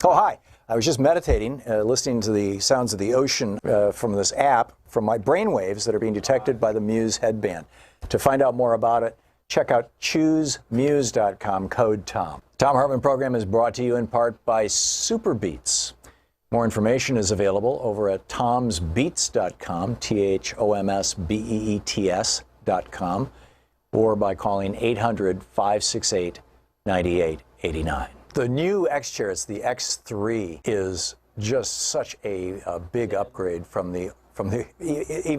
Oh, hi. I was just meditating, listening to the sounds of the ocean from this app, from my brain waves that are being detected by the Muse headband. To find out more about it, check out choosemuse.com, code TOM. Thom Hartmann Program is brought to you in part by Superbeats. More information is available over at thomsbeats.com, THOMSBEETS.com, or by calling 800-568-9889. The new X chair, it's the X3, is just such a big upgrade from even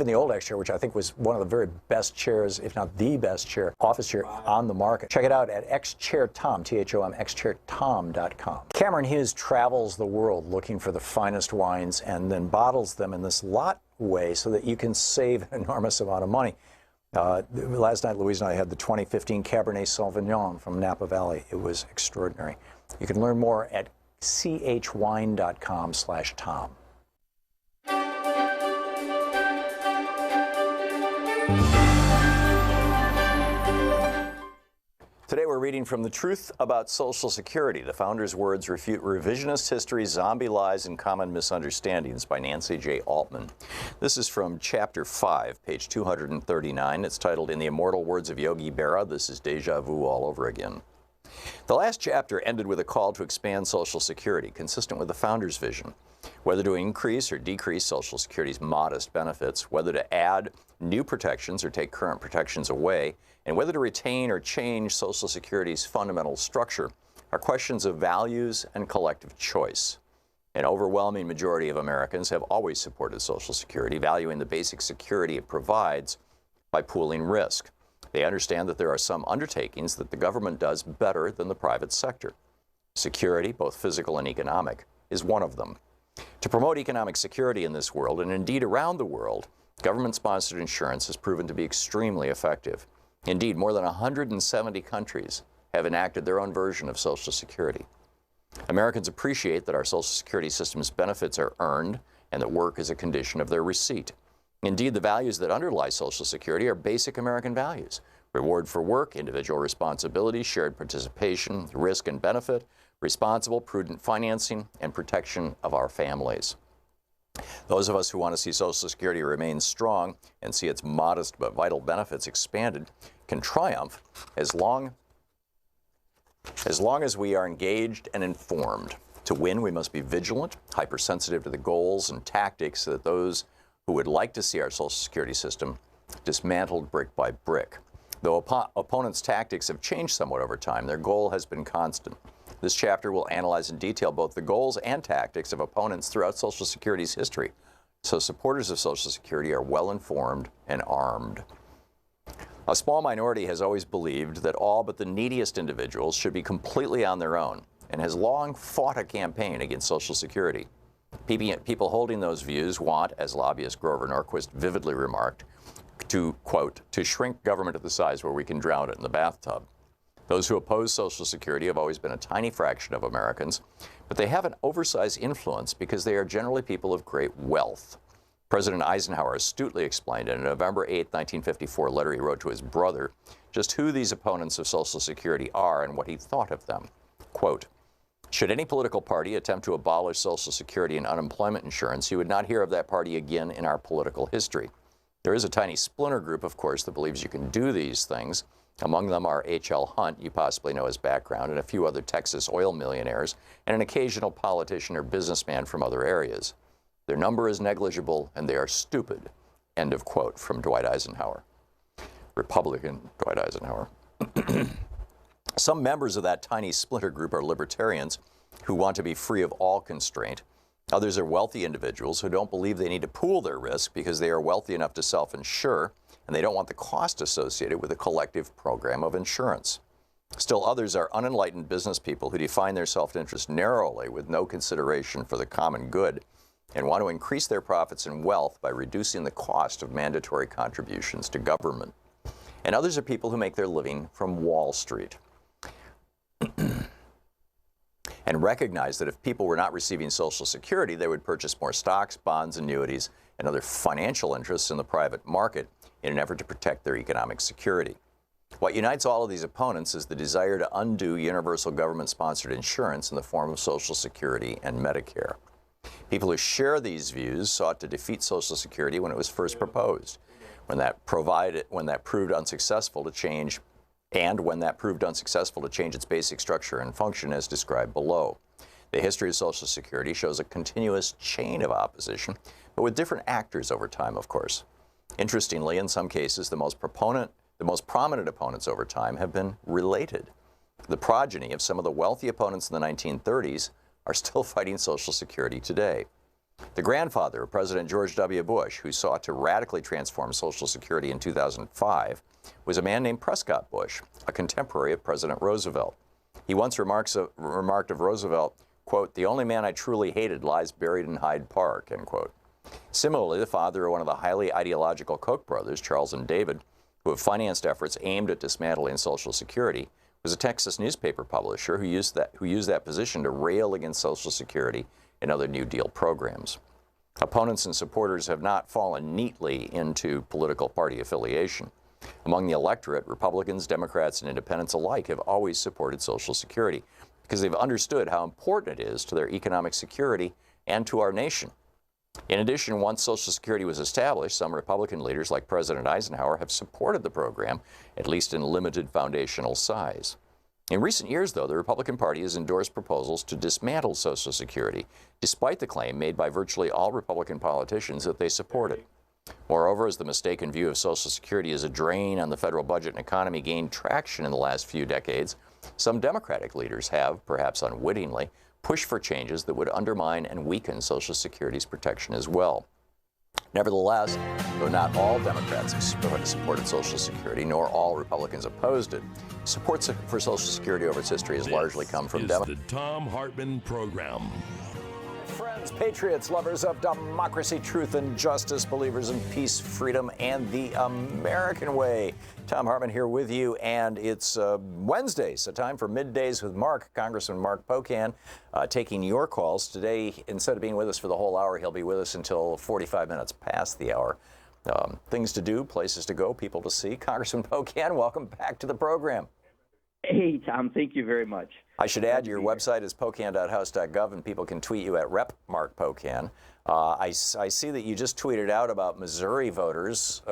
the old X chair, which I think was one of the very best chairs, if not the best chair, office chair on the market. Check it out at xchairtom, THOM, xchairtom.com. Cameron Hughes travels the world looking for the finest wines and then bottles them in this lot way so that you can save an enormous amount of money. Last night, Louise and I had the 2015 Cabernet Sauvignon from Napa Valley. It was extraordinary. You can learn more at chwine.com/Tom. Today we're reading from The Truth About Social Security. The founder's words refute revisionist history, zombie lies, and common misunderstandings by Nancy J. Altman. This is from Chapter 5, page 239. It's titled, In the Immortal Words of Yogi Berra. This is deja vu all over again. The last chapter ended with a call to expand Social Security, consistent with the founder's vision. Whether to increase or decrease Social Security's modest benefits, whether to add new protections or take current protections away, and whether to retain or change Social Security's fundamental structure are questions of values and collective choice. An overwhelming majority of Americans have always supported Social Security, valuing the basic security it provides by pooling risk. They understand that there are some undertakings that the government does better than the private sector. Security, both physical and economic, is one of them. To promote economic security in this world, and indeed around the world, government-sponsored insurance has proven to be extremely effective. Indeed, more than 170 countries have enacted their own version of Social Security. Americans appreciate that our Social Security system's benefits are earned and that work is a condition of their receipt. Indeed, the values that underlie Social Security are basic American values: reward for work, individual responsibility, shared participation, risk and benefit, responsible, prudent financing, and protection of our families. Those of us who want to see Social Security remain strong and see its modest but vital benefits expanded can triumph as long as we are engaged and informed. To win, we must be vigilant, hypersensitive to the goals and tactics that those who would like to see our Social Security system dismantled brick by brick. Though opponents' tactics have changed somewhat over time, their goal has been constant. This chapter will analyze in detail both the goals and tactics of opponents throughout Social Security's history, so supporters of Social Security are well informed and armed. A small minority has always believed that all but the neediest individuals should be completely on their own, and has long fought a campaign against Social Security. People holding those views want, as lobbyist Grover Norquist vividly remarked, to, quote, to shrink government to the size where we can drown it in the bathtub. Those who oppose Social Security have always been a tiny fraction of Americans, but they have an oversized influence because they are generally people of great wealth. President Eisenhower astutely explained in a November 8, 1954 letter he wrote to his brother just who these opponents of Social Security are and what he thought of them. Quote, should any political party attempt to abolish Social Security and unemployment insurance, you would not hear of that party again in our political history. There is a tiny splinter group, of course, that believes you can do these things. Among them are H.L. Hunt, you possibly know his background, and a few other Texas oil millionaires, and an occasional politician or businessman from other areas. Their number is negligible, and they are stupid. End of quote from Dwight Eisenhower. Republican Dwight Eisenhower. Some members of that tiny splinter group are libertarians who want to be free of all constraint. Others are wealthy individuals who don't believe they need to pool their risk because they are wealthy enough to self-insure, and they don't want the cost associated with a collective program of insurance. Still others are unenlightened business people who define their self-interest narrowly with no consideration for the common good and want to increase their profits and wealth by reducing the cost of mandatory contributions to government. And others are people who make their living from Wall Street and recognize that if people were not receiving Social Security, they would purchase more stocks, bonds, annuities, and other financial interests in the private market in an effort to protect their economic security. What unites all of these opponents is the desire to undo universal government-sponsored insurance in the form of Social Security and Medicare. People who share these views sought to defeat Social Security when it was first proposed, when that proved unsuccessful to change its basic structure and function as described below. The history of Social Security shows a continuous chain of opposition, but with different actors over time, of course. Interestingly, in some cases, the most prominent opponents over time have been related. The progeny of some of the wealthy opponents in the 1930s are still fighting Social Security today. The grandfather of President George W. Bush, who sought to radically transform Social Security in 2005, was a man named Prescott Bush, a contemporary of President Roosevelt. He once remarked of Roosevelt, quote, the only man I truly hated lies buried in Hyde Park, end quote. Similarly, the father of one of the highly ideological Koch brothers, Charles and David, who have financed efforts aimed at dismantling Social Security, was a Texas newspaper publisher who used that position to rail against Social Security and other New Deal programs. Opponents and supporters have not fallen neatly into political party affiliation. Among the electorate, Republicans, Democrats, and independents alike have always supported Social Security because they've understood how important it is to their economic security and to our nation. In addition, once Social Security was established, some Republican leaders like President Eisenhower have supported the program, at least in limited foundational size. In recent years, though, the Republican Party has endorsed proposals to dismantle Social Security, despite the claim made by virtually all Republican politicians that they support it. Moreover, as the mistaken view of Social Security as a drain on the federal budget and economy gained traction in the last few decades, some Democratic leaders have, perhaps unwittingly, pushed for changes that would undermine and weaken Social Security's protection as well. Nevertheless, though not all Democrats have supported Social Security, nor all Republicans opposed it, support for Social Security over its history has largely come from Democrats. The Thom Hartmann Program. Friends, patriots, lovers of democracy, truth, and justice, believers in peace, freedom, and the American way. Thom Hartmann here with you, and it's Wednesday, so time for Middays with Mark. Congressman Mark Pocan taking your calls. Today, instead of being with us for the whole hour, he'll be with us until 45 minutes past the hour. Things to do, places to go, people to see. Congressman Pocan, welcome back to the program. Hey, Tom, thank you very much. I should add your website is pocan.house.gov, and people can tweet you at Rep Mark Pocan. I see that you just tweeted out about Missouri voters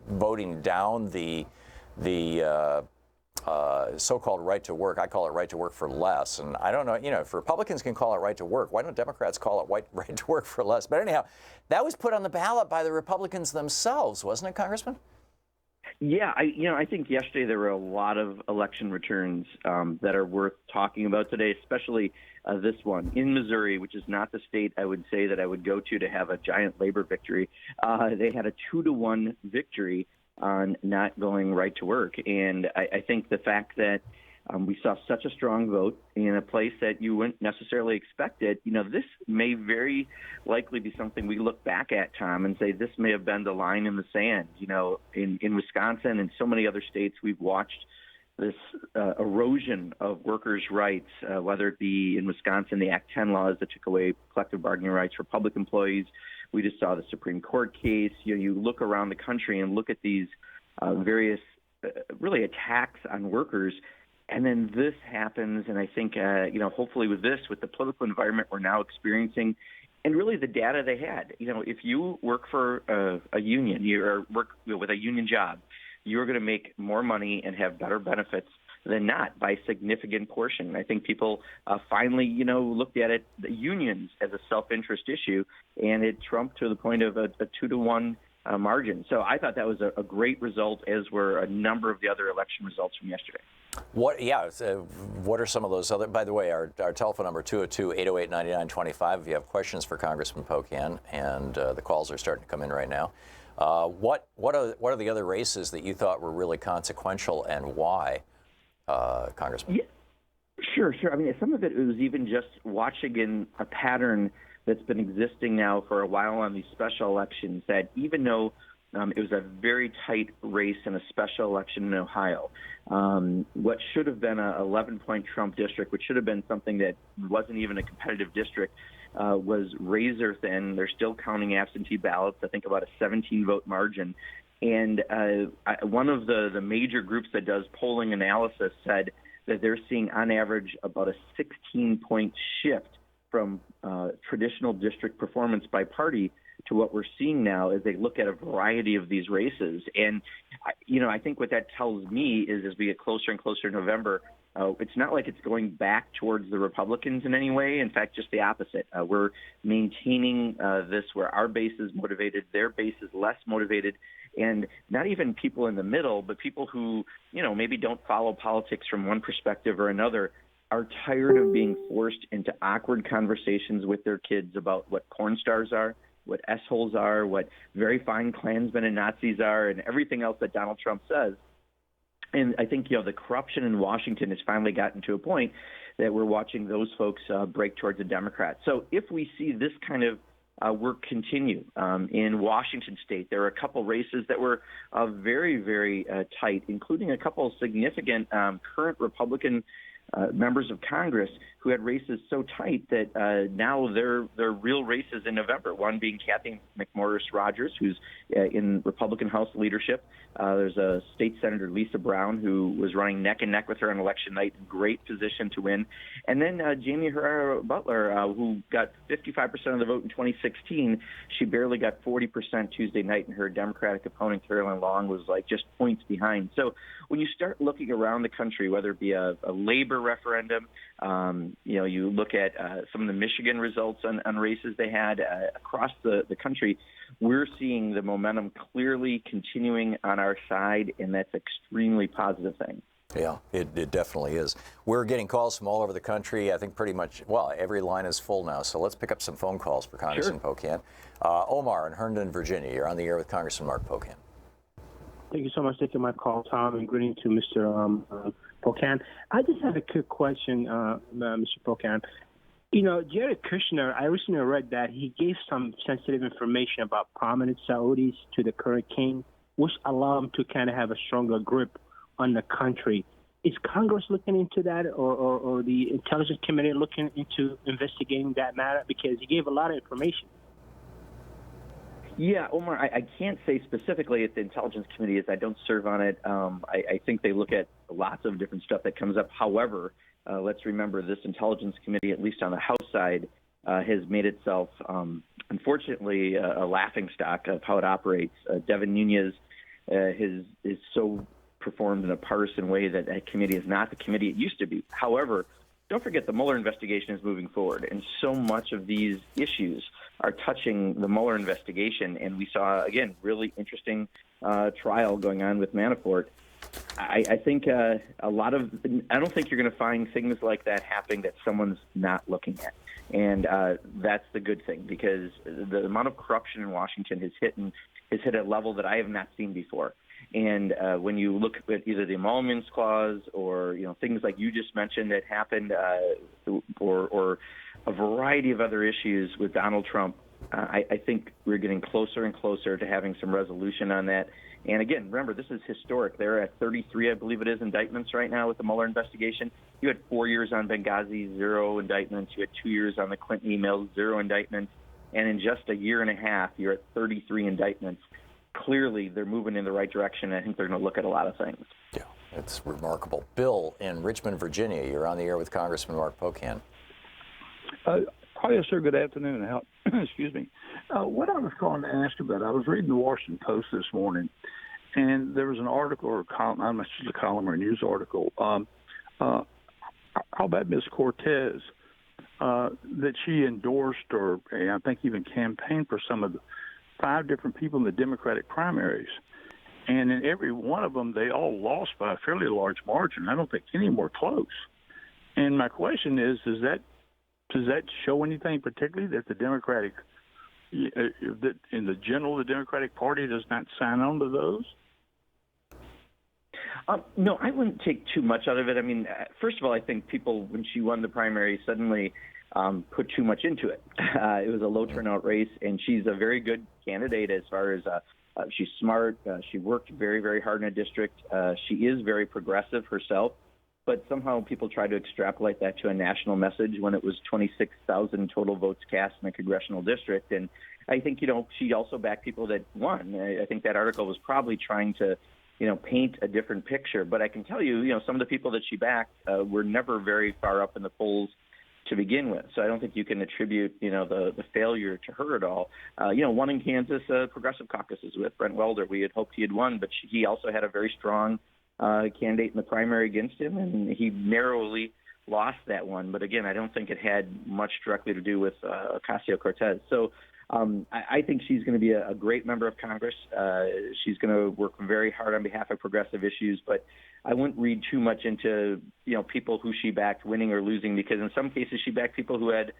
voting down the so-called right to work. I call it right to work for less. And I don't know, if Republicans can call it right to work, why don't Democrats call it right to work for less? But anyhow, that was put on the ballot by the Republicans themselves, wasn't it, Congressman? Yeah, I think yesterday there were a lot of election returns that are worth talking about today, especially this one in Missouri, which is not the state I would say that I would go to have a giant labor victory. They had a 2-to-1 victory on not going right to work. And I think the fact that we saw such a strong vote in a place that you wouldn't necessarily expect it, this may very likely be something we look back at, Tom, and say this may have been the line in the sand. In Wisconsin and so many other states, we've watched this erosion of workers' rights, whether it be in Wisconsin, the Act 10 laws that took away collective bargaining rights for public employees. We just saw the Supreme Court case. You look around the country and look at these various really attacks on workers. And then this happens, and I think, hopefully with the political environment we're now experiencing, and really the data they had, if you work for a union, or work with a union job, you're going to make more money and have better benefits than not by a significant portion. I think people finally, looked at it, the unions, as a self-interest issue, and it trumped to the point of a 2-to-1 margin. So I thought that was a great result, as were a number of the other election results from yesterday. What are some of those other, by the way, our telephone number 202-808-9925 if you have questions for Congressman Pocan, and the calls are starting to come in right now. What are the other races that you thought were really consequential, and why, Congressman? Yeah, sure. I mean, some of it was even just watching a pattern that's been existing now for a while on these special elections, that even though it was a very tight race in a special election in Ohio, what should have been an 11-point Trump district, which should have been something that wasn't even a competitive district, was razor thin. They're still counting absentee ballots, I think about a 17-vote margin. And one of the major groups that does polling analysis said that they're seeing on average about a 16-point shift from traditional district performance by party to what we're seeing now as they look at a variety of these races. And, I think what that tells me is, as we get closer and closer to November, it's not like it's going back towards the Republicans in any way. In fact, just the opposite. We're maintaining this where our base is motivated, their base is less motivated, and not even people in the middle, but people who, maybe don't follow politics from one perspective or another, are tired of being forced into awkward conversations with their kids about what porn stars are, what S-holes are, what very fine Klansmen and Nazis are, and everything else that Donald Trump says. And I think, the corruption in Washington has finally gotten to a point that we're watching those folks break towards the Democrats. So if we see this kind of work continue in Washington state, there are a couple races that were very, very tight, including a couple of significant current Republican members of Congress who had races so tight that now they're real races in November. One being Kathy McMorris Rogers, who's in Republican House leadership. There's a state senator, Lisa Brown, who was running neck and neck with her on election night, in great position to win. And then Jamie Herrera Butler, who got 55% of the vote in 2016. She barely got 40% Tuesday night, and her Democratic opponent, Carolyn Long, was just points behind. So when you start looking around the country, whether it be a labor referendum, you look at some of the Michigan results on races they had across the country, we're seeing the momentum clearly continuing on our side, and that's an extremely positive thing. Yeah, it definitely is. We're getting calls from all over the country. I think pretty much, every line is full now, so let's pick up some phone calls for Congressman Pocan. Omar in Herndon, Virginia, you're on the air with Congressman Mark Pocan. Thank you so much for taking my call, Tom, and greeting to Mr. Pocan. I just have a quick question, Mr. Pocan. Jared Kushner, I recently read that he gave some sensitive information about prominent Saudis to the current king, which allow him to kind of have a stronger grip on the country. Is Congress looking into that, or the Intelligence Committee looking into investigating that matter? Because he gave a lot of information. Yeah, Omar, I can't say specifically at the Intelligence Committee as I don't serve on it. I think they look at lots of different stuff that comes up. However, let's remember this Intelligence Committee, at least on the House side, has made itself, unfortunately, a laughingstock of how it operates. Devin Nunes is so performed in a partisan way that that committee is not the committee it used to be. However, don't forget the Mueller investigation is moving forward, and so much of these issues are touching the Mueller investigation. And we saw, again, really interesting trial going on with Manafort. I think I don't think you're going to find things like that happening that someone's not looking at. And that's the good thing, because the amount of corruption in Washington has hit a level that I have not seen before. And when you look at either the emoluments clause or things like you just mentioned that happened, or a variety of other issues with Donald Trump, I think we're getting closer and closer to having some resolution on that. And again, remember, this is historic. They're at 33, I believe it is, indictments right now with the Mueller investigation. You had 4 years on Benghazi, 0 indictments. You had 2 years on the Clinton emails, 0 indictments. And in just a year and a half, you're at 33 indictments. Clearly, they're moving in the right direction. I think they're going to look at a lot of things. Yeah, it's remarkable. Bill in Richmond, Virginia, you're on the air with Congressman Mark Pocan. Hi, sir. Good afternoon. Excuse me. What I was calling to ask about, I was reading the Washington Post this morning, and there was an article or a column, I'm not sure if it's a column or a news article, how about Ms. Cortez, that she endorsed or I think even campaigned for some of the 5 different people in the Democratic primaries. And in every one of them, they all lost by a fairly large margin. I don't think any were close. And my question is, does that show anything particularly that the Democratic, that in the general, the Democratic Party does not sign on to those? No, I wouldn't take too much out of it. I mean, first of all, I think people, when she won the primary, suddenly put too much into it. It was a low turnout race, and she's a very good candidate as far as she's smart. She worked very, very hard in a district. She is very progressive herself, but somehow people try to extrapolate that to a national message when it was 26,000 total votes cast in a congressional district. And I think, she also backed people that won. I think that article was probably trying to, paint a different picture. But I can tell you, some of the people that she backed were never very far up in the polls to begin with. So I don't think you can attribute, the failure to her at all. One in Kansas, progressive caucuses with Brent Welder. We had hoped he had won, but he also had a very strong candidate in the primary against him, and he narrowly lost that one. But again, I don't think it had much directly to do with Ocasio-Cortez. So I think she's going to be a great member of Congress. She's going to work very hard on behalf of progressive issues, but I wouldn't read too much into, people who she backed winning or losing, because in some cases she backed people who had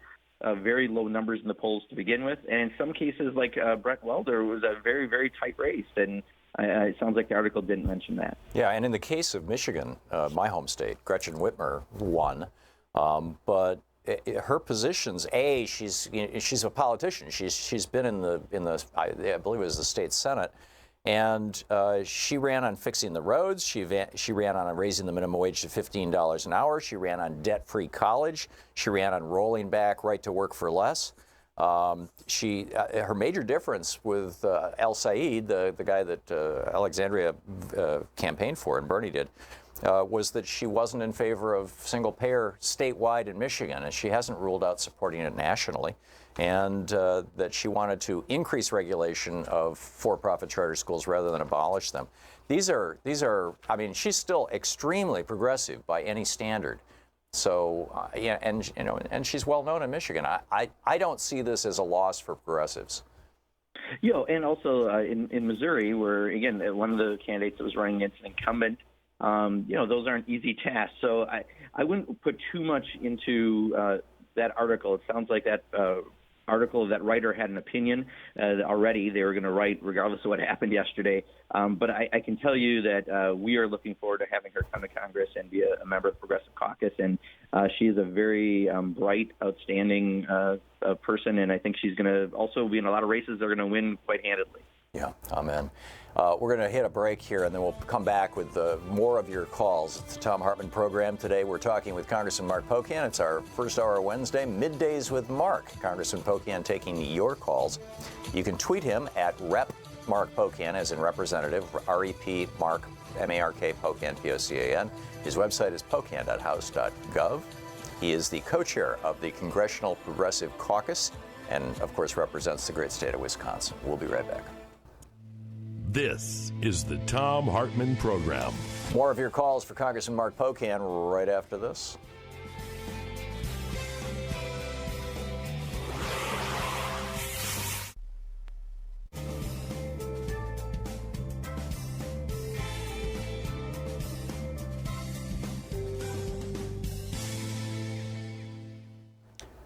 very low numbers in the polls to begin with. And in some cases, like Brent Welder, was a very, very tight race. And it sounds like the article didn't mention that. Yeah, and in the case of Michigan, my home state, Gretchen Whitmer won, but her positions, she's a politician. She's been in the I believe it was the state Senate, and she ran on fixing the roads. She ran on raising the minimum wage to $15 an hour. She ran on debt-free college. She ran on rolling back right to work for less. Her major difference with El Said, the guy that Alexandria campaigned for and Bernie did, was that she wasn't in favor of single payer statewide in Michigan, and she hasn't ruled out supporting it nationally, and that she wanted to increase regulation of for-profit charter schools rather than abolish them. These are. I mean, she's still extremely progressive by any standard. So, and she's well known in Michigan. I don't see this as a loss for progressives. And also in Missouri, where again one of the candidates that was running against an incumbent, those aren't easy tasks. So I wouldn't put too much into that article. It sounds like that article. That writer had an opinion already. They were going to write regardless of what happened yesterday. But I can tell you that we are looking forward to having her come to Congress and be a member of the Progressive Caucus. And she is a very bright, outstanding person, and I think she's going to also be in a lot of races they're going to win quite handedly. Yeah, amen. We're going to hit a break here, and then we'll come back with more of your calls. It's the Thom Hartmann Program. Today we're talking with Congressman Mark Pocan. It's our first hour Wednesday, Middays with Mark. Congressman Pocan taking your calls. You can tweet him at Rep. Mark Pocan, as in representative, REP Mark, M-A-R-K, Pocan, P-O-C-A-N. His website is pocan.house.gov. He is the co-chair of the Congressional Progressive Caucus and, of course, represents the great state of Wisconsin. We'll be right back. This is the Thom Hartmann Program. More of your calls for Congressman Mark Pocan right after this.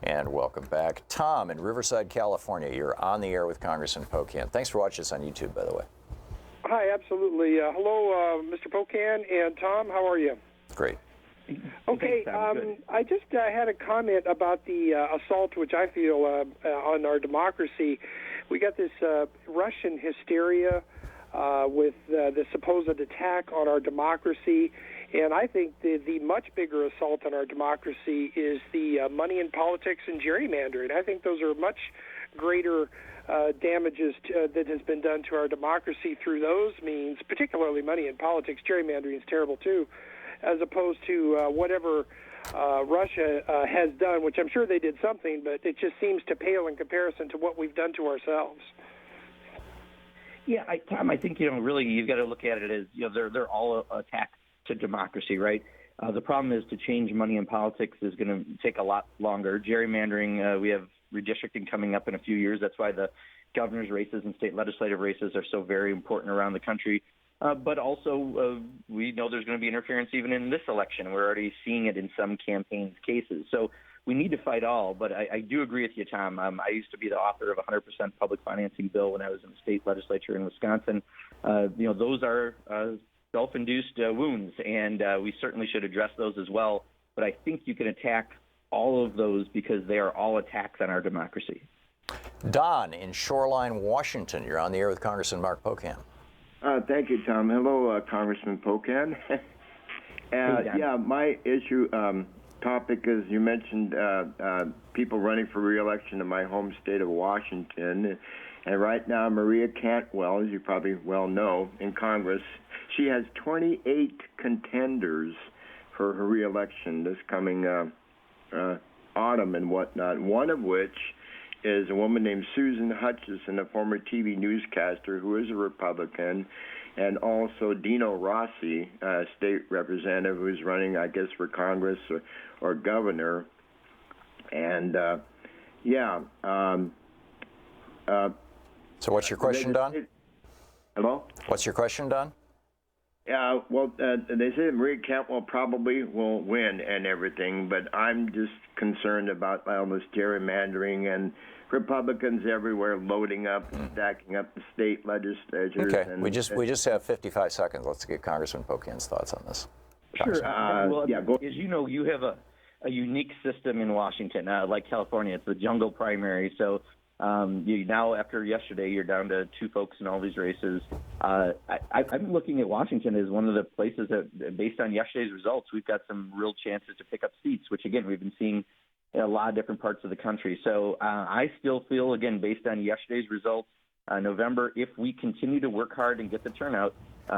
And welcome back. Tom in Riverside, California. You're on the air with Congressman Pocan. Thanks for watching us on YouTube, by the way. Hi, absolutely. Hello, Mr. Pocan and Tom. How are you? Great. Okay, I just had a comment about the assault, which I feel on our democracy. We got this Russian hysteria with the supposed attack on our democracy. And I think the much bigger assault on our democracy is the money in politics and gerrymandering. I think those are much greater damages that has been done to our democracy through those means, particularly money in politics. Gerrymandering is terrible, too, as opposed to whatever Russia has done, which I'm sure they did something, but it just seems to pale in comparison to what we've done to ourselves. Yeah, Tom, I think, really you've got to look at it as, they're all attacks to democracy, right? The problem is to change money in politics is going to take a lot longer. Gerrymandering, we have redistricting coming up in a few years. That's why the governor's races and state legislative races are so very important around the country. But also, we know there's going to be interference even in this election. We're already seeing it in some campaigns' cases. So we need to fight all. But I do agree with you, Tom. I used to be the author of a 100% public financing bill when I was in the state legislature in Wisconsin. Those are self-induced wounds, and we certainly should address those as well. But I think you can attack all of those because they are all attacks on our democracy. Don in Shoreline, Washington. You're on the air with Congressman Mark Pocan. Thank you, Tom. Hello, Congressman Pocan. Yeah, my issue topic is you mentioned people running for re-election in my home state of Washington. And right now, Maria Cantwell, as you probably well know, in Congress, she has 28 contenders for her re-election this coming autumn and whatnot, one of which is a woman named Susan Hutchison, a former TV newscaster who is a Republican, and also Dino Rossi, a state representative who's running, I guess, for Congress or governor. And, so what's your question, Don? Hello? What's your question, Don? They say Maria Cantwell probably will win and everything, but I'm just concerned about all this gerrymandering and Republicans everywhere loading up and stacking up the state legislatures. Okay, we just have 55 seconds. Let's get Congressman Pocan's thoughts on this. Sure. As you know, you have a unique system in Washington, like California. It's the jungle primary, so now, after yesterday, you're down to two folks in all these races. I'm looking at Washington as one of the places that, based on yesterday's results, we've got some real chances to pick up seats, which, again, we've been seeing in a lot of different parts of the country. So I still feel, again, based on yesterday's results, November, if we continue to work hard and get the turnout,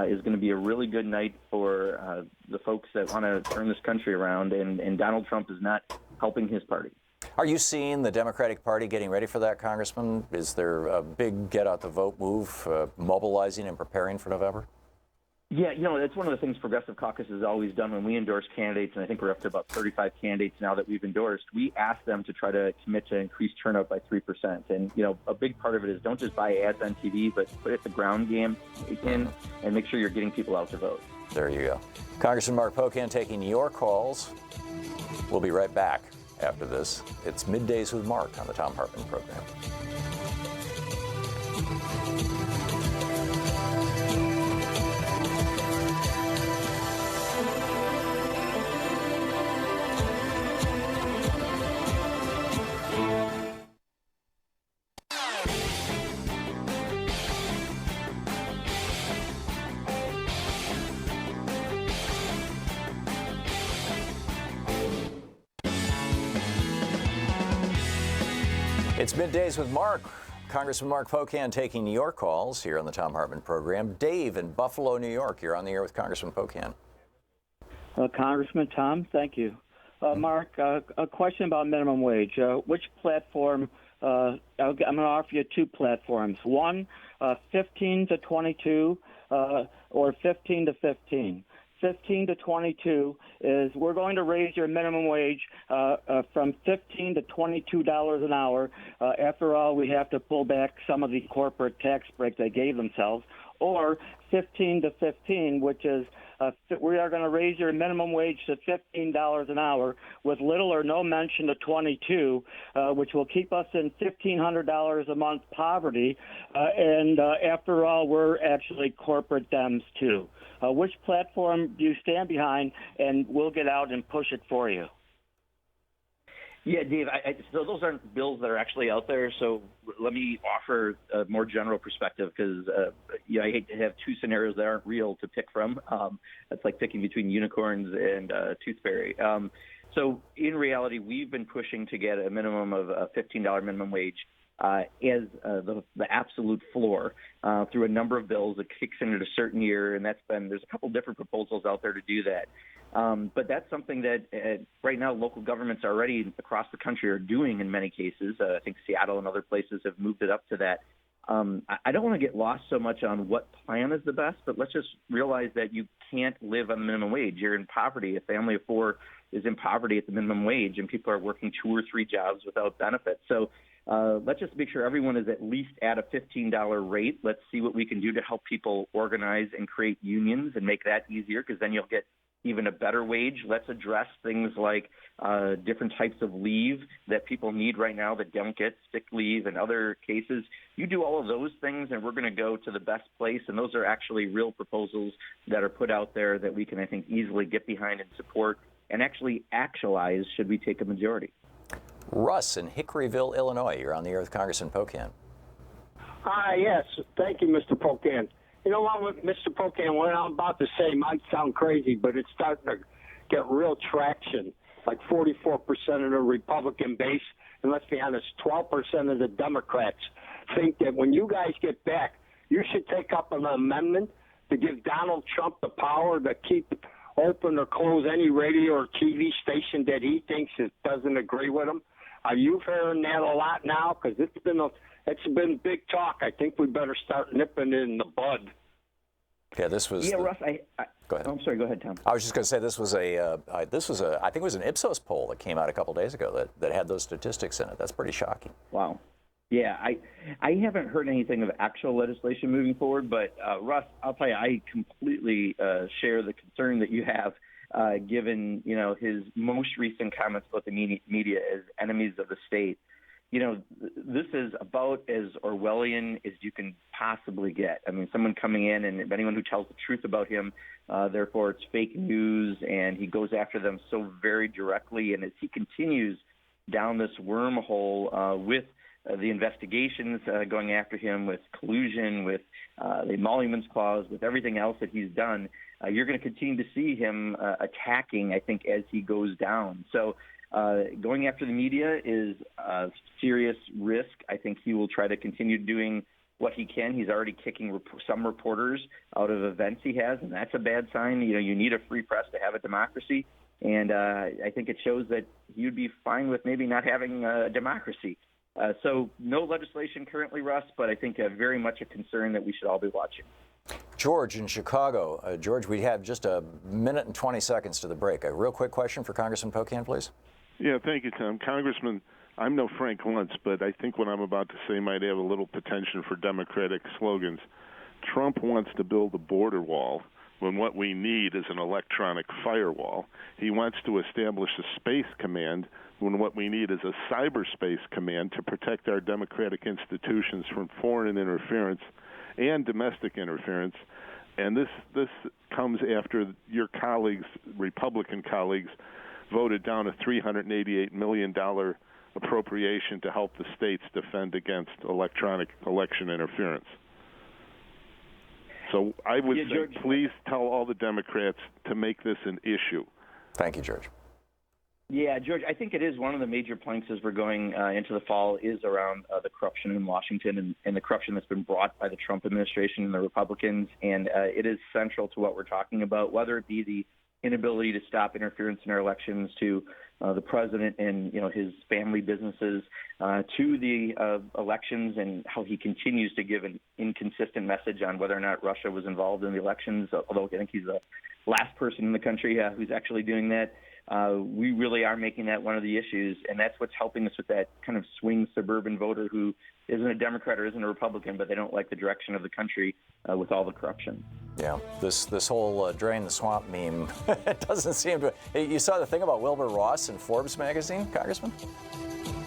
is going to be a really good night for the folks that want to turn this country around, and Donald Trump is not helping his party. Are you seeing the Democratic Party getting ready for that, Congressman? Is there a big get-out-the-vote move, mobilizing and preparing for November? Yeah, it's one of the things Progressive Caucus has always done when we endorse candidates, and I think we're up to about 35 candidates now that we've endorsed. We ask them to try to commit to increase turnout by 3%. And, a big part of it is don't just buy ads on TV, but put it the ground game in and make sure you're getting people out to vote. There you go. Congressman Mark Pocan taking your calls. We'll be right back. after this. It's Middays with Mark on the Thom Hartmann Program. It's Middays with Mark. Congressman Mark Pocan taking your calls here on the Thom Hartmann Program. Dave in Buffalo, New York, you're on the air with Congressman Pocan. Congressman Tom, thank you. Mark, a question about minimum wage. Which platform, I'm going to offer you two platforms. One, 15 to 22 or 15 to 15. 15 to 22 is we're going to raise your minimum wage from $15 to $22 an hour. After all, we have to pull back some of the corporate tax break they gave themselves. Or 15 to 15, which is we are going to raise your minimum wage to $15 an hour with little or no mention of 22, which will keep us in $1,500 a month poverty. And after all, we're actually corporate Dems too. Which platform do you stand behind, and we'll get out and push it for you? Yeah, Dave, so those aren't bills that are actually out there, so let me offer a more general perspective because I hate to have two scenarios that aren't real to pick from. It's like picking between unicorns and toothberry. So in reality, we've been pushing to get a minimum of a $15 minimum wage as the absolute floor through a number of bills that kicks in at a certain year, and there's a couple different proposals out there to do that. But that's something that right now local governments already across the country are doing in many cases. I think Seattle and other places have moved it up to that. I don't want to get lost so much on what plan is the best, but let's just realize that you can't live on the minimum wage. You're in poverty. A family of four is in poverty at the minimum wage, and people are working 2 or 3 jobs without benefits. So let's just make sure everyone is at least at a $15 rate. Let's see what we can do to help people organize and create unions and make that easier, because then you'll get even a better wage. Let's address things like different types of leave that people need right now that don't get, sick leave and other cases. You do all of those things, and we're going to go to the best place, and those are actually real proposals that are put out there that we can, I think, easily get behind and support and actually actualize should we take a majority. Russ in Hickoryville, Illinois, you're on the air with Congressman Pocan. Yes, thank you, Mr. Pocan. You know what, Mr. Pocan, what I'm about to say might sound crazy, but it's starting to get real traction. Like 44% of the Republican base, and let's be honest, 12% of the Democrats think that when you guys get back, you should take up an amendment to give Donald Trump the power to keep open or close any radio or TV station that he thinks doesn't agree with him. Are you hearing that a lot now? Because it's been big talk. I think we better start nipping it in the bud. Yeah, this was. Yeah, Russ. Go ahead. I'm sorry. Go ahead, Tom. I was just going to say this was I think it was an Ipsos poll that came out a couple days ago that had those statistics in it. That's pretty shocking. Wow. Yeah, I haven't heard anything of actual legislation moving forward, but Russ, I'll tell you, I completely share the concern that you have, given his most recent comments about the media as enemies of the state. This is about as Orwellian as you can possibly get. I mean, someone coming in, and anyone who tells the truth about him, therefore it's fake news, and he goes after them so very directly. And as he continues down this wormhole with the investigations going after him, with collusion, with the emoluments clause, with everything else that he's done, you're going to continue to see him attacking, I think, as he goes down. So going after the media is a serious risk. I think he will try to continue doing what he can. He's already kicking some reporters out of events he has, and that's a bad sign. You need a free press to have a democracy, and I think it shows that he would be fine with maybe not having a democracy. So no legislation currently, Russ, but I think very much a concern that we should all be watching. George in Chicago. George, we have just a minute and 20 seconds to the break. A real quick question for Congressman Pocan, please. Yeah, thank you, Tom. Congressman, I'm no Frank Luntz, but I think what I'm about to say might have a little potential for Democratic slogans. Trump wants to build a border wall. when what we need is an electronic firewall. He wants to establish a space command when what we need is a cyberspace command to protect our democratic institutions from foreign interference and domestic interference. And this comes after your colleagues, Republican colleagues, voted down a $388 million appropriation to help the states defend against electronic election interference. So I would say, George, please tell all the Democrats to make this an issue. Thank you, George. Yeah, George, I think it is one of the major planks as we're going into the fall is around the corruption in Washington and the corruption that's been brought by the Trump administration and the Republicans. And it is central to what we're talking about, whether it be the inability to stop interference in our elections, to the president and his family businesses, to the elections and how he continues to give an inconsistent message on whether or not Russia was involved in the elections, although I think he's the last person in the country who's actually doing that. We really are making that one of the issues, and that's what's helping us with that kind of swing suburban voter who isn't a Democrat or isn't a Republican, but they don't like the direction of the country with all the corruption. Yeah, this whole drain the swamp meme doesn't seem to. You saw the thing about Wilbur Ross in Forbes magazine, Congressman?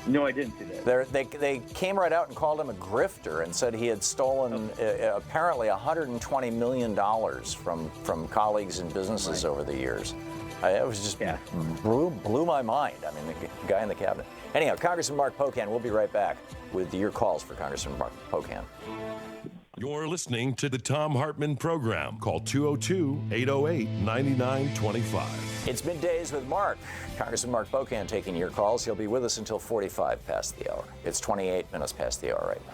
No, I didn't see that. They came right out and called him a grifter and said he had stolen apparently $120 million from colleagues and businesses over the years. It was just blew my mind. I mean, the guy in the cabinet. Anyhow, Congressman Mark Pocan, we'll be right back with your calls for Congressman Mark Pocan. You're listening to the Thom Hartmann Program. Call 202-808-9925. It's Middays with Mark. Congressman Mark Pocan taking your calls. He'll be with us until 45 past the hour. It's 28 minutes past the hour right now.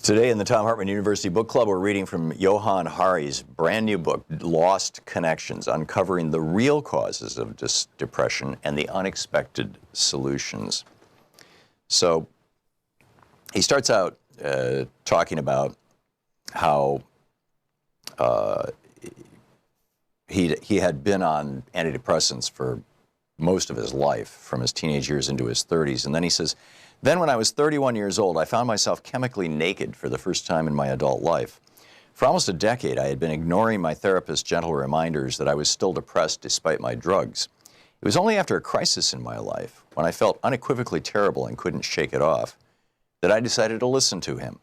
Today in the Thom Hartmann University Book Club, we're reading from Johann Hari's brand new book, Lost Connections, Uncovering the Real Causes of Depression and the Unexpected Solutions. So he starts out talking about how he had been on antidepressants for most of his life, from his teenage years into his 30s. And then he says, then when I was 31 years old, I found myself chemically naked for the first time in my adult life. For almost a decade, I had been ignoring my therapist's gentle reminders that I was still depressed despite my drugs. It was only after a crisis in my life, when I felt unequivocally terrible and couldn't shake it off, that I decided to listen to him.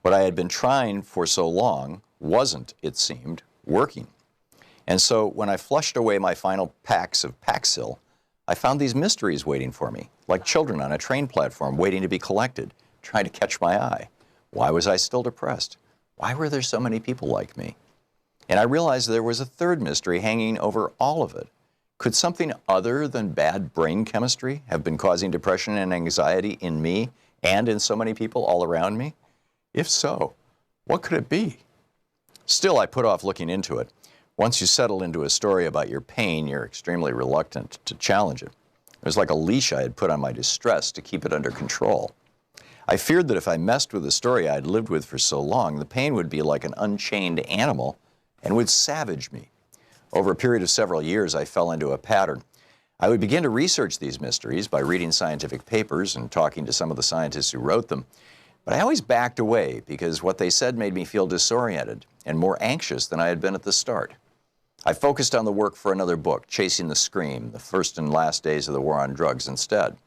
What I had been trying for so long wasn't, it seemed, working. And so when I flushed away my final packs of Paxil, I found these mysteries waiting for me, like children on a train platform waiting to be collected, trying to catch my eye. Why was I still depressed? Why were there so many people like me? And I realized there was a third mystery hanging over all of it. Could something other than bad brain chemistry have been causing depression and anxiety in me and in so many people all around me? If so, what could it be? Still, I put off looking into it. Once you settle into a story about your pain, you're extremely reluctant to challenge it. It was like a leash I had put on my distress to keep it under control. I feared that if I messed with the story I had lived with for so long, the pain would be like an unchained animal and would savage me. Over a period of several years, I fell into a pattern. I would begin to research these mysteries by reading scientific papers and talking to some of the scientists who wrote them. But I always backed away because what they said made me feel disoriented and more anxious than I had been at the start. I focused on the work for another book, Chasing the Scream, the first and last days of the war on drugs instead.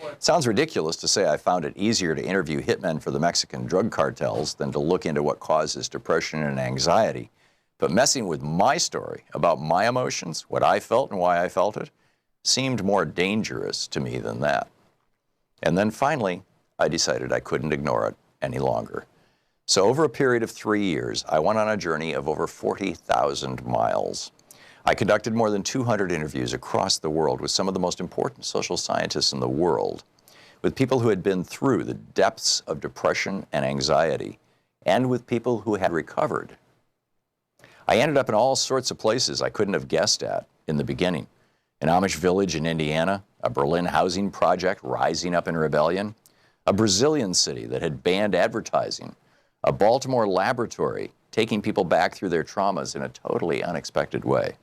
It sounds ridiculous to say I found it easier to interview hitmen for the Mexican drug cartels than to look into what causes depression and anxiety. But messing with my story about my emotions, what I felt and why I felt it, seemed more dangerous to me than that. And then finally, I decided I couldn't ignore it any longer. So over a period of 3 years, I went on a journey of over 40,000 miles. I conducted more than 200 interviews across the world with some of the most important social scientists in the world, with people who had been through the depths of depression and anxiety, and with people who had recovered. I ended up in all sorts of places I couldn't have guessed at in the beginning. An Amish village in Indiana, a Berlin housing project rising up in rebellion, a Brazilian city that had banned advertising, a Baltimore laboratory taking people back through their traumas in a totally unexpected way.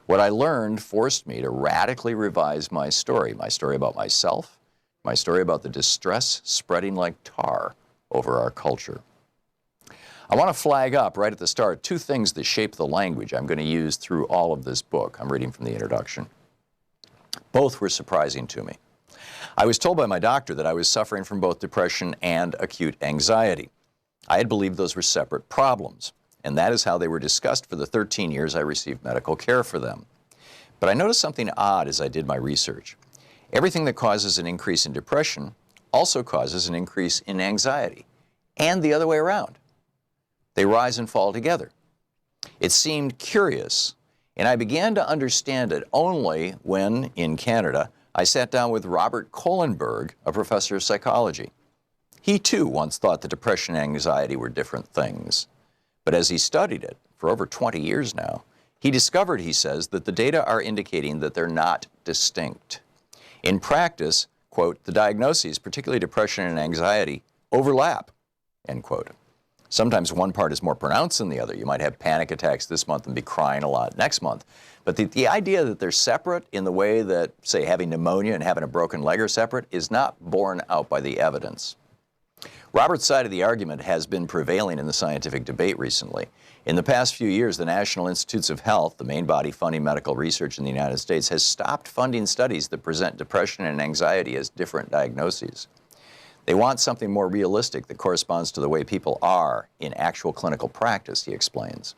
What I learned forced me to radically revise my story about myself, my story about the distress spreading like tar over our culture. I want to flag up right at the start 2 things that shape the language I'm going to use through all of this book. I'm reading from the introduction. Both were surprising to me. I was told by my doctor that I was suffering from both depression and acute anxiety. I had believed those were separate problems, and that is how they were discussed for the 13 years I received medical care for them. But I noticed something odd as I did my research. Everything that causes an increase in depression also causes an increase in anxiety, and the other way around. They rise and fall together. It seemed curious, and I began to understand it only when, in Canada, I sat down with Robert Kohlenberg, a professor of psychology. He too once thought that depression and anxiety were different things. But as he studied it for over 20 years now, he discovered, he says, that the data are indicating that they're not distinct. In practice, quote, the diagnoses, particularly depression and anxiety, overlap, end quote. Sometimes one part is more pronounced than the other. You might have panic attacks this month and be crying a lot next month. But the idea that they're separate in the way that, say, having pneumonia and having a broken leg are separate is not borne out by the evidence. Robert's side of the argument has been prevailing in the scientific debate recently. In the past few years, the National Institutes of Health, the main body funding medical research in the United States, has stopped funding studies that present depression and anxiety as different diagnoses. They want something more realistic that corresponds to the way people are in actual clinical practice, he explains.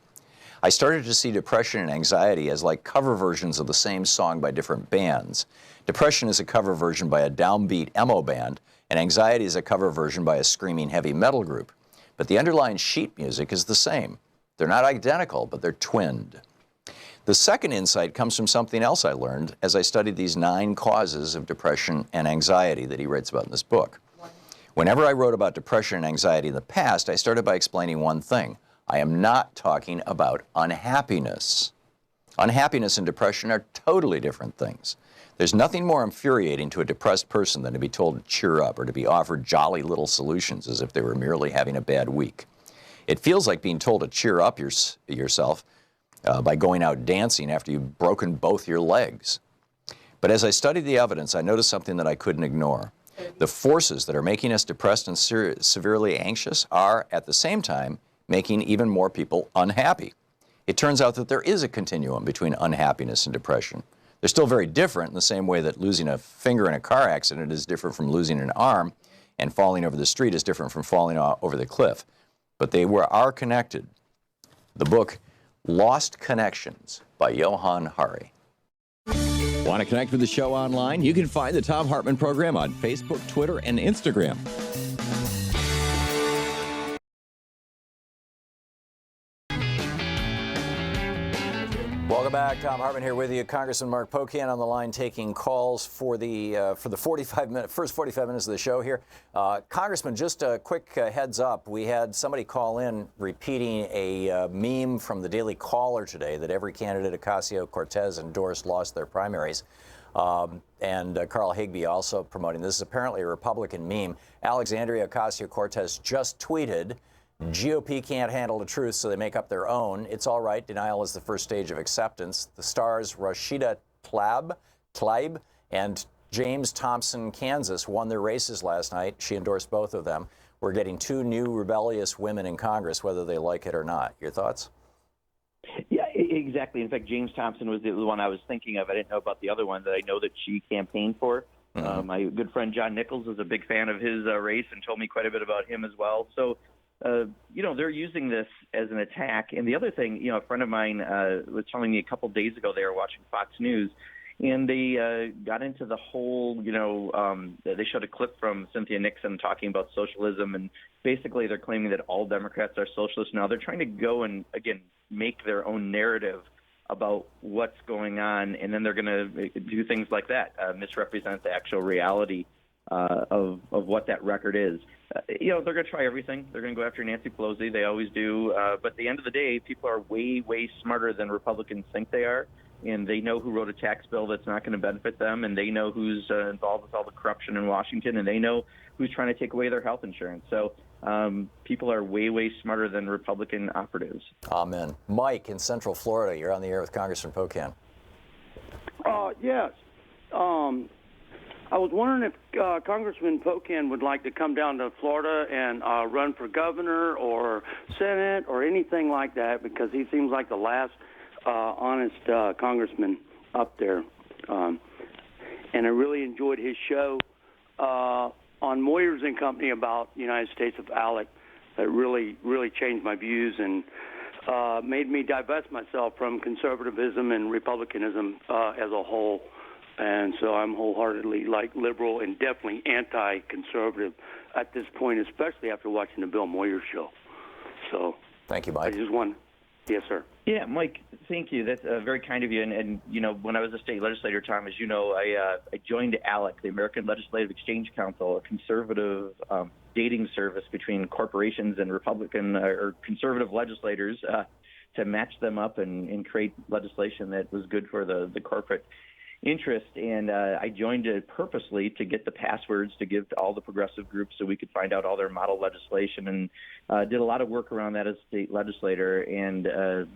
I started to see depression and anxiety as like cover versions of the same song by different bands. Depression is a cover version by a downbeat emo band, and anxiety is a cover version by a screaming heavy metal group. But the underlying sheet music is the same. They're not identical, but they're twinned. The second insight comes from something else I learned as I studied these 9 causes of depression and anxiety that he writes about in this book. Whenever I wrote about depression and anxiety in the past, I started by explaining one thing. I am not talking about unhappiness. Unhappiness and depression are totally different things. There's nothing more infuriating to a depressed person than to be told to cheer up or to be offered jolly little solutions as if they were merely having a bad week. It feels like being told to cheer up yourself by going out dancing after you've broken both your legs. But as I studied the evidence, I noticed something that I couldn't ignore. The forces that are making us depressed and severely anxious are, at the same time, making even more people unhappy. It turns out that there is a continuum between unhappiness and depression. They're still very different in the same way that losing a finger in a car accident is different from losing an arm, and falling over the street is different from falling over the cliff. But they are connected. The book, Lost Connections by Johann Hari. Want to connect with the show online? You can find the Thom Hartmann Program on Facebook, Twitter, and Instagram. Welcome back. Thom Hartmann here with you. Congressman Mark Pocan on the line taking calls for the first 45 minutes of the show here. Congressman, just a quick heads up. We had somebody call in repeating a meme from the Daily Caller today that every candidate Ocasio-Cortez endorsed lost their primaries. And Carl Higbee also promoting this. Is apparently a Republican meme. Alexandria Ocasio-Cortez just tweeted, GOP can't handle the truth, so they make up their own. It's all right. Denial is the first stage of acceptance. The stars Rashida Tlaib and James Thompson, Kansas, won their races last night. She endorsed both of them. We're getting 2 new rebellious women in Congress, whether they like it or not. Your thoughts? Yeah, exactly. In fact, James Thompson was the one I was thinking of. I didn't know about the other one that I know that she campaigned for. Mm-hmm. My good friend John Nichols is a big fan of his race and told me quite a bit about him as well. So, they're using this as an attack. And the other thing, a friend of mine was telling me a couple days ago they were watching Fox News, and they got into the whole, they showed a clip from Cynthia Nixon talking about socialism, and basically they're claiming that all Democrats are socialists now. They're trying to go and, again, make their own narrative about what's going on, and then they're going to do things like that, misrepresent the actual reality of what that record is. They're going to try everything. They're going to go after Nancy Pelosi. They always do. But at the end of the day, people are way, way smarter than Republicans think they are. and they know who wrote a tax bill that's not going to benefit them, and they know who's involved with all the corruption in Washington, and they know who's trying to take away their health insurance. So people are way, way smarter than Republican operatives. Amen. Mike in Central Florida, you're on the air with Congressman Pocan. Yes. I was wondering if Congressman Pocan would like to come down to Florida and run for governor or Senate or anything like that, because he seems like the last honest congressman up there. And I really enjoyed his show on Moyers and Company about the United States of ALEC. That really, really changed my views and made me divest myself from conservatism and republicanism as a whole. And so I'm wholeheartedly liberal and definitely anti-conservative at this point, especially after watching the Bill Moyers show. So thank you, Mike. I just want, yes, sir. Yeah, Mike, thank you. That's very kind of you. And when I was a state legislator, Tom, as you know, I joined ALEC, the American Legislative Exchange Council, a conservative dating service between corporations and Republican or conservative legislators to match them up and create legislation that was good for the corporate interest. And I joined it purposely to get the passwords to give to all the progressive groups so we could find out all their model legislation, and did a lot of work around that as a state legislator. And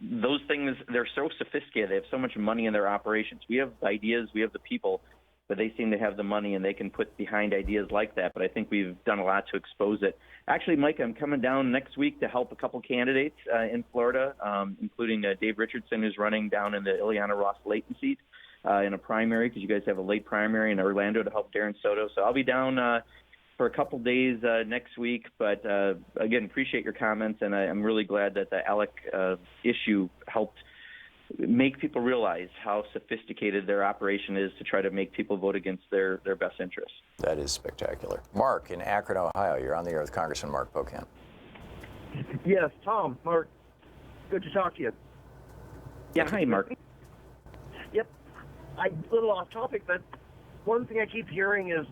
those things, they're so sophisticated. They have so much money in their operations. We have ideas, we have the people, but they seem to have the money and they can put behind ideas like that. But I think we've done a lot to expose it. Actually, Mike, I'm coming down next week to help a couple candidates in Florida, including Dave Richardson, who's running down in the Ileana Ross-Layton seat in a primary, because you guys have a late primary in Orlando to help Darren Soto. So I'll be down for a couple days next week. But again, appreciate your comments, and I'm really glad that the ALEC issue helped make people realize how sophisticated their operation is to try to make people vote against their best interests. That is spectacular. Mark in Akron, Ohio, you're on the air with Congressman Mark Pocan. Yes, Tom, Mark, good to talk to you. Yeah, hi, Mark. Yep. I'm a little off topic, but one thing I keep hearing is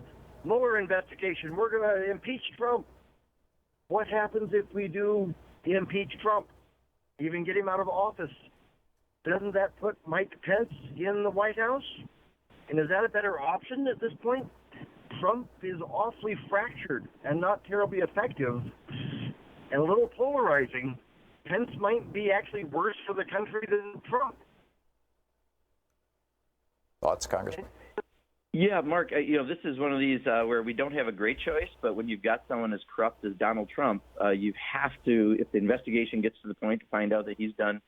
Mueller investigation. We're going to impeach Trump. What happens if we do impeach Trump, even get him out of office? Doesn't that put Mike Pence in the White House? And is that a better option at this point? Trump is awfully fractured and not terribly effective and a little polarizing. Pence might be actually worse for the country than Trump. Thoughts, Congressman? Yeah, Mark, this is one of these where we don't have a great choice, but when you've got someone as corrupt as Donald Trump, you have to, if the investigation gets to the point to find out that he's done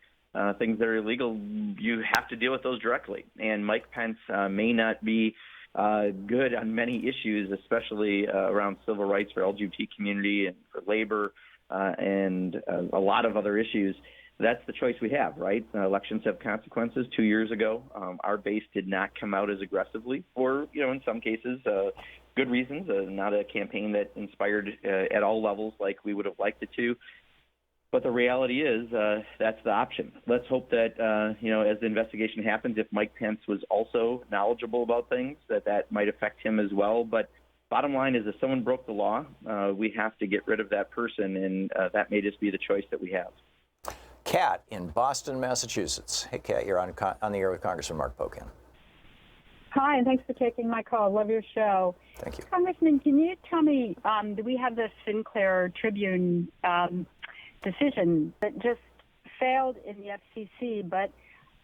things that are illegal, you have to deal with those directly. And Mike Pence may not be good on many issues, especially around civil rights for LGBT community and for labor and a lot of other issues. That's the choice we have, right? Elections have consequences. 2 years ago, our base did not come out as aggressively for, in some cases, good reasons, not a campaign that inspired at all levels like we would have liked it to. But the reality is that's the option. Let's hope that, as the investigation happens, if Mike Pence was also knowledgeable about things, that might affect him as well. But bottom line is, if someone broke the law, we have to get rid of that person, and that may just be the choice that we have. Kat in Boston, Massachusetts. Hey, Kat, you're on the air with Congressman Mark Pocan. Hi, and thanks for taking my call. Love your show. Thank you. Congressman, can you tell me, do we have the Sinclair Tribune decision that just failed in the FCC, but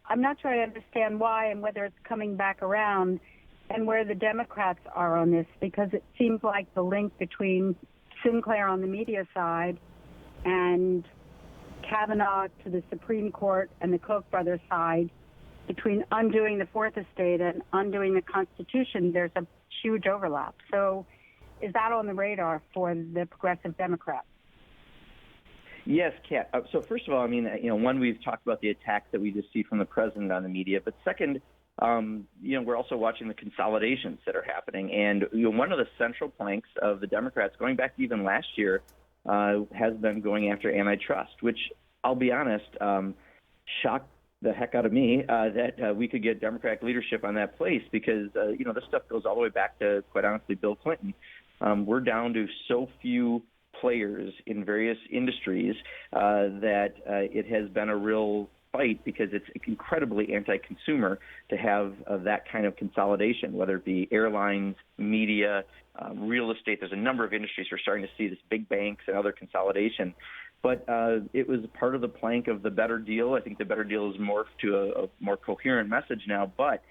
I'm not trying to understand why and whether it's coming back around and where the Democrats are on this, because it seems like the link between Sinclair on the media side and Kavanaugh to the Supreme Court and the Koch brothers side, between undoing the Fourth Estate and undoing the Constitution, there's a huge overlap. So is that on the radar for the progressive Democrats? Yes, Kat. So first of all, one, we've talked about the attacks that we just see from the president on the media. But second, we're also watching the consolidations that are happening. And one of the central planks of the Democrats, going back to even last year, has been going after antitrust, which, I'll be honest, shocked the heck out of me that we could get Democratic leadership on that place, because, this stuff goes all the way back to, quite honestly, Bill Clinton. We're down to so few players in various industries that it has been a real fight because it's incredibly anti-consumer to have that kind of consolidation, whether it be airlines, media, real estate. There's a number of industries we're starting to see this big banks and other consolidation. But it was part of the plank of the better deal. I think the better deal is morphed to a more coherent message now. But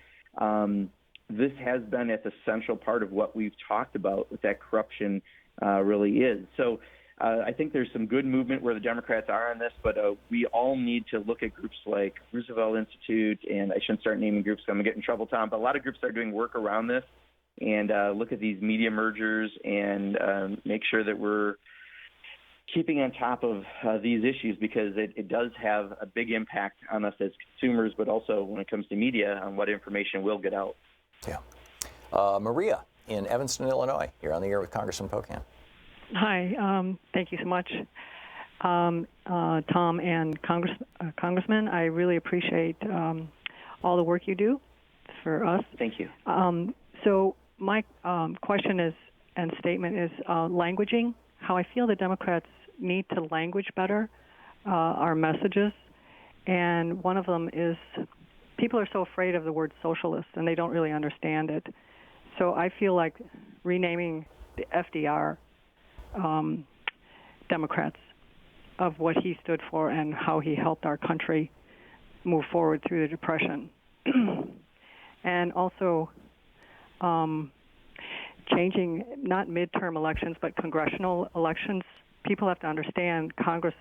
this has been at the central part of what we've talked about, what that corruption really is. So I think there's some good movement where the Democrats are on this, but we all need to look at groups like Roosevelt Institute, and I shouldn't start naming groups because I'm going to get in trouble, Tom, but a lot of groups are doing work around this and look at these media mergers and make sure that we're keeping on top of these issues, because it does have a big impact on us as consumers, but also when it comes to media on what information will get out. Yeah. Maria in Evanston, Illinois. You're on the air with Congressman Pocan. Hi. Thank you so much, Tom and Congressman. I really appreciate all the work you do for us. Thank you. So my question is and statement is languaging. How I feel the Democrats need to language better our messages, and one of them is people are so afraid of the word socialist and they don't really understand it. So I feel like renaming the FDR Democrats of what he stood for and how he helped our country move forward through the Depression. And also changing not midterm elections but congressional elections. People have to understand Congress,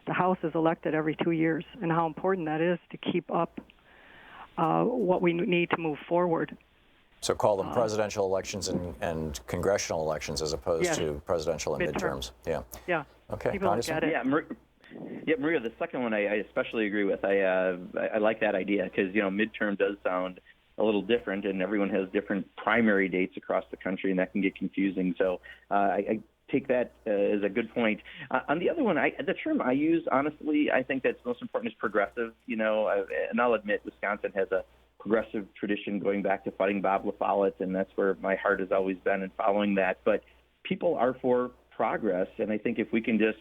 the House is elected every 2 years, and how important that is to keep up what we need to move forward. So call them presidential elections and congressional elections as opposed to presidential and midterms. Yeah. Yeah. Okay. People don't get it. Yeah, Maria, the second one I especially agree with. I like that idea because, midterm does sound a little different, and everyone has different primary dates across the country, and that can get confusing. So I take that as a good point. On the other one, the term I use, honestly, I think that's most important is progressive. And I'll admit Wisconsin has a progressive tradition going back to fighting Bob LaFollette, and that's where my heart has always been in following that. But people are for progress, and I think if we can just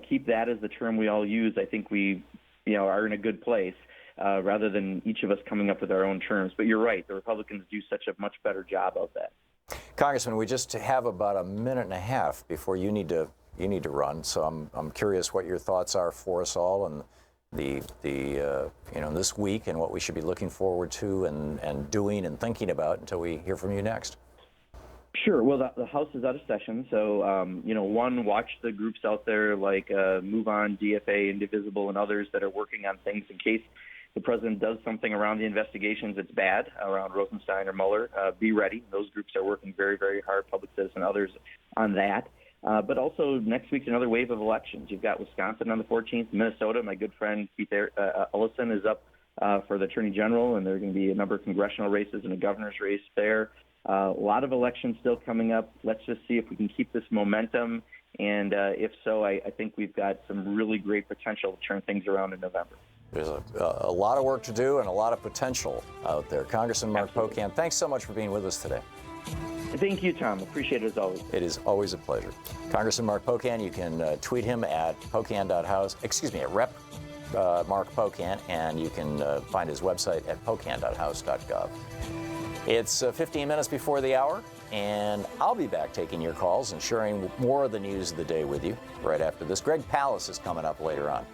keep that as the term we all use, I think we are in a good place rather than each of us coming up with our own terms. But you're right, the Republicans do such a much better job of that. Congressman, we just have about a minute and a half before you need to run. So I'm curious what your thoughts are for us all and this week and what we should be looking forward to and doing and thinking about until we hear from you next. Sure. Well, the House is out of session, so watch the groups out there like Move On, DFA, Indivisible, and others that are working on things in case the president does something around the investigations that's bad, around Rosenstein or Mueller. Be ready. Those groups are working very, very hard, Public Citizen, others, on that. But also next week's another wave of elections. You've got Wisconsin on the 14th, Minnesota. My good friend Keith Ellison is up for the Attorney General, and there are going to be a number of congressional races and a governor's race there. A lot of elections still coming up. Let's just see if we can keep this momentum. And if so, I think we've got some really great potential to turn things around in November. There's a lot of work to do and a lot of potential out there. Congressman Mark Pocan, thanks so much for being with us today. Thank you, Tom. Appreciate it as always. It is always a pleasure. Congressman Mark Pocan, you can tweet him at pocan.house, at Rep Mark Pocan, and you can find his website at pocan.house.gov. It's 15 minutes before the hour, and I'll be back taking your calls and sharing more of the news of the day with you right after this. Greg Pallas is coming up later on.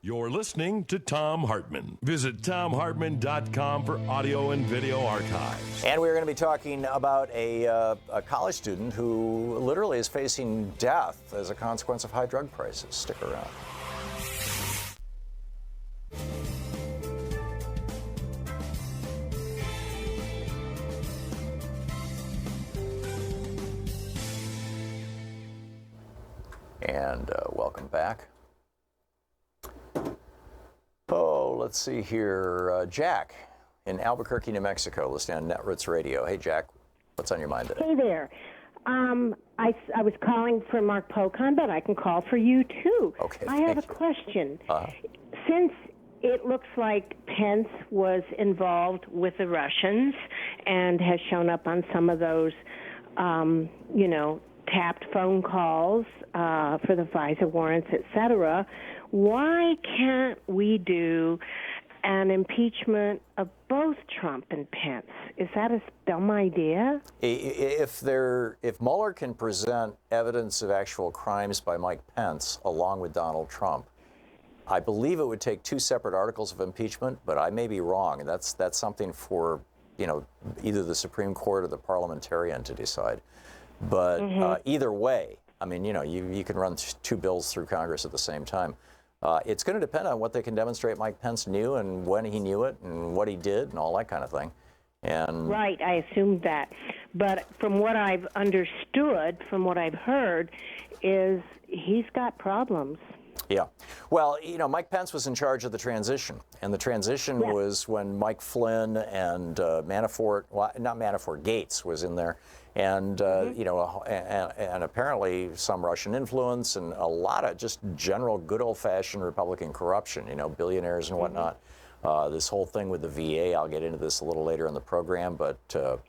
You're listening to Thom Hartmann. Visit thomhartmann.com for audio and video archives. And we're going to be talking about a college student who literally is facing death as a consequence of high drug prices. Stick around. And welcome back. Oh, let's see here. Jack in Albuquerque, New Mexico, listening on Netroots Radio. Hey, Jack, what's on your mind today? Hey there. I was calling for Mark Pocan, but I can call for you, too. Okay, I have a question. Since it looks like Pence was involved with the Russians and has shown up on some of those, tapped phone calls for the FISA warrants, et cetera, why can't we do an impeachment of both Trump and Pence? Is that a dumb idea? If Mueller can present evidence of actual crimes by Mike Pence along with Donald Trump, I believe it would take 2 separate articles of impeachment, but I may be wrong. And that's something for, either the Supreme Court or the parliamentarian to decide. But either way, I mean, you can run 2 bills through Congress at the same time. It's going to depend on what they can demonstrate Mike Pence knew and when he knew it and what he did and all that kind of thing. And right, I assumed that. But from what I've understood, from what I've heard, is he's got problems. Yeah. Well, Mike Pence was in charge of the transition, and the transition was when Mike Flynn and Manafort, well, not Manafort, Gates was in there, and and apparently some Russian influence and a lot of just general good old-fashioned Republican corruption, billionaires and whatnot. This whole thing with the VA, I'll get into this a little later in the program, but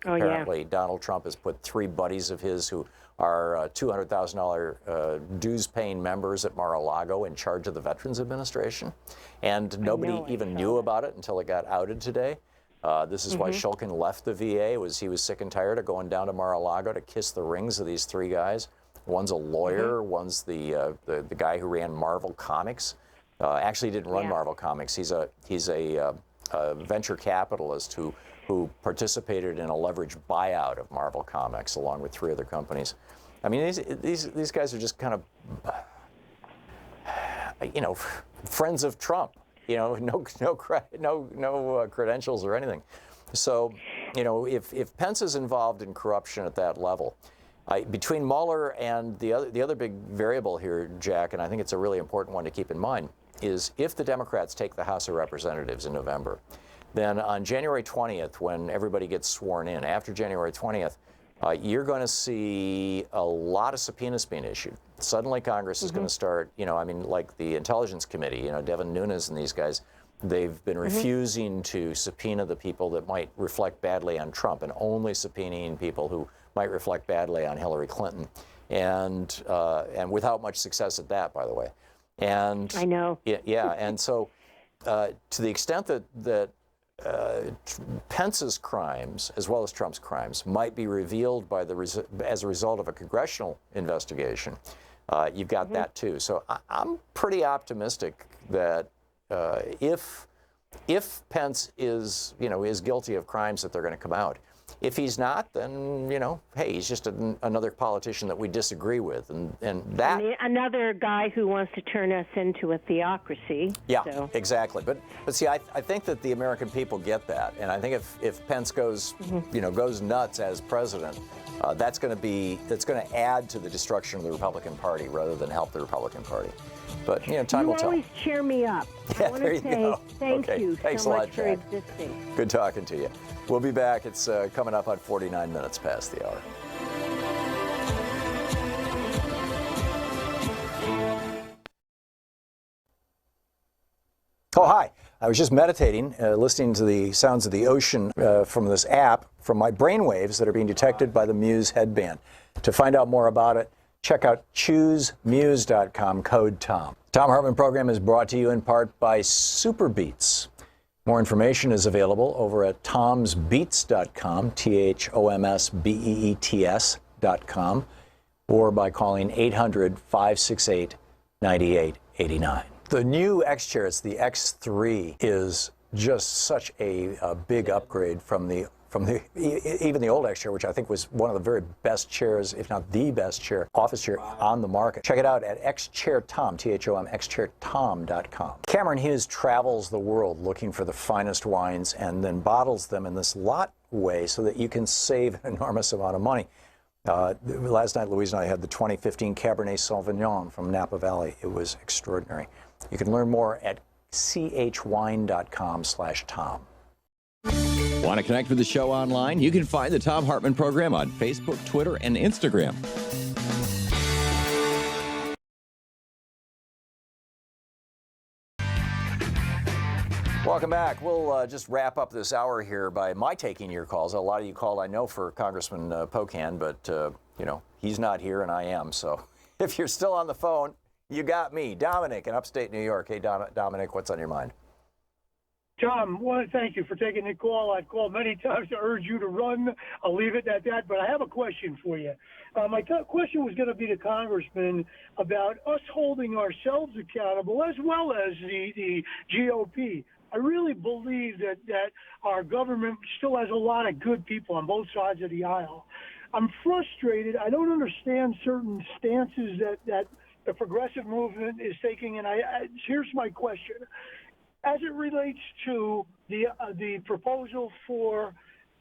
apparently Donald Trump has put 3 buddies of his who are $200,000 dues-paying members at Mar-a-Lago in charge of the Veterans Administration. And nobody even knew about it until it got outed today. This is why Shulkin left the VA. He was sick and tired of going down to Mar-a-Lago to kiss the rings of these 3 guys. One's a lawyer, one's the guy who ran Marvel Comics. Actually, he didn't run Marvel Comics. He's a venture capitalist who participated in a leveraged buyout of Marvel Comics along with 3 other companies. I mean, these guys are just kind of, friends of Trump. No credentials or anything. So, if Pence is involved in corruption at that level, between Mueller and the other big variable here, Jack, and I think it's a really important one to keep in mind, is if the Democrats take the House of Representatives in November, then on January 20th, when everybody gets sworn in, after January 20th, you're going to see a lot of subpoenas being issued. Suddenly Congress is going to start, like the Intelligence Committee, Devin Nunes and these guys, they've been refusing to subpoena the people that might reflect badly on Trump and only subpoenaing people who might reflect badly on Hillary Clinton, and without much success at that, by the way. And I know. Yeah, and so to the extent that Pence's crimes, as well as Trump's crimes, might be revealed as a result of a congressional investigation, you've got that too. So I'm pretty optimistic that if Pence is guilty of crimes, that they're going to come out. If he's not, then hey, he's just another politician that we disagree with, and that another guy who wants to turn us into a theocracy. Yeah, so. Exactly. But see, I think that the American people get that, and I think if Pence goes goes nuts as president, that's going to add to the destruction of the Republican Party rather than help the Republican Party. But time will tell. You always cheer me up. Yeah, I want to say thank you so much for existing. Good talking to you. We'll be back. It's coming up on 49 minutes past the hour. Oh, hi. I was just meditating, listening to the sounds of the ocean from this app, from my brainwaves that are being detected by the Muse headband. To find out more about it, check out choosemuse.com, code TOM. Thom Hartmann Program is brought to you in part by Superbeats. More information is available over at tomsbeets.com, THOMSBEETS.com, or by calling 800-568-9889. The new X chair, it's the X3, is just such a big upgrade from even the old X chair, which I think was one of the very best chairs, if not the best chair, office chair on the market. Check it out at xchairtom, THOM, xchairtom.com. Cameron Hughes travels the world looking for the finest wines and then bottles them in this lot way so that you can save an enormous amount of money. Last night, Louise and I had the 2015 Cabernet Sauvignon from Napa Valley. It was extraordinary. You can learn more at chwine.com/Tom. Want to connect with the show online? You can find the Thom Hartmann Program on Facebook, Twitter, and Instagram. Welcome back. We'll just wrap up this hour here by my taking your calls. A lot of you called, I know, for Congressman Pocan, but, he's not here and I am. So if you're still on the phone, You got me. Dominic in upstate New York. Hey, Dominic, what's on your mind? Tom, I want to thank you for taking the call. I've called many times to urge you to run. I'll leave it at that, but I have a question for you. My question was going to be to Congressman about us holding ourselves accountable as well as the GOP. I really believe that our government still has a lot of good people on both sides of the aisle. I'm frustrated. I don't understand certain stances that the progressive movement is taking, and here's my question. As it relates to the proposal for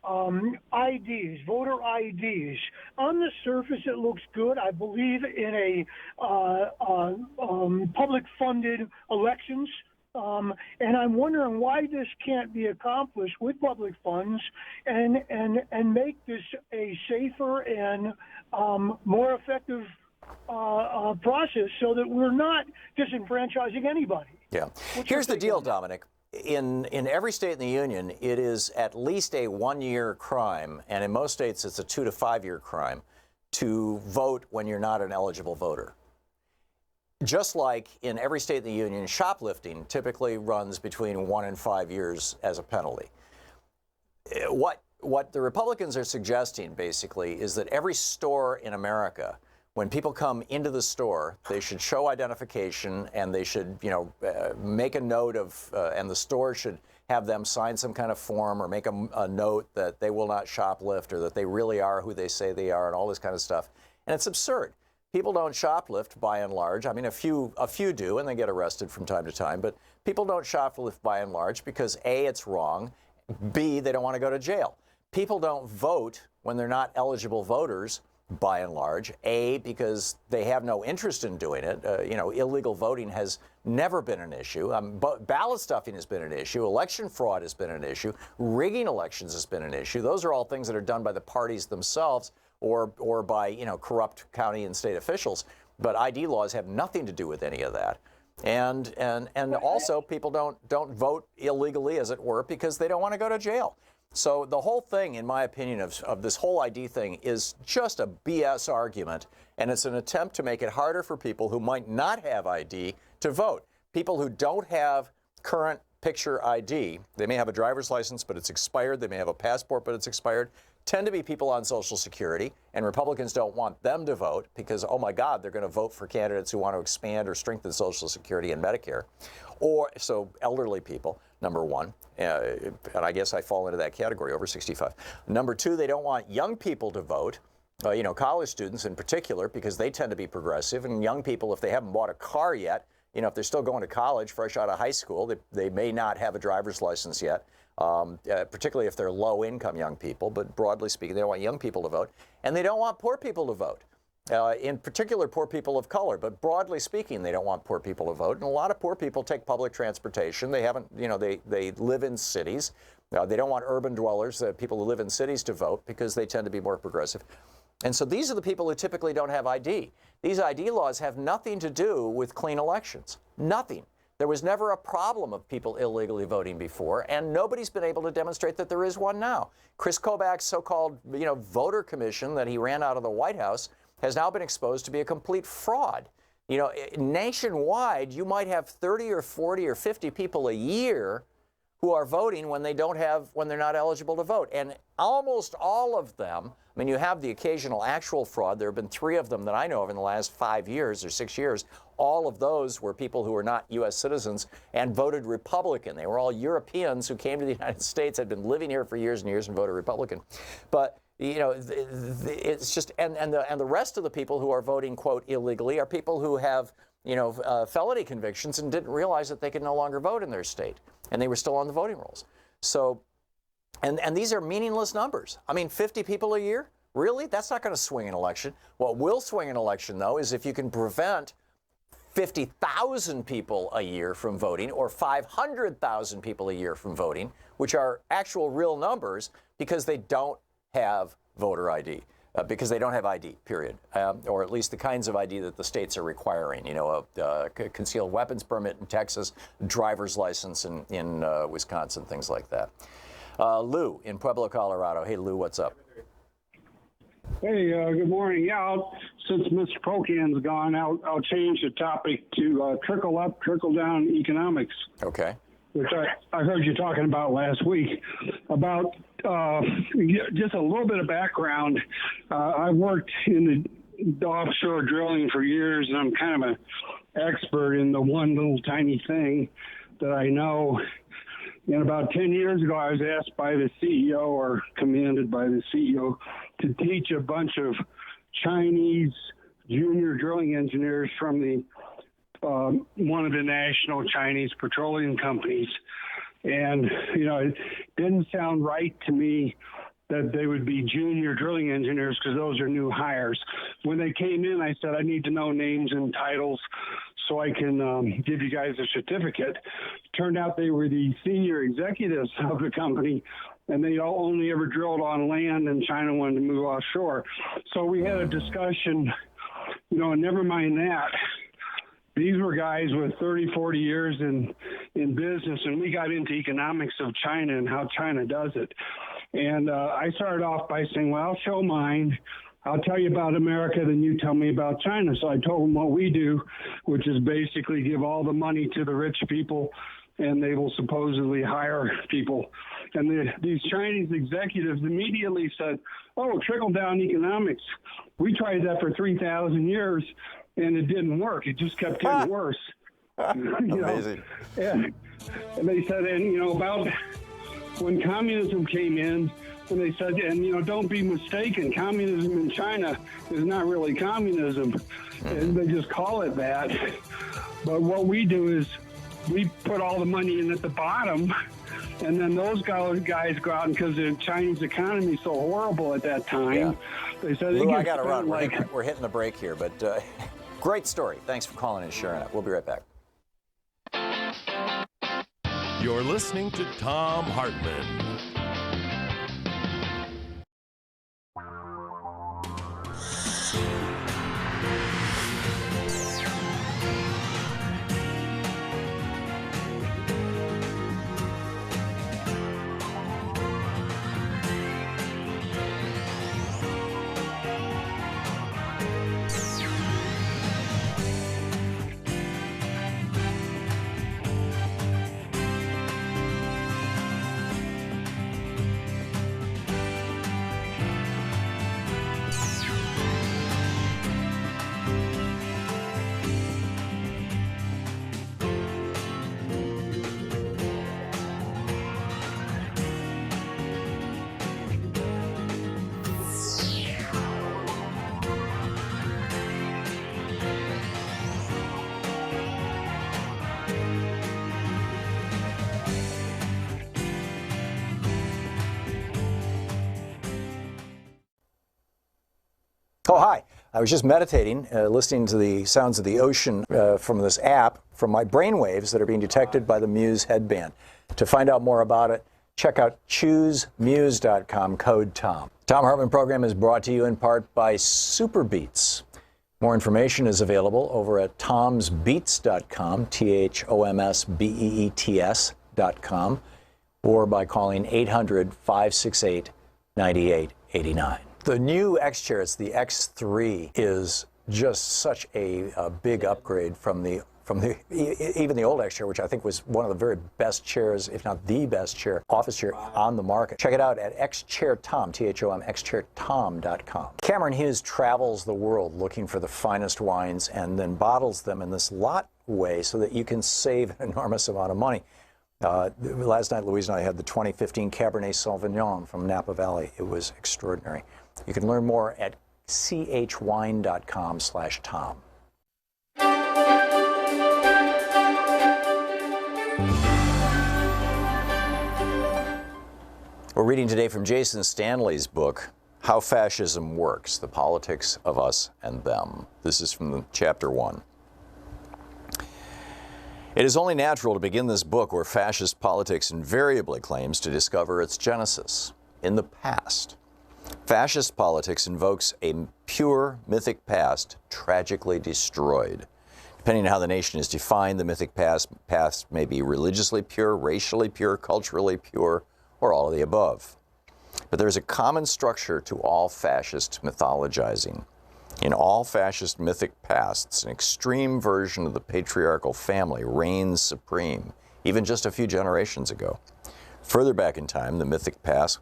IDs, voter IDs, on the surface it looks good. I believe in public-funded elections, and I'm wondering why this can't be accomplished with public funds and make this a safer and more effective process so that we're not disenfranchising anybody. Yeah. Here's the deal, Dominic. In every state in the union, it is at least a 1-year crime, and in most states it's a 2 to 5 year crime to vote when you're not an eligible voter. Just like in every state in the union, shoplifting typically runs between 1 and 5 years as a penalty. What the Republicans are suggesting, basically, is that every store in America, when people come into the store, they should show identification, and they should, make a note of, and the store should have them sign some kind of form or make a note that they will not shoplift or that they really are who they say they are and all this kind of stuff. And it's absurd. People don't shoplift by and large. I mean, a few do, and they get arrested from time to time, but people don't shoplift by and large because A, it's wrong, B, they don't want to go to jail. People don't vote when they're not eligible voters by and large, A, because they have no interest in doing it. Illegal voting has never been an issue. Ballot stuffing has been an issue. Election fraud has been an issue. Rigging elections has been an issue. Those are all things that are done by the parties themselves or by, corrupt county and state officials. But ID laws have nothing to do with any of that. And also people don't vote illegally, as it were, because they don't want to go to jail. So the whole thing, in my opinion, of this whole ID thing is just a BS argument, and it's an attempt to make it harder for people who might not have ID to vote. People who don't have current picture ID, they may have a driver's license, but it's expired. They may have a passport, but it's expired, tend to be people on Social Security, and Republicans don't want them to vote because, oh my God, they're going to vote for candidates who want to expand or strengthen Social Security and Medicare. So elderly people, number one, and I guess I fall into that category, over 65. Number two, they don't want young people to vote, college students in particular, because they tend to be progressive, and young people, if they haven't bought a car yet, if they're still going to college, fresh out of high school, they may not have a driver's license yet. Particularly if they're low-income young people, but broadly speaking, they don't want young people to vote, and they don't want poor people to vote. In particular, poor people of color, but broadly speaking, they don't want poor people to vote. And a lot of poor people take public transportation. They haven't, they live in cities. They don't want urban dwellers, people who live in cities, to vote because they tend to be more progressive. And so these are the people who typically don't have ID. These ID laws have nothing to do with clean elections. Nothing. There was never a problem of people illegally voting before, and nobody's been able to demonstrate that there is one now. Chris Kobach's so-called, voter commission that he ran out of the White House has now been exposed to be a complete fraud. Nationwide, you might have 30 or 40 or 50 people a year who are voting when they're not eligible to vote. And almost all of them, you have the occasional actual fraud. There have been 3 of them that I know of in the last 5 years or 6 years. All of those were people who were not U.S. citizens and voted Republican. They were all Europeans who came to the United States, had been living here for years and years, and voted Republican. But it's just, and the rest of the people who are voting, quote, illegally are people who have, felony convictions and didn't realize that they could no longer vote in their state, and they were still on the voting rolls. So, and these are meaningless numbers. 50 people a year? Really? That's not going to swing an election. What will swing an election, though, is if you can prevent 50,000 people a year from voting or 500,000 people a year from voting, which are actual real numbers, because they don't have voter ID, because they don't have ID, period, or at least the kinds of ID that the states are requiring, a concealed weapons permit in Texas, driver's license in Wisconsin, things like that. Lou in Pueblo, Colorado. Hey, Lou, what's up? Hey, good morning. Yeah, since Mr. Pocan's gone, I'll change the topic to trickle up, trickle down economics. Okay. Which I heard you talking about last week. About just a little bit of background. I've worked in the offshore drilling for years, and I'm kind of an expert in the one little tiny thing that I know. And about 10 years ago, I was asked by the CEO, or commanded by the CEO, to teach a bunch of Chinese junior drilling engineers from the one of the national Chinese petroleum companies. And, you know, it didn't sound right to me that they would be junior drilling engineers because those are new hires. When they came in, I said, I need to know names and titles so I can give you guys a certificate. Turned out they were the senior executives of the company, and they all only ever drilled on land, and China wanted to move offshore. So we had a discussion, you know, and never mind that. These were guys with 30, 40 years in business, and we got into economics of China and how China does it. And I started off by saying, well, I'll show mine. I'll tell you about America, then you tell me about China. So I told them what we do, which is basically give all the money to the rich people, and they will supposedly hire people. And these Chinese executives immediately said, oh, trickle-down economics. We tried that for 3,000 years, and it didn't work. It just kept getting worse. Amazing. And they said, and, you know, about when communism came in, and they said, and, you know, don't be mistaken, communism in China is not really communism. And they just call it that. But what we do is we put all the money in at the bottom, and then those guys go out, and because the Chinese economy is so horrible at that time, they said, Lou, I got to run. We're hitting the break here, but great story. Thanks for calling and sharing it. We'll be right back. You're listening to Thom Hartmann. Oh, hi. I was just meditating, listening to the sounds of the ocean from this app, from my brainwaves that are being detected by the Muse headband. To find out more about it, check out choosemuse.com, code TOM. Thom Hartmann Program is brought to you in part by Superbeats. More information is available over at tomsbeets.com, THOMSBEETS.com, or by calling 800-568-9889. The new X chair, it's the X3, is just such a big upgrade from even the old X chair, which I think was one of the very best chairs, if not the best chair, office chair on the market. Check it out at xchairtom, THOM, xchairtom.com. Cameron Hughes travels the world looking for the finest wines and then bottles them in this lot way so that you can save an enormous amount of money. Last night, Louise and I had the 2015 Cabernet Sauvignon from Napa Valley. It was extraordinary. You can learn more at chwine.com/Tom. We're reading today from Jason Stanley's book, How Fascism Works, The Politics of Us and Them. This is from chapter 1. It is only natural to begin this book where fascist politics invariably claims to discover its genesis, in the past. Fascist politics invokes a pure mythic past tragically destroyed. Depending on how the nation is defined, the mythic past may be religiously pure, racially pure, culturally pure, or all of the above. But there's a common structure to all fascist mythologizing. In all fascist mythic pasts, an extreme version of the patriarchal family reigns supreme, even just a few generations ago. Further back in time, the mythic past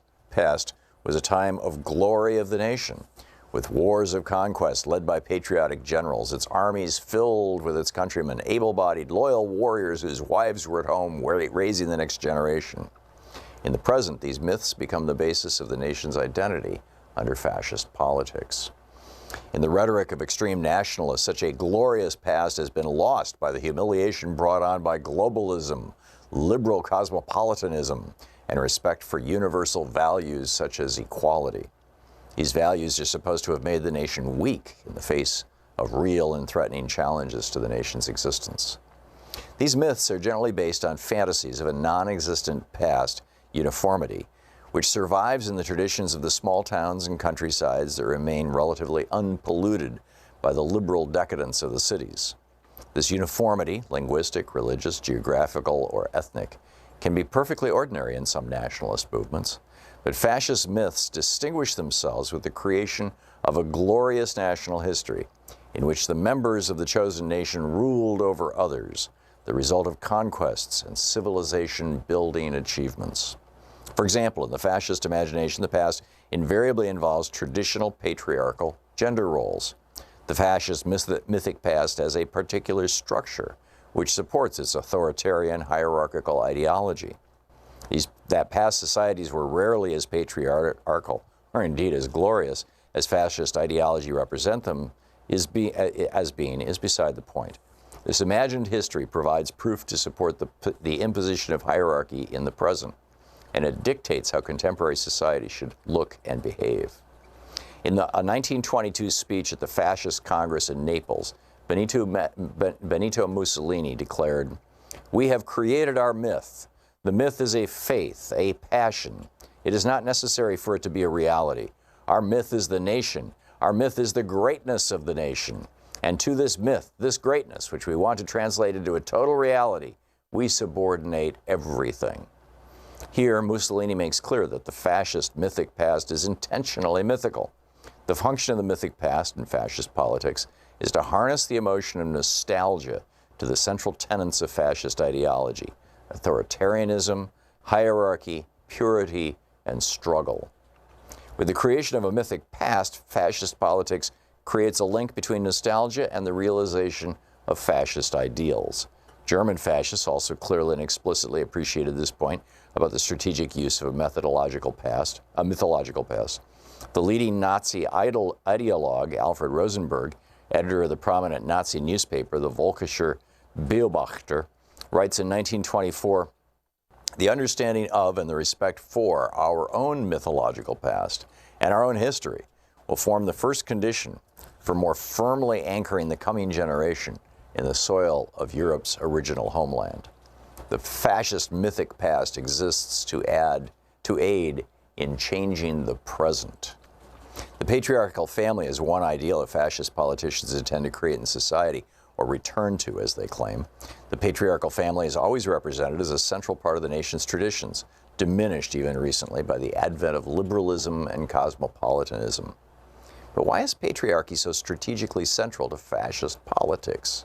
was a time of glory of the nation, with wars of conquest led by patriotic generals, its armies filled with its countrymen, able-bodied, loyal warriors whose wives were at home raising the next generation. In the present, these myths become the basis of the nation's identity under fascist politics. In the rhetoric of extreme nationalists, such a glorious past has been lost by the humiliation brought on by globalism, liberal cosmopolitanism, and respect for universal values such as equality. These values are supposed to have made the nation weak in the face of real and threatening challenges to the nation's existence. These myths are generally based on fantasies of a non-existent past uniformity, which survives in the traditions of the small towns and countrysides that remain relatively unpolluted by the liberal decadence of the cities. This uniformity, linguistic, religious, geographical, or ethnic, can be perfectly ordinary in some nationalist movements, but fascist myths distinguish themselves with the creation of a glorious national history in which the members of the chosen nation ruled over others, the result of conquests and civilization-building achievements. For example, in the fascist imagination, the past invariably involves traditional patriarchal gender roles. The fascist mythic past has a particular structure which supports its authoritarian hierarchical ideology. That past societies were rarely as patriarchal, or indeed as glorious, as fascist ideology represent them is beside the point. This imagined history provides proof to support the imposition of hierarchy in the present, and it dictates how contemporary society should look and behave. In a 1922 speech at the Fascist Congress in Naples, Benito Mussolini declared, "We have created our myth. The myth is a faith, a passion. It is not necessary for it to be a reality. Our myth is the nation. Our myth is the greatness of the nation. And to this myth, this greatness, which we want to translate into a total reality, we subordinate everything." Here, Mussolini makes clear that the fascist mythic past is intentionally mythical. The function of the mythic past in fascist politics is to harness the emotion of nostalgia to the central tenets of fascist ideology: authoritarianism, hierarchy, purity, and struggle. With the creation of a mythic past, fascist politics creates a link between nostalgia and the realization of fascist ideals. German fascists also clearly and explicitly appreciated this point about the strategic use of a mythological past. The leading Nazi ideologue, Alfred Rosenberg, editor of the prominent Nazi newspaper, the Völkischer Beobachter, writes in 1924, "The understanding of and the respect for our own mythological past and our own history will form the first condition for more firmly anchoring the coming generation in the soil of Europe's original homeland." The fascist mythic past exists to aid in changing the present. The patriarchal family is one ideal that fascist politicians intend to create in society, or return to, as they claim. The patriarchal family is always represented as a central part of the nation's traditions, diminished even recently by the advent of liberalism and cosmopolitanism. But why is patriarchy so strategically central to fascist politics?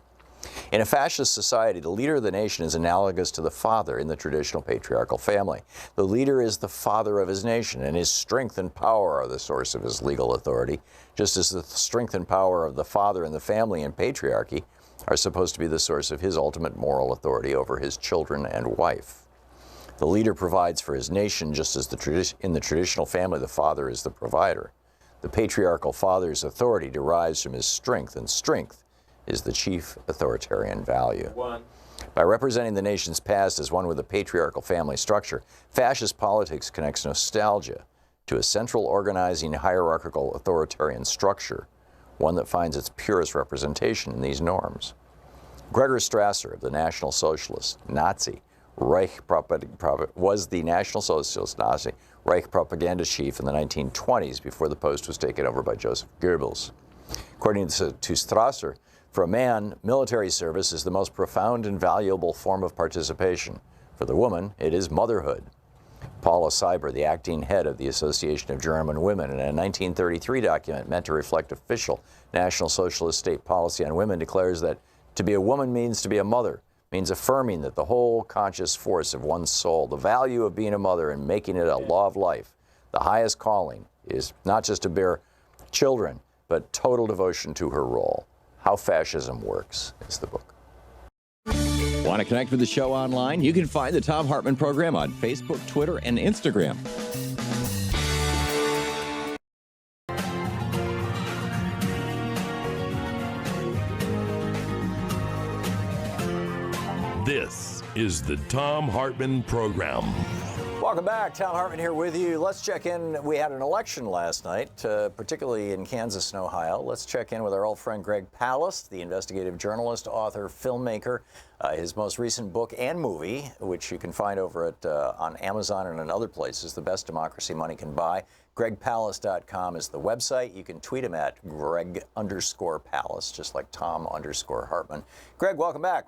In a fascist society, the leader of the nation is analogous to the father in the traditional patriarchal family. The leader is the father of his nation, and his strength and power are the source of his legal authority, just as the strength and power of the father in the family in patriarchy are supposed to be the source of his ultimate moral authority over his children and wife. The leader provides for his nation, just as in the traditional family the father is the provider. The patriarchal father's authority derives from his strength, and strength is the chief authoritarian value. By representing the nation's past as one with a patriarchal family structure, fascist politics connects nostalgia to a central organizing hierarchical authoritarian structure, one that finds its purest representation in these norms. Gregor Strasser of the National Socialist Nazi Reich was the National Socialist Nazi Reich propaganda chief in the 1920s before the post was taken over by Joseph Goebbels. According to Strasser, for a man, military service is the most profound and valuable form of participation. For the woman, it is motherhood. Paula Seiber, the acting head of the Association of German Women, in a 1933 document meant to reflect official National Socialist state policy on women, declares that to be a woman means to be a mother, means affirming that the whole conscious force of one's soul, the value of being a mother and making it a law of life, the highest calling is not just to bear children, but total devotion to her role. How Fascism Works is the book. Want to connect with the show online? You can find the Thom Hartmann Program on Facebook, Twitter, and Instagram. This is the Thom Hartmann Program. Welcome back. Thom Hartmann here with you. Let's check in. We had an election last night, particularly in Kansas and Ohio. Let's check in with our old friend Greg Palast, the investigative journalist, author, filmmaker. His most recent book and movie, which you can find over at on Amazon and in other places, The Best Democracy Money Can Buy. GregPalast.com is the website. You can tweet him at Greg_Palast, just like Thom_Hartmann. Greg, welcome back.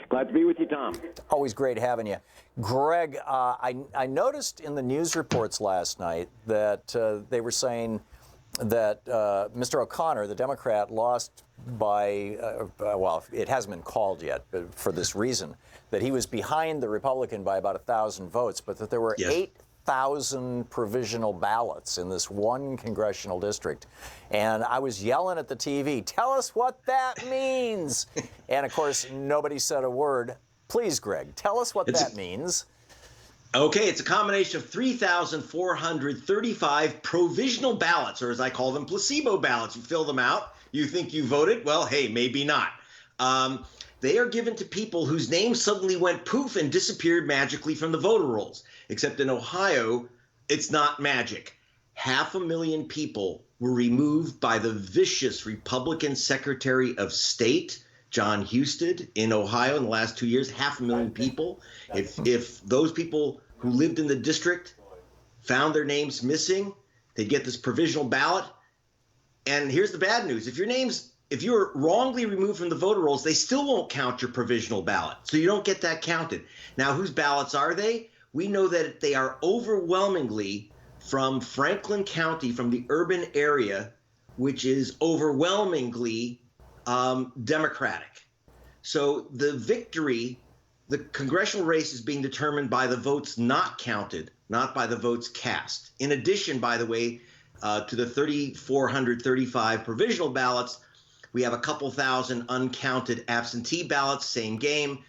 Glad to be with you, Tom. Always great having you. Greg, I noticed in the news reports last night that they were saying that Mr. O'Connor, the Democrat, lost by, well, it hasn't been called yet but for this reason, that he was behind the Republican by about 1,000 votes, but that there were 8,000 provisional ballots in this one congressional district. And I was yelling at the TV, tell us what that means. And of course, nobody said a word. Please, Greg, tell us what that means. Okay, it's a combination of 3,435 provisional ballots, or as I call them, placebo ballots. You fill them out, you think you voted, well, hey, maybe not. They are given to people whose names suddenly went poof and disappeared magically from the voter rolls. Except in Ohio, it's not magic. 500,000 people were removed by the vicious Republican Secretary of State, John Husted, in Ohio in the last 2 years. 500,000 people. If those people who lived in the district found their names missing, they'd get this provisional ballot. And here's the bad news. If you're wrongly removed from the voter rolls, they still won't count your provisional ballot. So you don't get that counted. Now, whose ballots are they? We know that they are overwhelmingly from Franklin County, from the urban area, which is overwhelmingly Democratic. So the victory, the congressional race is being determined by the votes not counted, not by the votes cast. In addition, by the way, to the 3,435 provisional ballots, we have a couple thousand uncounted absentee ballots, same game.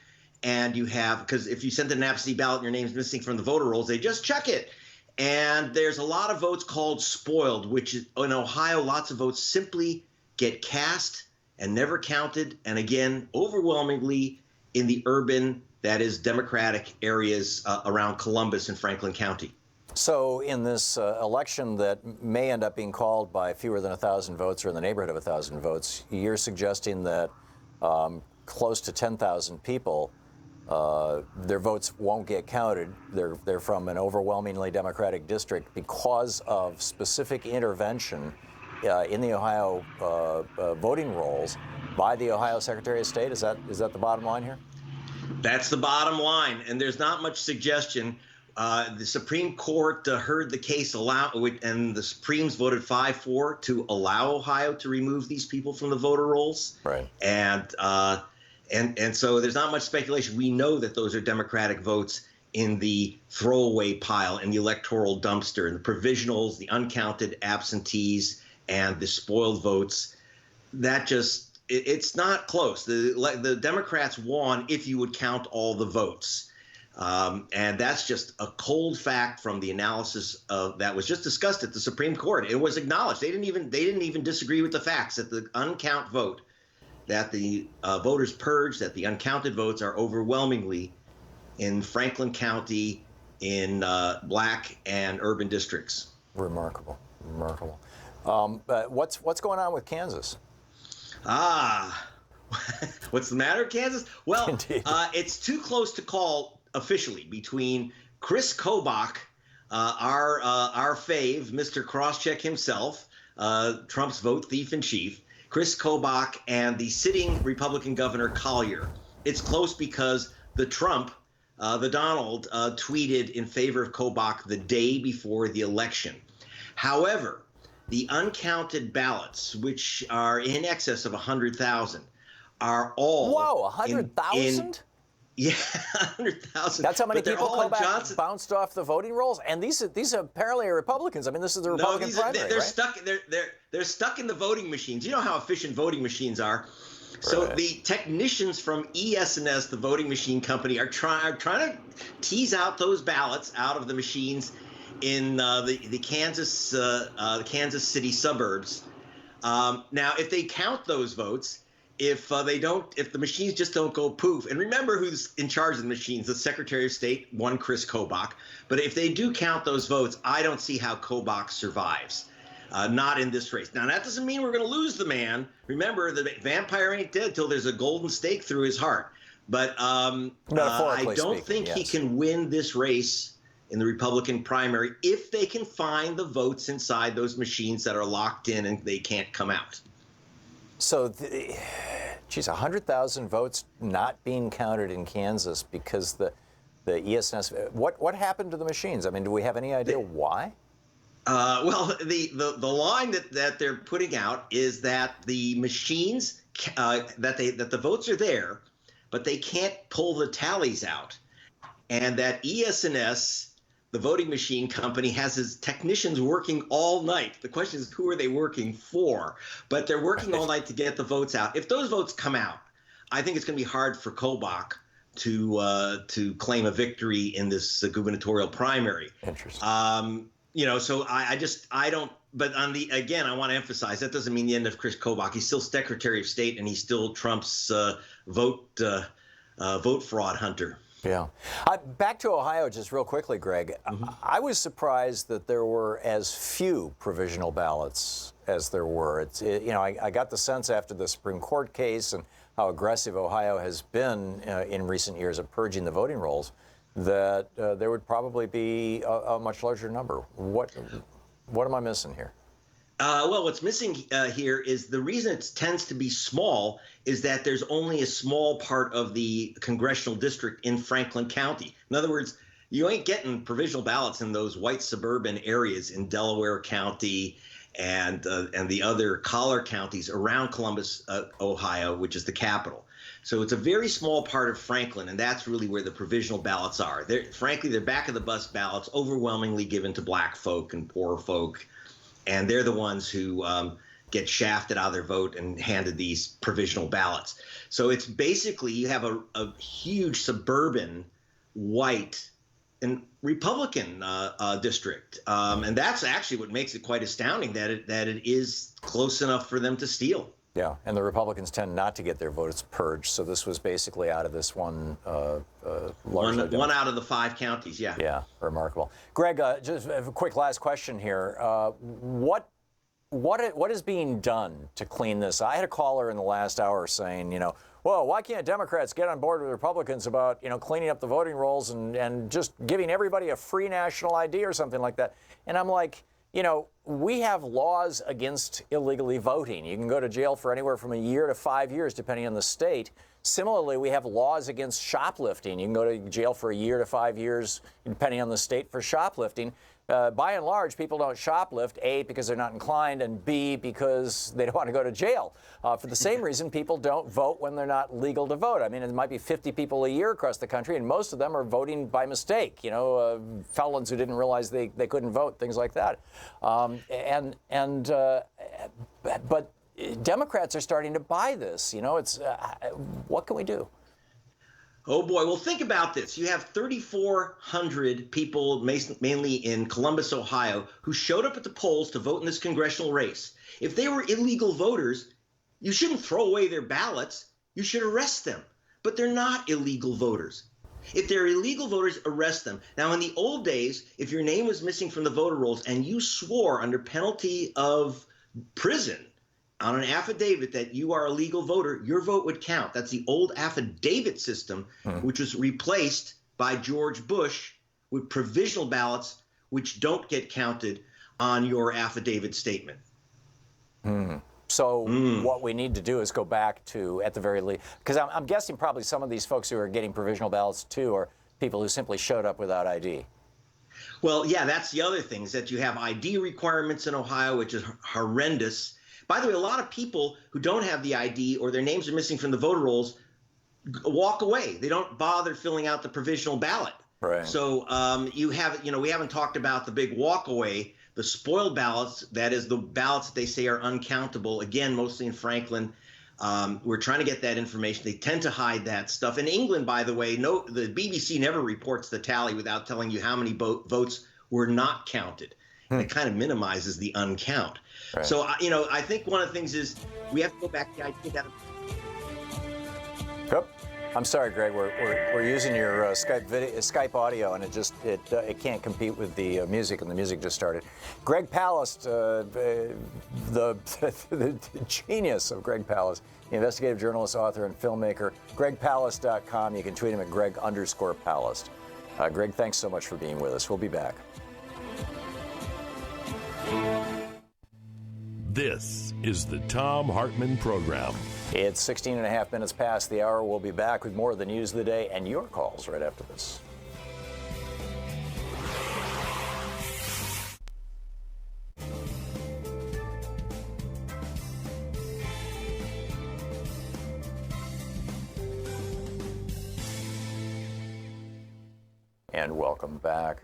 And you have, because if you send an absentee ballot and your name's missing from the voter rolls, they just check it. And there's a lot of votes called spoiled, which is, in Ohio, lots of votes simply get cast and never counted. And again, overwhelmingly in the urban, that is Democratic areas around Columbus and Franklin County. So in this election that may end up being called by fewer than 1,000 votes or in the neighborhood of 1,000 votes, you're suggesting that close to 10,000 people, their votes won't get counted. They're from an overwhelmingly Democratic district because of specific intervention in the Ohio voting rolls by the Ohio Secretary of State. Is that the bottom line here? That's the bottom line, and there's not much suggestion. The Supreme Court heard the case and the Supremes voted 5-4 to allow Ohio to remove these people from the voter rolls. Right. And so there's not much speculation. We know that those are Democratic votes in the throwaway pile, in the electoral dumpster, in the provisionals, the uncounted absentees, and the spoiled votes. It's not close. The Democrats won if you would count all the votes. And that's just a cold fact from the analysis that was just discussed at the Supreme Court. It was acknowledged. They didn't even disagree with the facts that the uncount vote, that the voters purged, that the uncounted votes are overwhelmingly in Franklin County, in black and urban districts. Remarkable. But what's going on with Kansas? What's the matter, Kansas? Well, it's too close to call officially between Chris Kobach, our fave, Mr. Crosscheck himself, Trump's vote thief in chief, Chris Kobach, and the sitting Republican Governor Collier. It's close because the Trump the Donald, tweeted in favor of Kobach the day before the election. However, the uncounted ballots, which are in excess of 100,000, are all— Whoa, 100,000? Yeah, 100,000. That's how many But people Kobach bounced off the voting rolls, and these apparently are Republicans. I mean, this is the Republican primary, they're right? stuck. They're stuck in the voting machines. You know how efficient voting machines are. So the technicians from ES&S, the voting machine company, are trying to tease out those ballots out of the machines in the Kansas City suburbs. Now, if they count those votes, if the machines just don't go poof, and remember who's in charge of the machines, the Secretary of State, one Chris Kobach. But if they do count those votes, I don't see how Kobach survives. Not in this race. Now, that doesn't mean we're going to lose the man. Remember, the vampire ain't dead till there's a golden stake through his heart. But I don't think he can win this race in the Republican primary if they can find the votes inside those machines that are locked in and they can't come out. So, geez, 100,000 votes not being counted in Kansas because the ES&S. What happened to the machines? I mean, do we have any idea why? Well, the line that they're putting out is that the machines that the votes are there, but they can't pull the tallies out, and that ES&S, the voting machine company, has its technicians working all night. The question is, who are they working for? But they're working all night to get the votes out. If those votes come out, I think it's going to be hard for Kobach to claim a victory in this gubernatorial primary. Interesting. So I don't. But again, I want to emphasize that doesn't mean the end of Chris Kobach. He's still Secretary of State, and he's still Trump's vote fraud hunter. Yeah. Back to Ohio, just real quickly, Greg. I was surprised that there were as few provisional ballots as there were. I got the sense after the Supreme Court case and how aggressive Ohio has been in recent years at purging the voting rolls, that there would probably be a much larger number. What am I missing here? Well, what's missing here is the reason it tends to be small is that there's only a small part of the congressional district in Franklin County. In other words, you ain't getting provisional ballots in those white suburban areas in Delaware County and the other collar counties around Columbus, Ohio, which is the capital. So it's a very small part of Franklin, and that's really where the provisional ballots are. Frankly, they're back-of-the-bus ballots, overwhelmingly given to black folk and poor folk, and they're the ones who get shafted out of their vote and handed these provisional ballots. So it's basically you have a huge suburban white and Republican district, and that's actually what makes it quite astounding that it is close enough for them to steal. Yeah, and the Republicans tend not to get their votes purged, so this was basically out of this one one out of the 5 counties, yeah. Yeah, remarkable. Greg, just a quick last question here. What is being done to clean this? I had a caller in the last hour saying, well, why can't Democrats get on board with Republicans about, cleaning up the voting rolls and just giving everybody a free national ID or something like that? And I'm like, we have laws against illegally voting. You can go to jail for anywhere from a year to 5 years, depending on the state. Similarly, we have laws against shoplifting. You can go to jail for a year to 5 years, depending on the state, for shoplifting. By and large, people don't shoplift, A, because they're not inclined, and B, because they don't want to go to jail. For the same reason, people don't vote when they're not legal to vote. I mean, it might be 50 people a year across the country, and most of them are voting by mistake, felons who didn't realize they couldn't vote, things like that. But Democrats are starting to buy this. What can we do? Oh, boy. Well, think about this. You have 3,400 people, mainly in Columbus, Ohio, who showed up at the polls to vote in this congressional race. If they were illegal voters, you shouldn't throw away their ballots. You should arrest them. But they're not illegal voters. If they're illegal voters, arrest them. Now, in the old days, if your name was missing from the voter rolls and you swore under penalty of prison on an affidavit that you are a legal voter, your vote would count. That's the old affidavit system, which was replaced by George Bush with provisional ballots, which don't get counted on your affidavit statement. So what we need to do is go back to, at the very least, because I'm guessing probably some of these folks who are getting provisional ballots too are people who simply showed up without ID. Well, yeah, that's the other thing, is that you have ID requirements in Ohio, which is horrendous. By the way, a lot of people who don't have the ID or their names are missing from the voter rolls walk away. They don't bother filling out the provisional ballot. Right. So we haven't talked about the big walk away, the spoiled ballots. That is the ballots that they say are uncountable. Again, mostly in Franklin. We're trying to get that information. They tend to hide that stuff. In England, by the way, the BBC never reports the tally without telling you how many votes were not counted. It kind of minimizes the uncount. Right. So, I think one of the things is we have to go back to the idea that. Yep. I'm sorry, Greg. We're using your Skype audio, and it can't compete with the music, and the music just started. Greg Palast, the genius of Greg Palast, the investigative journalist, author, and filmmaker. GregPalast.com. You can tweet him at Greg_Palast. Greg, thanks so much for being with us. We'll be back. This is the Thom Hartmann Program. It's 16 and a half minutes past the hour. We'll be back with more of the news of the day and your calls right after this. And welcome back.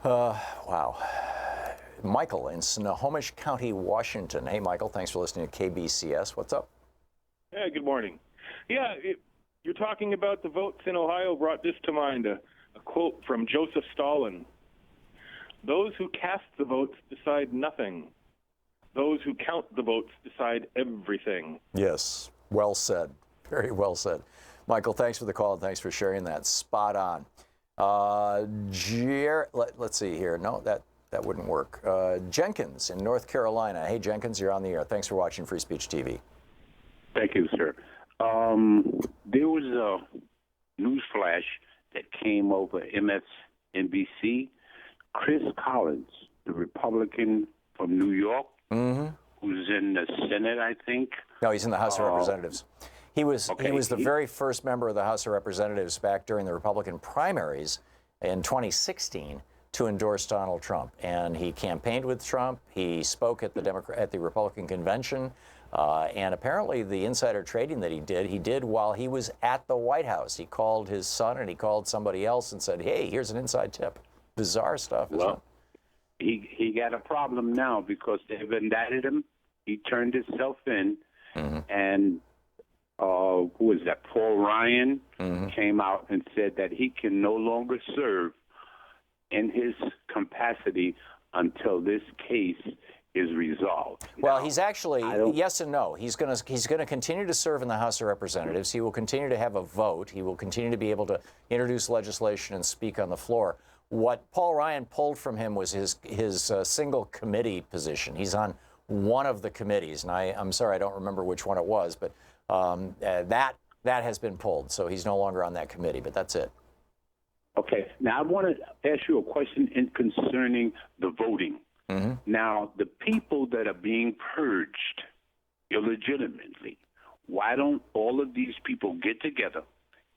Wow. Michael in Snohomish County, Washington. Hey, Michael, thanks for listening to KBCS. What's up? Yeah, good morning. Yeah, you're talking about the votes in Ohio brought this to mind, a quote from Joseph Stalin. Those who cast the votes decide nothing. Those who count the votes decide everything. Yes, well said. Very well said. Michael, thanks for the call and thanks for sharing that. Spot on. Let's see here. No, that wouldn't work. Jenkins in North Carolina. Hey, Jenkins, you're on the air. Thanks for watching Free Speech TV. Thank you, sir. There was a news flash that came over MSNBC. Chris Collins, the Republican from New York, who's in the Senate, I think. No, he's in the House of Representatives. He was the very first member of the House of Representatives back during the Republican primaries in 2016 to endorse Donald Trump, and he campaigned with Trump. He spoke at the Republican convention, and apparently the insider trading that he did while he was at the White House. He called his son and he called somebody else and said, "Hey, here's an inside tip." Bizarre stuff. Well, he got a problem now because they've indicted him. He turned himself in, and who was that? Paul Ryan came out and said that he can no longer serve in his capacity until this case is resolved. Well, he's actually, yes and no. He's going to continue to serve in the House of Representatives. He will continue to have a vote. He will continue to be able to introduce legislation and speak on the floor. What Paul Ryan pulled from him was his single committee position. He's on one of the committees, and I'm sorry, I don't remember which one it was, but that has been pulled. So he's no longer on that committee, but that's it. Okay. Now, I want to ask you a question concerning the voting. Now, the people that are being purged illegitimately, why don't all of these people get together,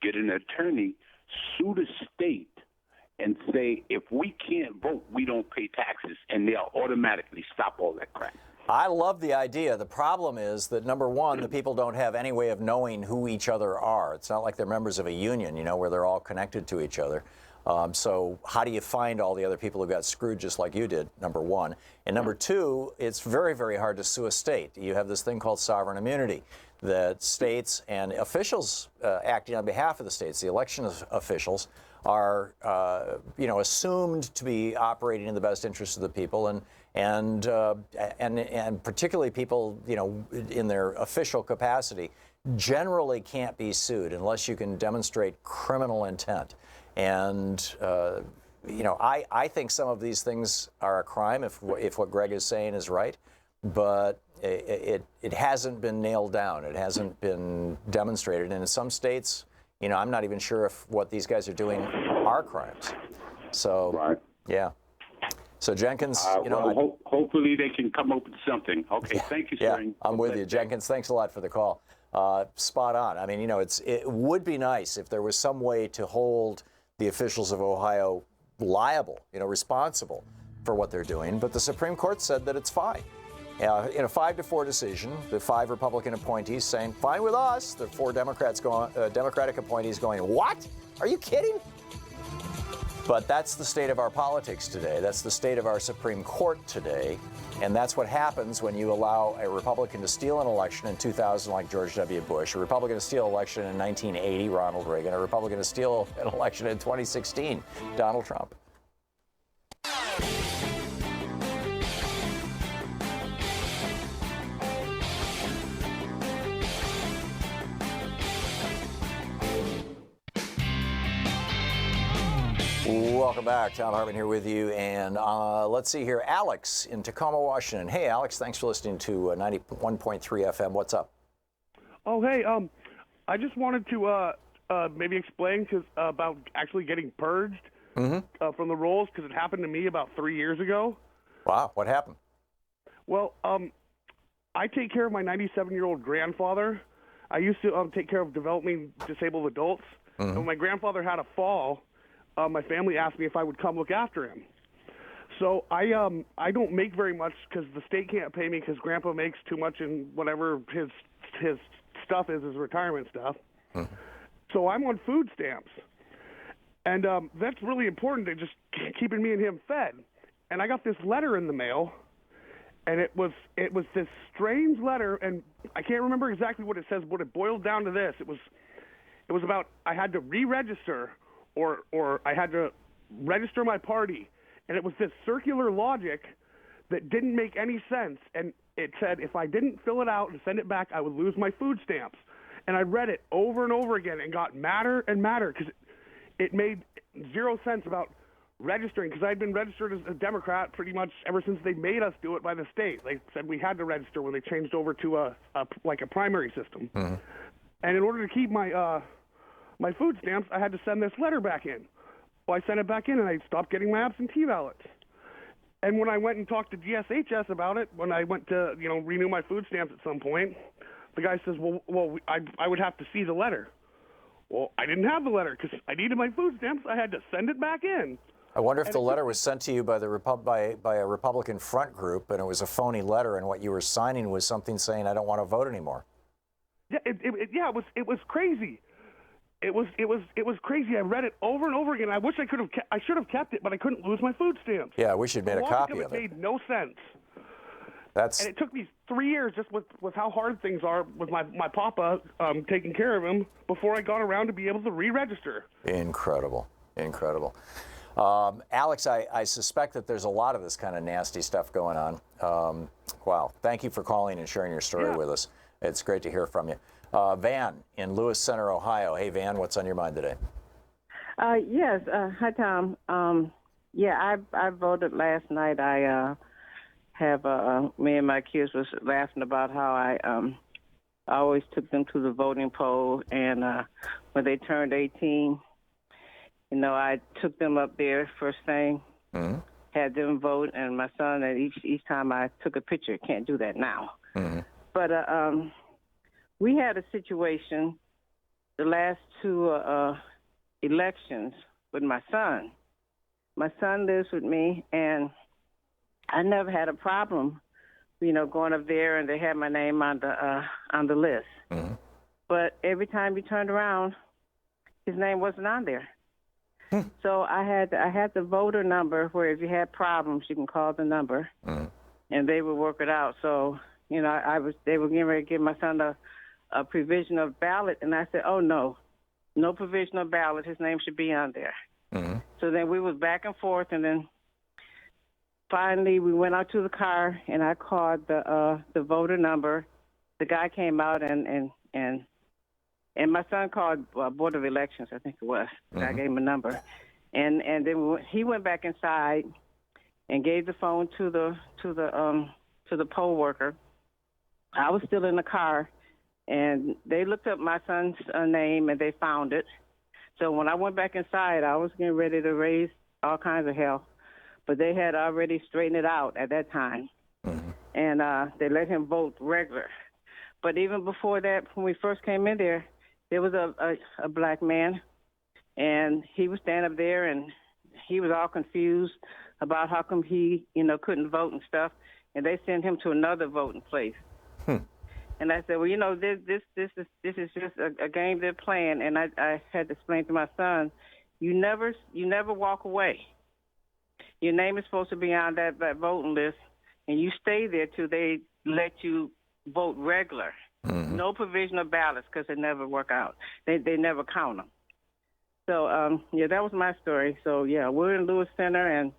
get an attorney, sue the state, and say, if we can't vote, we don't pay taxes, and they'll automatically stop all that crap? I love the idea. The problem is that, number one, the people don't have any way of knowing who each other are. It's not like they're members of a union, where they're all connected to each other. So how do you find all the other people who got screwed just like you did, number one? And number two, it's very, very hard to sue a state. You have this thing called sovereign immunity that states and officials acting on behalf of the states, the election officials, are assumed to be operating in the best interest of the people, and particularly people in their official capacity generally can't be sued unless you can demonstrate criminal intent. And I think some of these things are a crime if what Greg is saying is right, but it hasn't been nailed down. It hasn't been demonstrated, and in some states, I'm not even sure if what these guys are doing are crimes. So, yeah. So Jenkins, hopefully they can come up with something. Okay, thank you, sir. Yeah, I'm with you, Jenkins. Thanks a lot for the call. spot on. I mean, it would be nice if there was some way to hold the officials of Ohio liable, responsible for what they're doing. But the Supreme Court said that it's fine. In a 5-4 decision, the 5 Republican appointees saying, fine with us. The 4 Democratic appointees going, what? Are you kidding? But that's the state of our politics today. That's the state of our Supreme Court today. And that's what happens when you allow a Republican to steal an election in 2000 like George W. Bush, a Republican to steal an election in 1980, Ronald Reagan, a Republican to steal an election in 2016, Donald Trump. Welcome back. Thom Hartmann here with you. And let's see here. Alex in Tacoma, Washington. Hey, Alex, thanks for listening to 91.3 FM. What's up? Oh, hey, I just wanted to maybe explain about actually getting purged from the rolls, because it happened to me about 3 years ago. Wow, what happened? Well, I take care of my 97-year-old grandfather. I used to take care of developmentally disabled adults. And when my grandfather had a fall, my family asked me if I would come look after him. So I don't make very much because the state can't pay me because Grandpa makes too much in whatever his stuff is, his retirement stuff. So I'm on food stamps, and that's really important to just keeping me and him fed. And I got this letter in the mail, and it was this strange letter, and I can't remember exactly what it says, but it boiled down to this: it was about I had to re-register. Or I had to register my party. And it was this circular logic that didn't make any sense. And it said if I didn't fill it out and send it back, I would lose my food stamps. And I read it over and over again and got madder and madder because it made zero sense about registering, because I'd been registered as a Democrat pretty much ever since they made us do it by the state. They said we had to register when they changed over to a primary system. And in order to keep my food stamps, I had to send this letter back in. Well, I sent it back in, and I stopped getting my absentee ballots. And when I went and talked to GSHS about it, when I went to renew my food stamps at some point, the guy says, well, I would have to see the letter. Well, I didn't have the letter because I needed my food stamps. I had to send it back in. I wonder if the letter was sent to you by by a Republican front group, and it was a phony letter, and what you were signing was something saying, I don't want to vote anymore. Yeah, it was crazy. It was crazy. I read it over and over again. I wish I should have kept it, but I couldn't lose my food stamps. Yeah, I wish you'd made a copy of it. It made no sense. And it took me 3 years just with how hard things are with my papa taking care of him before I got around to be able to re-register. Incredible. Alex, I suspect that there's a lot of this kind of nasty stuff going on. Wow. Thank you for calling and sharing your story with us. It's great to hear from you. Van in Lewis Center, Ohio. Hey, Van, what's on your mind today? Yes. Hi, Tom. I voted last night. I have me and my kids was laughing about how I always took them to the voting poll, and when they turned 18, I took them up there first thing, had them vote, and my son, and each time I took a picture, can't do that now. But we had a situation the last 2 elections with my son. My son lives with me, and I never had a problem, going up there and they had my name on the list. But every time you turned around, his name wasn't on there. So I had the voter number where if you had problems, you can call the number, and they would work it out. So they were getting ready to give my son a provisional ballot, and I said, oh, no provisional ballot. His name should be on there. So then we was back and forth, and then finally we went out to the car, and I called the voter number. The guy came out, and my son called Board of Elections, I think it was. I gave him a number, and then he went back inside and gave the phone to the poll worker. I was still in the car. And they looked up my son's name, and they found it. So when I went back inside, I was getting ready to raise all kinds of hell. But they had already straightened it out at that time. And they let him vote regular. But even before that, when we first came in there was a black man, and he was standing up there, and he was all confused about how come he, couldn't vote and stuff, and they sent him to another voting place. And I said, well, this is just a game they're playing, and I had to explain to my son, you never walk away. Your name is supposed to be on that voting list, and you stay there till they let you vote regular. No provisional ballots, because they never work out. They never count them. So, that was my story. So, we're in Lewis Center, and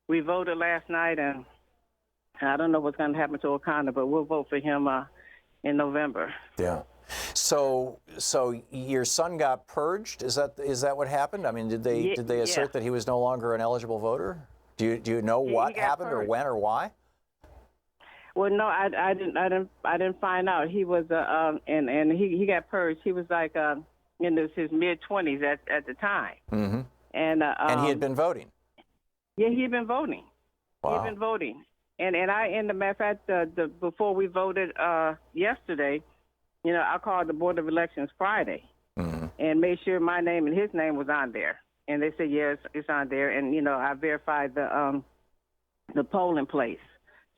we voted last night, and I don't know what's going to happen to O'Connor, but we'll vote for him in November. Yeah. So your son got purged? Is that what happened? I mean, did they assert that he was no longer an eligible voter? Do you know what happened or when or why? Well, no, I didn't find out. He was and he got purged. He was like in his mid-20s at the time. Mm-hmm. And he had been voting. Yeah, he had been voting. Wow. He had been voting. And the matter of fact, before we voted yesterday, I called the Board of Elections Friday and made sure my name and his name was on there. And they said, yes, it's on there. And, I verified the polling place.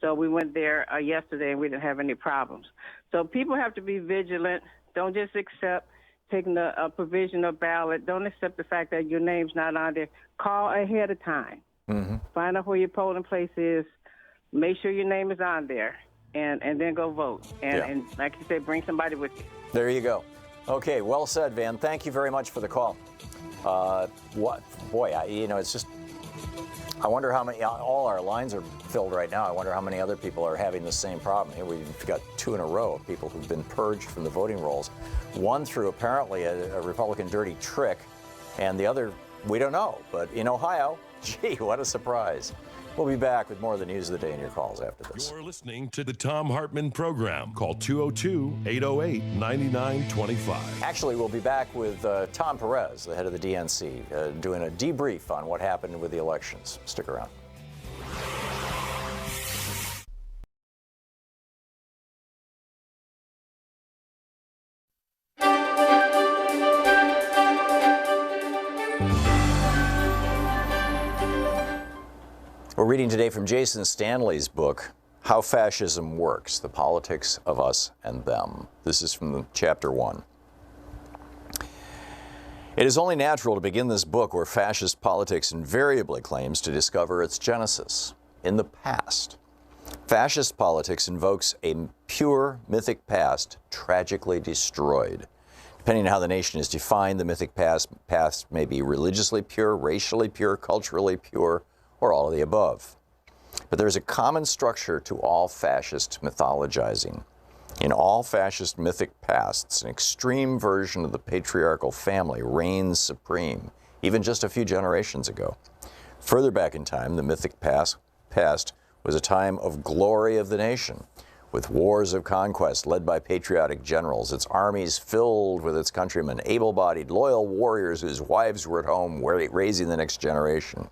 So we went there yesterday, and we didn't have any problems. So people have to be vigilant. Don't just accept taking a provisional ballot. Don't accept the fact that your name's not on there. Call ahead of time. Find out where your polling place is. Make sure your name is on there, and then go vote. And like you said, bring somebody with you. There you go. Okay, well said, Van. Thank you very much for the call. It's just, I wonder how many, all our lines are filled right now. I wonder how many other people are having the same problem. Here we've got 2 in a row of people who've been purged from the voting rolls. One through apparently a Republican dirty trick, and the other, we don't know. But in Ohio, gee, what a surprise. We'll be back with more of the news of the day and your calls after this. You're listening to the Thom Hartmann Program. Call 202-808-9925. Actually, we'll be back with Tom Perez, the head of the DNC, doing a debrief on what happened with the elections. Stick around. We're reading today from Jason Stanley's book, How Fascism Works, The Politics of Us and Them. This is from chapter 1. It is only natural to begin this book where fascist politics invariably claims to discover its genesis, in the past. Fascist politics invokes a pure mythic past tragically destroyed. Depending on how the nation is defined, the mythic past may be religiously pure, racially pure, culturally pure, or all of the above. But there's a common structure to all fascist mythologizing. In all fascist mythic pasts, an extreme version of the patriarchal family reigns supreme, even just a few generations ago. Further back in time, the mythic past was a time of glory of the nation, with wars of conquest led by patriotic generals, its armies filled with its countrymen, able-bodied, loyal warriors whose wives were at home raising the next generation.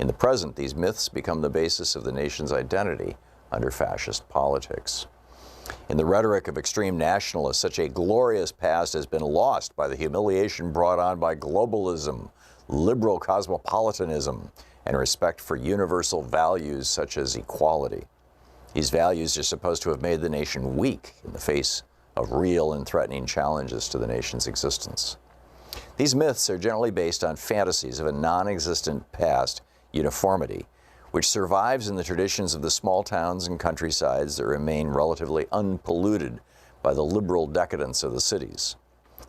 In the present, these myths become the basis of the nation's identity under fascist politics. In the rhetoric of extreme nationalists, such a glorious past has been lost by the humiliation brought on by globalism, liberal cosmopolitanism, and respect for universal values such as equality. These values are supposed to have made the nation weak in the face of real and threatening challenges to the nation's existence. These myths are generally based on fantasies of a non-existent past uniformity, which survives in the traditions of the small towns and countrysides that remain relatively unpolluted by the liberal decadence of the cities.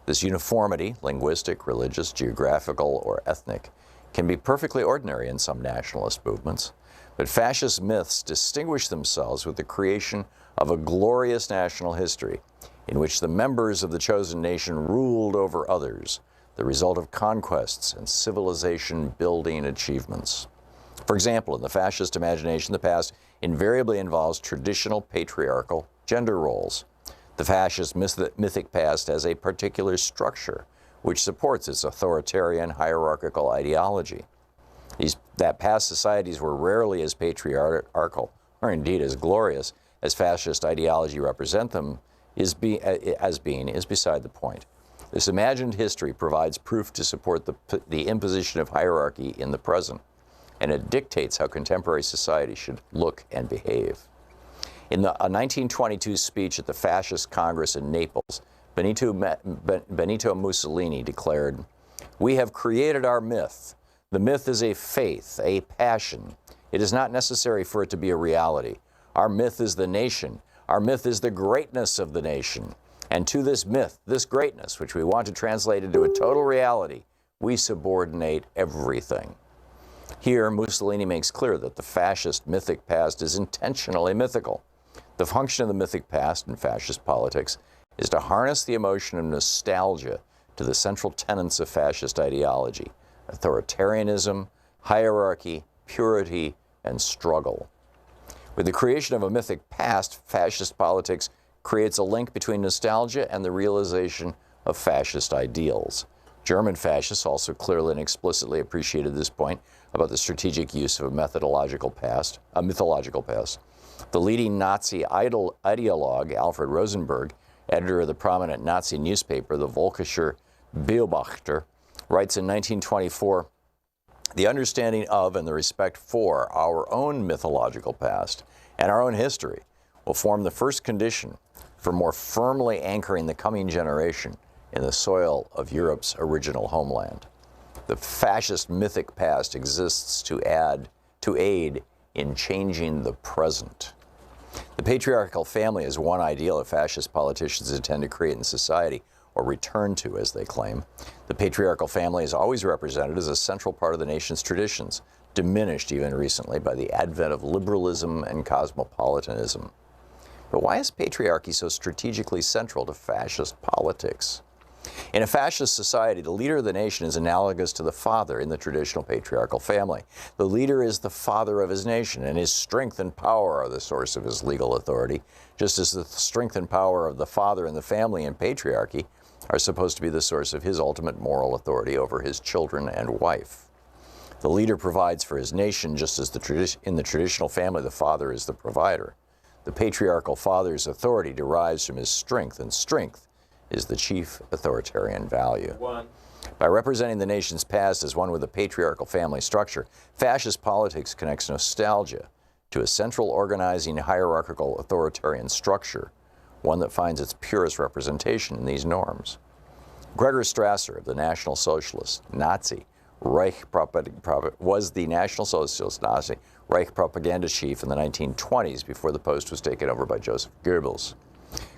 This uniformity, linguistic, religious, geographical, or ethnic, can be perfectly ordinary in some nationalist movements, but fascist myths distinguish themselves with the creation of a glorious national history in which the members of the chosen nation ruled over others, the result of conquests and civilization-building achievements. For example, in the fascist imagination, the past invariably involves traditional patriarchal gender roles. The fascist mythic past has a particular structure which supports its authoritarian hierarchical ideology. That past societies were rarely as patriarchal, or indeed as glorious, as fascist ideology represents them, is beside the point. This imagined history provides proof to support the imposition of hierarchy in the present, and it dictates how contemporary society should look and behave. In a 1922 speech at the Fascist Congress in Naples, Benito Mussolini declared, "We have created our myth. The myth is a faith, a passion. It is not necessary for it to be a reality. Our myth is the nation. Our myth is the greatness of the nation. And to this myth, this greatness, which we want to translate into a total reality, we subordinate everything." Here, Mussolini makes clear that the fascist mythic past is intentionally mythical. The function of the mythic past in fascist politics is to harness the emotion of nostalgia to the central tenets of fascist ideology: authoritarianism, hierarchy, purity, and struggle. With the creation of a mythic past, fascist politics creates a link between nostalgia and the realization of fascist ideals. German fascists also clearly and explicitly appreciated this point about the strategic use of a mythological past. The leading Nazi ideologue, Alfred Rosenberg, editor of the prominent Nazi newspaper, the Völkischer Beobachter, writes in 1924, "The understanding of and the respect for our own mythological past and our own history will form the first condition for more firmly anchoring the coming generation in the soil of Europe's original homeland." The fascist mythic past exists to aid in changing the present. The patriarchal family is one ideal that fascist politicians intend to create in society, or return to, as they claim. The patriarchal family is always represented as a central part of the nation's traditions, diminished even recently by the advent of liberalism and cosmopolitanism. But why is patriarchy so strategically central to fascist politics? In a fascist society, the leader of the nation is analogous to the father in the traditional patriarchal family. The leader is the father of his nation, and his strength and power are the source of his legal authority, just as the strength and power of the father in the family in patriarchy are supposed to be the source of his ultimate moral authority over his children and wife. The leader provides for his nation, just as in the traditional family the father is the provider. The patriarchal father's authority derives from his strength, and strength is the chief authoritarian value. By representing the nation's past as one with a patriarchal family structure, fascist politics connects nostalgia to a central organizing hierarchical authoritarian structure, one that finds its purest representation in these norms. Gregor Strasser of the National Socialist Nazi Reich was the National Socialist Nazi Reich propaganda chief in the 1920s before the post was taken over by Joseph Goebbels.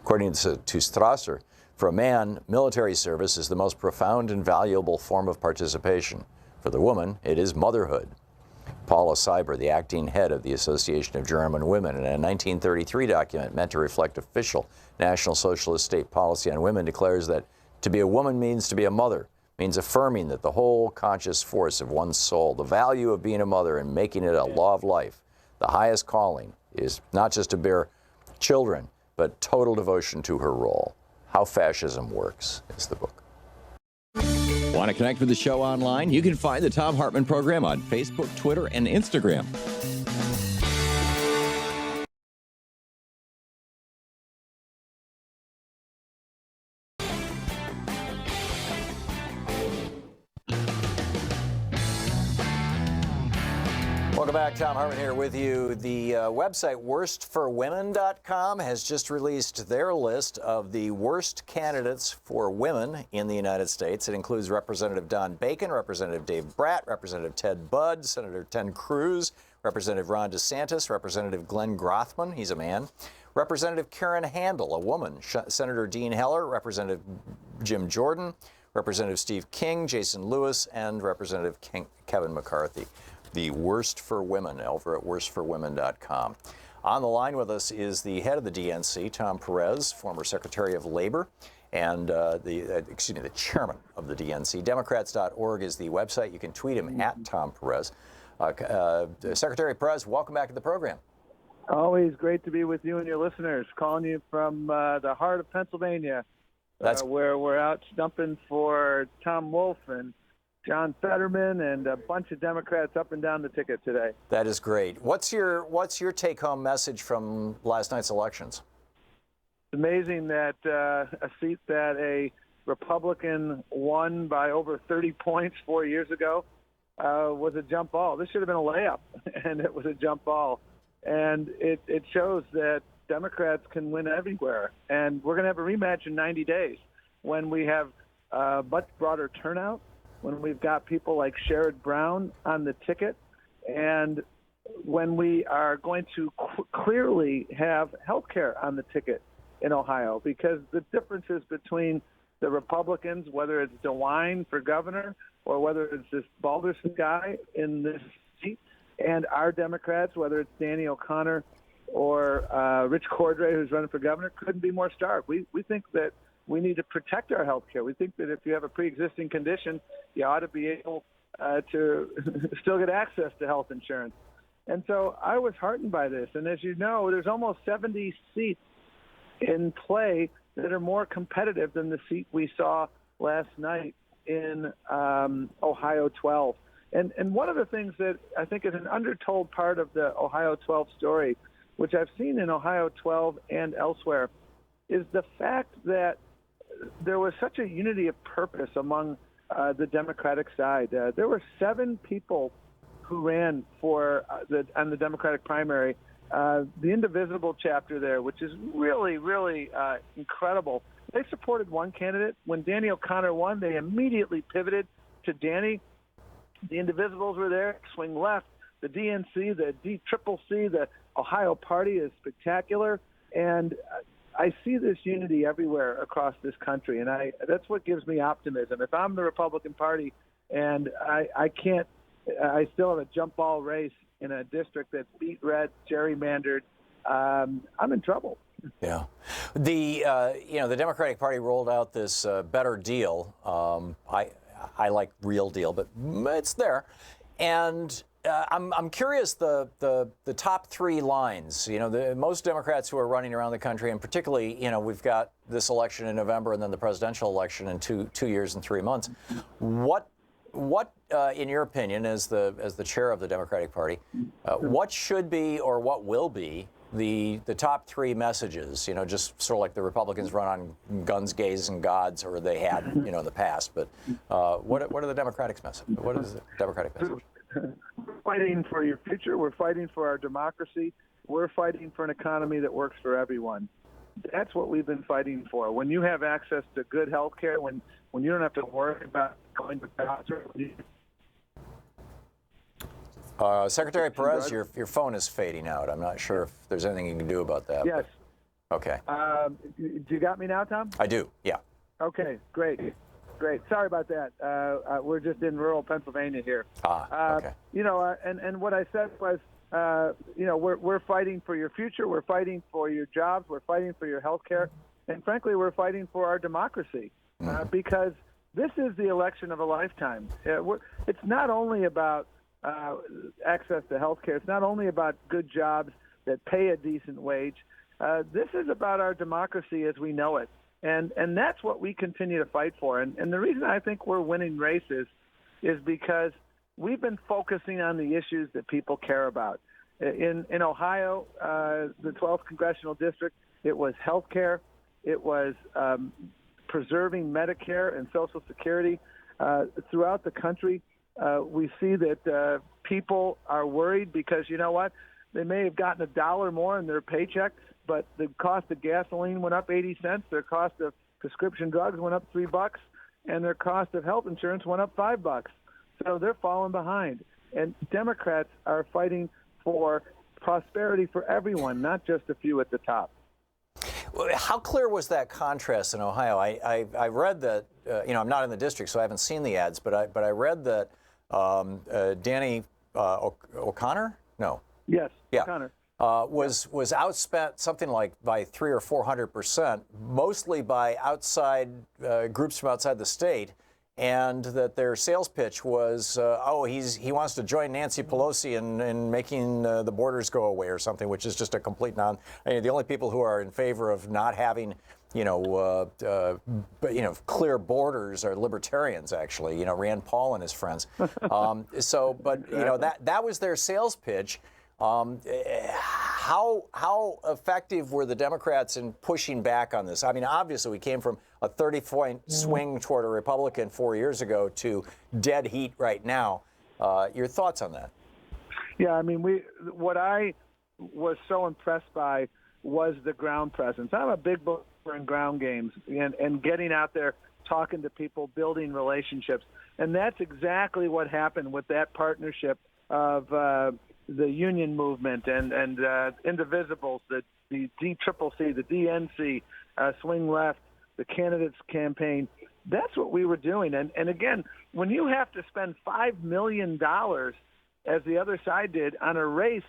According to Strasser, for a man, military service is the most profound and valuable form of participation. For the woman, it is motherhood. Paula Seiber, the acting head of the Association of German Women, in a 1933 document meant to reflect official National Socialist state policy on women, declares that to be a woman means to be a mother, means affirming that the whole conscious force of one's soul, the value of being a mother and making it a law of life, the highest calling, is not just to bear children, but total devotion to her role. How Fascism Works is the book. Want to connect with the show online? You can find the Thom Hartmann Program on Facebook, Twitter, and Instagram. Welcome back. Thom Hartmann here with you. The website worstforwomen.com has just released their list of the worst candidates for women in the United States. It includes Representative Don Bacon, Representative Dave Bratt, Representative Ted Budd, Senator Ted Cruz, Representative Ron DeSantis, Representative Glenn Grothman, he's a man, Representative Karen Handel, a woman, Senator Dean Heller, Representative Jim Jordan, Representative Steve King, Jason Lewis, and Representative Kevin McCarthy. The Worst for Women over at worstforwomen.com. On the line with us is the head of the DNC, Tom Perez, former Secretary of Labor, and the chairman of the DNC. Democrats.org is the website. You can tweet him at Tom Perez. Secretary Perez, welcome back to the program. Always great to be with you and your listeners. Calling you from the heart of Pennsylvania, where we're out stumping for Tom Wolf and John Fetterman and a bunch of Democrats up and down the ticket today. That is great. What's your take-home message from last night's elections? It's amazing that a seat that a Republican won by over 30 points 4 years ago was a jump ball. This should have been a layup, and it was a jump ball. And it shows that Democrats can win everywhere. And we're going to have a rematch in 90 days when we have a much broader turnout, when we've got people like Sherrod Brown on the ticket, and when we are going to clearly have health care on the ticket in Ohio, because the differences between the Republicans, whether it's DeWine for governor or whether it's this Balderson guy in this seat, and our Democrats, whether it's Danny O'Connor or Rich Cordray, who's running for governor, couldn't be more stark. We think that we need to protect our health care. We think that if you have a pre-existing condition, you ought to be able to still get access to health insurance. And so I was heartened by this. And as you know, there's almost 70 seats in play that are more competitive than the seat we saw last night in Ohio 12. And one of the things that I think is an undertold part of the Ohio 12 story, which I've seen in Ohio 12 and elsewhere, is the fact that there was such a unity of purpose among the Democratic side. There were 7 people who ran for on the Democratic primary. The Indivisible chapter there, which is really, really incredible. They supported one candidate. When Danny O'Connor won, they immediately pivoted to Danny. The Indivisibles were there, swing left. The DNC, the DCCC, the Ohio Party is spectacular. And I see this unity everywhere across this country, and that's what gives me optimism. If I'm the Republican Party and I still have a jump ball race in a district that's beat red, gerrymandered, I'm in trouble. Yeah. The Democratic Party rolled out this better deal. I like real deal, but it's there. And I'm curious, the top 3 lines, most Democrats who are running around the country, and particularly, we've got this election in November and then the presidential election in 2 years and 3 months. What in your opinion, as the chair of the Democratic Party, what should be or what will be the top 3 messages? Just sort of like the Republicans run on guns, gays, and gods, or they had, in the past. But what are the Democratic messages? What is the Democratic message? We're fighting for your future. We're fighting for our democracy. We're fighting for an economy that works for everyone. That's what we've been fighting for. When you have access to good health care, when you don't have to worry about going to the doctor. Secretary Perez, your phone is fading out. I'm not sure if there's anything you can do about that. Yes. Okay. Do you got me now, Tom? I do, yeah. Okay, great. Sorry about that. We're just in rural Pennsylvania here. Okay. And what I said was, we're fighting for your future. We're fighting for your jobs. We're fighting for your health care. And frankly, we're fighting for our democracy because this is the election of a lifetime. It's not only about access to health care. It's not only about good jobs that pay a decent wage. This is about our democracy as we know it. And that's what we continue to fight for. And the reason I think we're winning races is because we've been focusing on the issues that people care about. In Ohio, the 12th congressional district, it was health care. It was preserving Medicare and Social Security. Throughout the country, we see that people are worried because, you know what, they may have gotten $1 more in their paychecks, but the cost of gasoline went up 80 cents, their cost of prescription drugs went up $3, and their cost of health insurance went up $5. So they're falling behind. And Democrats are fighting for prosperity for everyone, not just a few at the top. How clear was that contrast in Ohio? I read that, I'm not in the district, so I haven't seen the ads, but I read that Danny O'Connor? No. Yes, yeah. O'Connor. Was outspent something like by 300 or 400%, mostly by outside groups from outside the state, and that their sales pitch was, he wants to join Nancy Pelosi in making the borders go away or something, which is just a complete the only people who are in favor of not having clear borders are libertarians, actually. Rand Paul and his friends. That was their sales pitch. How How effective were the Democrats in pushing back on this? I mean, obviously, we came from a 30-point swing toward a Republican 4 years ago to dead heat right now. Your thoughts on that? Yeah, I mean, what I was so impressed by was the ground presence. I'm a big believer in ground games and getting out there, talking to people, building relationships. And that's exactly what happened with that partnership of the union movement and Indivisibles, the DCCC, the DNC, Swing Left, the candidates campaign. That's what we were doing. And again, when you have to spend $5 million, as the other side did, on a race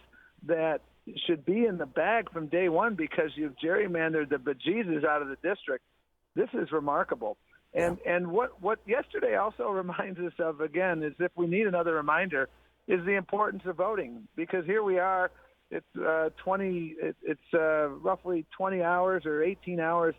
that should be in the bag from day one because you've gerrymandered the bejesus out of the district, this is remarkable. And what yesterday also reminds us of, again, is if we need another reminder, is the importance of voting. Because here we are, it's roughly 20 hours or 18 hours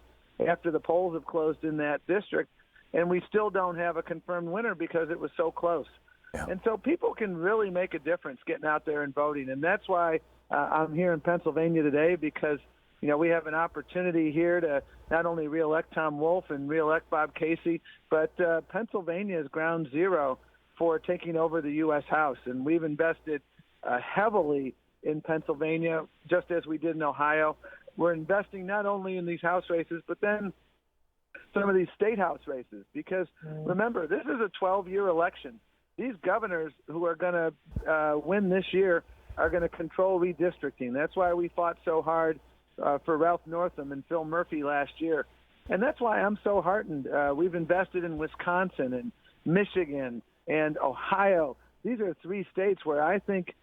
after the polls have closed in that district, and we still don't have a confirmed winner because it was so close. Yeah. And so people can really make a difference getting out there and voting. And that's why I'm here in Pennsylvania today, because we have an opportunity here to not only reelect Tom Wolf and reelect Bob Casey, but Pennsylvania is ground zero for taking over the U.S. House. And we've invested heavily in Pennsylvania, just as we did in Ohio. We're investing not only in these House races, but then some of these state House races. Because remember, this is a 12-year election. These governors who are going to win this year are going to control redistricting. That's why we fought so hard for Ralph Northam and Phil Murphy last year. And that's why I'm so heartened. We've invested in Wisconsin and Michigan and Ohio. These are 3 states where I think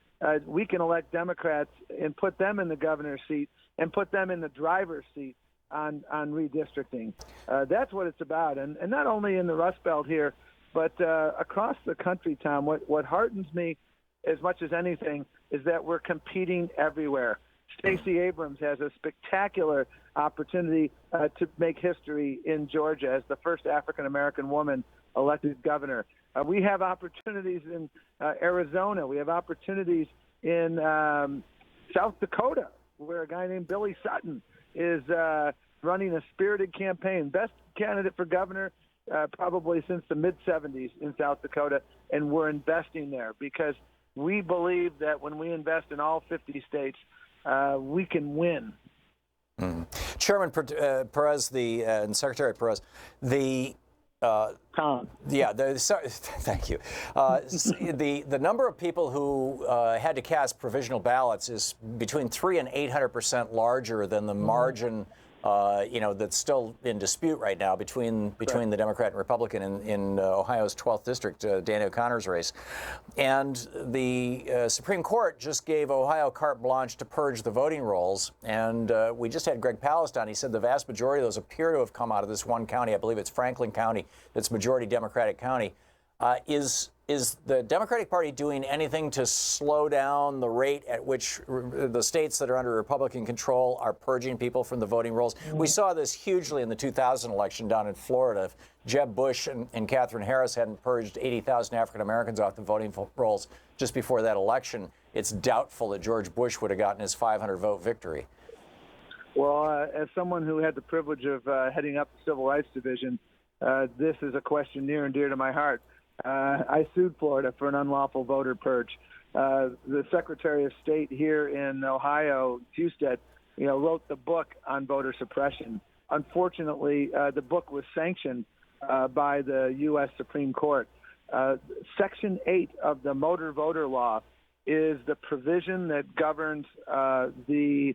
we can elect Democrats and put them in the governor's seat and put them in the driver's seat on redistricting. That's what it's about. And not only in the Rust Belt here, but across the country, Tom, what heartens me as much as anything is that we're competing everywhere. Stacey Abrams has a spectacular opportunity to make history in Georgia as the first African-American woman elected governor. We have opportunities in Arizona. We have opportunities in South Dakota, where a guy named Billy Sutton is running a spirited campaign. Best candidate for governor probably since the mid-'70s in South Dakota, and we're investing there because we believe that when we invest in all 50 states, we can win. Chairman Perez and Secretary Perez, Tom. Yeah, thank you. The number of people who had to cast provisional ballots is between 300% and 800% larger than the margin that's still in dispute right now between the Democrat and Republican in Ohio's 12th district, Danny O'Connor's race. And the Supreme Court just gave Ohio carte blanche to purge the voting rolls. And we just had Greg Palast on. He said the vast majority of those appear to have come out of this one county. I believe it's Franklin County. That's majority Democratic county. Is the Democratic Party doing anything to slow down the rate at which the states that are under Republican control are purging people from the voting rolls? We saw this hugely in the 2000 election down in Florida. If Jeb Bush and Katherine Harris hadn't purged 80,000 African Americans off the voting rolls just before that election, it's doubtful that George Bush would have gotten his 500-vote victory. Well, as someone who had the privilege of heading up the Civil Rights Division, this is a question near and dear to my heart. I sued Florida for an unlawful voter purge. The Secretary of State here in Ohio, Husted, wrote the book on voter suppression. Unfortunately, the book was sanctioned by the U.S. Supreme Court. Section 8 of the Motor Voter Law is the provision that governs the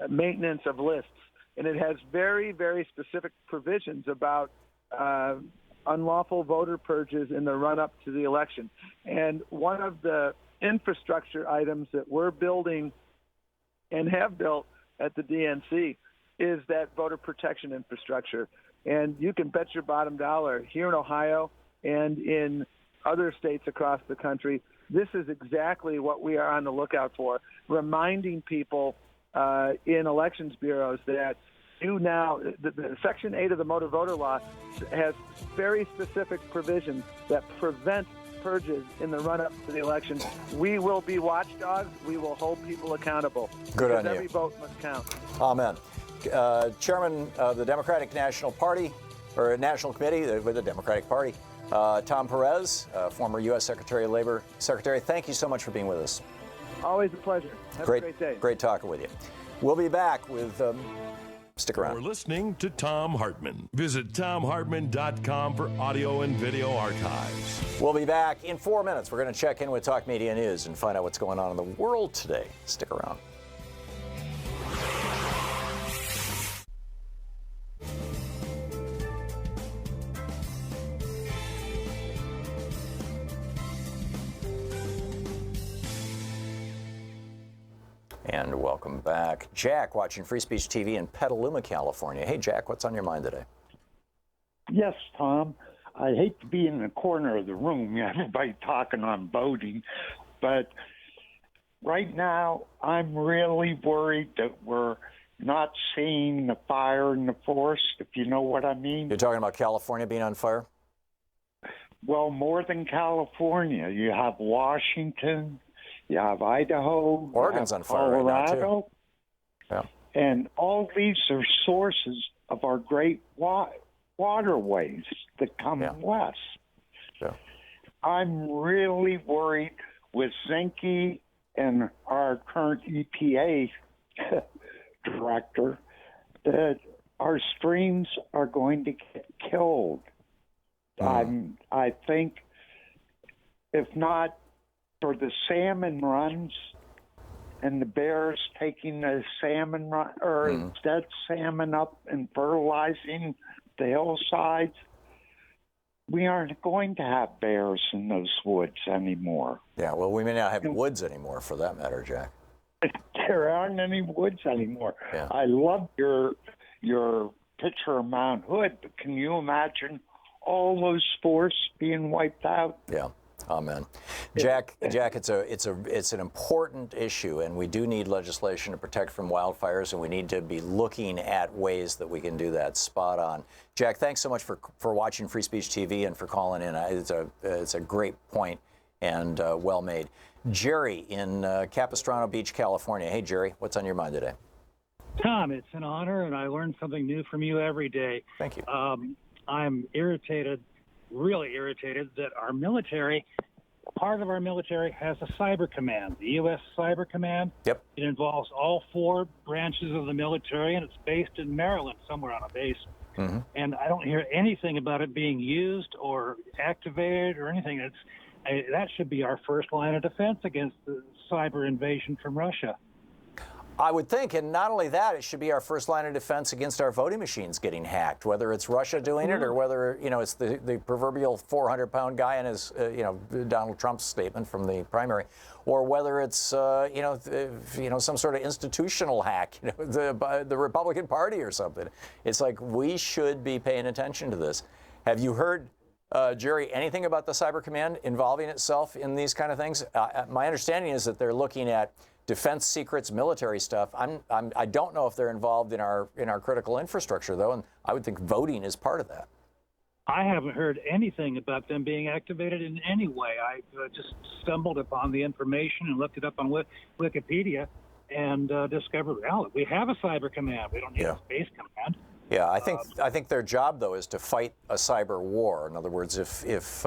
maintenance of lists, and it has very, very specific provisions about unlawful voter purges in the run-up to the election. And one of the infrastructure items that we're building and have built at the DNC is that voter protection infrastructure. And you can bet your bottom dollar here in Ohio and in other states across the country, this is exactly what we are on the lookout for, reminding people in elections bureaus that the Section 8 of the Motor Voter Law has very specific provisions that prevent purges in the run-up to the election. We will be watchdogs. We will hold people accountable. Good on because you. every vote must count. Amen. Chairman of the Democratic National Party, or National Committee with the Democratic Party, Tom Perez, former U.S. Secretary of Labor. Secretary, thank you so much for being with us. Always a pleasure. Have a great day. Great talking with you. We'll be back with... stick around. You're listening to Thom Hartmann. Visit thomhartmann.com for audio and video archives. We'll be back in 4 minutes. We're going to check in with Talk Media News and find out what's going on in the world today. Stick around. And welcome back. Jack, watching Free Speech TV in Petaluma, California. Hey, Jack, what's on your mind today? Yes, Tom. I hate to be in the corner of the room, everybody talking on voting, but right now I'm really worried that we're not seeing the fire in the forest, if you know what I mean. You're talking about California being on fire? Well, more than California. You have Washington, you have Idaho, Oregon's you have on fire right now, Colorado, yeah. And all these are sources of our great waterways that come west. Yeah. I'm really worried with Zinke and our current EPA director that our streams are going to get killed. I think, if not for the salmon runs and the bears taking the salmon run or dead salmon up and fertilizing the hillsides, we aren't going to have bears in those woods anymore. Yeah, well, we may not have woods anymore, for that matter, Jack. There aren't any woods anymore. Yeah. I love your picture of Mount Hood, but can you imagine all those forests being wiped out? Yeah. Amen. Jack, it's an important issue, and we do need legislation to protect from wildfires, and we need to be looking at ways that we can do that. Spot on. Jack, thanks so much for watching Free Speech TV and for calling in. It's a great point and well made. Jerry in Capistrano Beach, California. Hey, Jerry, what's on your mind today? Tom, it's an honor, and I learn something new from you every day. Thank you. I'm irritated, really irritated, that our military, part of our military, has a cyber command, the U.S. Cyber Command. Yep. It involves all 4 branches of the military, and it's based in Maryland, somewhere on a base. Mm-hmm. And I don't hear anything about it being used or activated or anything. That should be our first line of defense against the cyber invasion from Russia. I would think, and not only that, it should be our first line of defense against our voting machines getting hacked, whether it's Russia doing it or whether, it's the proverbial 400-pound guy in his, Donald Trump's statement from the primary, or whether it's, some sort of institutional hack, the Republican Party or something. It's like we should be paying attention to this. Have you heard, Jerry, anything about the Cyber Command involving itself in these kind of things? My understanding is that they're looking at defense secrets, military stuff. I don't know if they're involved in our critical infrastructure, though, and I would think voting is part of that. I haven't heard anything about them being activated in any way. I just stumbled upon the information and looked it up on Wikipedia and discovered, well, we have a cyber command. We don't need a space command. Yeah, I think their job, though, is to fight a cyber war. In other words, if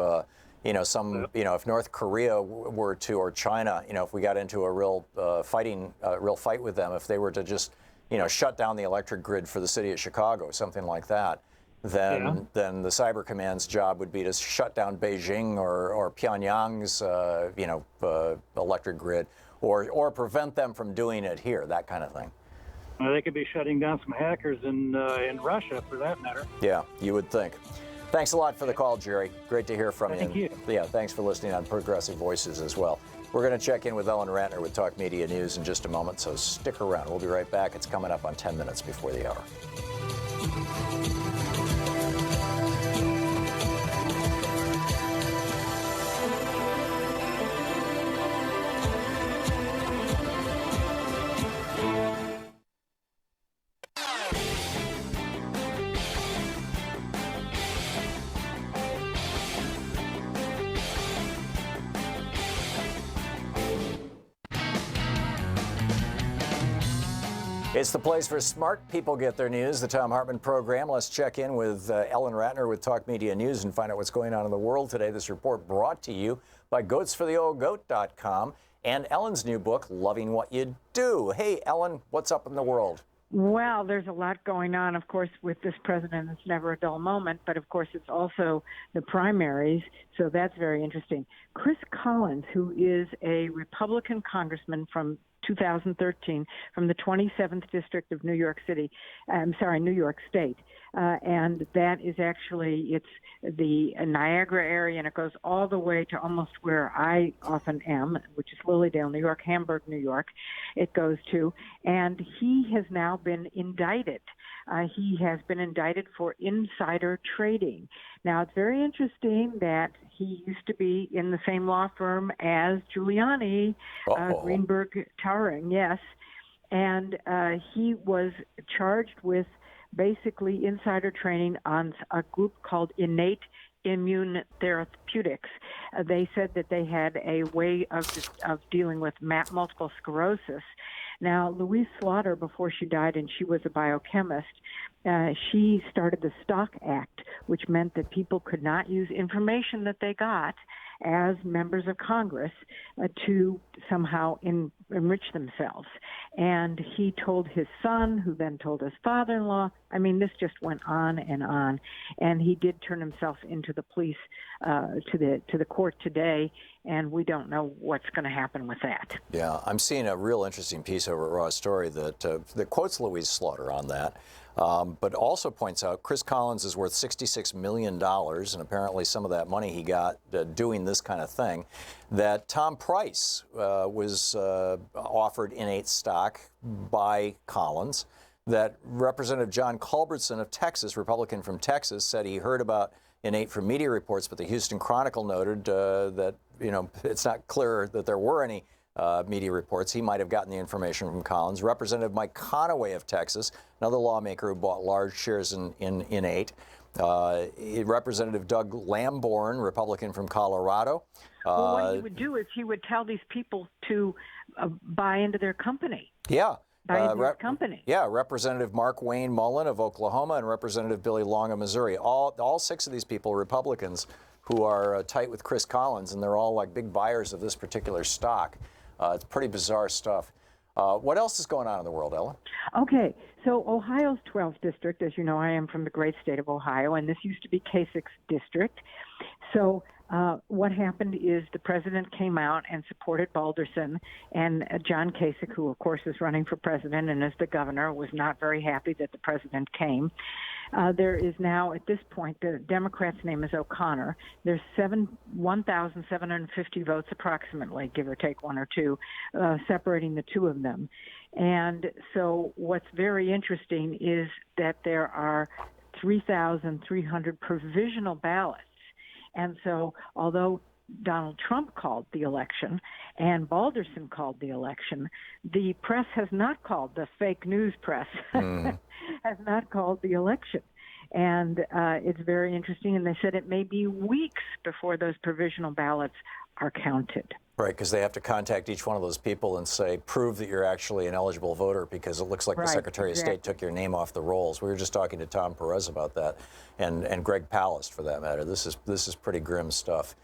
North Korea were to, or China, if we got into a real fight with them, if they were to just, shut down the electric grid for the city of Chicago, something like that, then the Cyber Command's job would be to shut down Beijing or Pyongyang's, electric grid, or prevent them from doing it here, that kind of thing. Well, they could be shutting down some hackers in Russia, for that matter. Yeah, you would think. Thanks a lot for the call, Jerry. Great to hear from you. Thank you. Yeah, thanks for listening on Progressive Voices as well. We're going to check in with Ellen Ratner with Talk Media News in just a moment, so stick around. We'll be right back. It's coming up on 10 minutes before the hour. It's the place where smart people get their news, the Thom Hartmann Program. Let's check in with Ellen Ratner with Talk Media News and find out what's going on in the world today. This report brought to you by goatsfortheoldgoat.com and Ellen's new book, Loving What You Do. Hey, Ellen, what's up in the world? Well, there's a lot going on, of course, with this president. It's never a dull moment, but of course it's also the primaries, so that's very interesting. Chris Collins, who is a Republican congressman from 2013 from the 27th District of New York State, and that is actually, it's the Niagara area, and it goes all the way to almost where I often am, which is Lilydale, New York, Hamburg, New York, it goes to, and he has now been indicted. He has been indicted for insider trading. Now, it's very interesting that he used to be in the same law firm as Giuliani, Greenberg Towering, yes. And he was charged with basically insider trading on a group called Innate Immune Therapeutics. They said that they had a way of dealing with multiple sclerosis. Now, Louise Slaughter, before she died, and she was a biochemist, she started the Stock Act, which meant that people could not use information that they got as members of Congress to somehow enrich themselves. And he told his son, who then told his father-in-law. I mean, this just went on. And he did turn himself into the police, to the court today, and we don't know what's going to happen with that. Yeah, I'm seeing a real interesting piece over at Raw Story that quotes Louise Slaughter on that, but also points out Chris Collins is worth $66 million, and apparently some of that money he got doing this kind of thing. That Tom Price was offered Innate stock by Collins. That Representative John Culbertson of Texas, Republican from Texas, said he heard about Innate from media reports, but the Houston Chronicle noted that it's not clear that there were any media reports. He might have gotten the information from Collins. Representative Mike Conaway of Texas, another lawmaker who bought large shares in Innate. Representative Doug Lamborn, Republican from Colorado. Well, what he would do is he would tell these people to buy into their company. Yeah. Company. Yeah, Representative Mark Wayne Mullen of Oklahoma and Representative Billy Long of Missouri. All six of these people are Republicans who are tight with Chris Collins, and they're all like big buyers of this particular stock. It's pretty bizarre stuff. What else is going on in the world, Ellen? Okay, so Ohio's 12th district, as you know, I am from the great state of Ohio, and this used to be Kasich's district. So what happened is the president came out and supported Balderson, and John Kasich, who of course is running for president and is the governor, was not very happy that the president came. There is now, at this point, the Democrat's name is O'Connor. There's 1,750 votes approximately, give or take one or two, separating the two of them. And so what's very interesting is that there are 3,300 provisional ballots. And so although Donald Trump called the election and Balderson called the election, the press has not called, the fake news press has not called the election. And it's very interesting. And they said it may be weeks before those provisional ballots are counted. Right, because they have to contact each one of those people and say, prove that you're actually an eligible voter, because it looks like the Secretary of State took your name off the rolls. We were just talking to Tom Perez about that, and Greg Palast, for that matter. This is pretty grim stuff.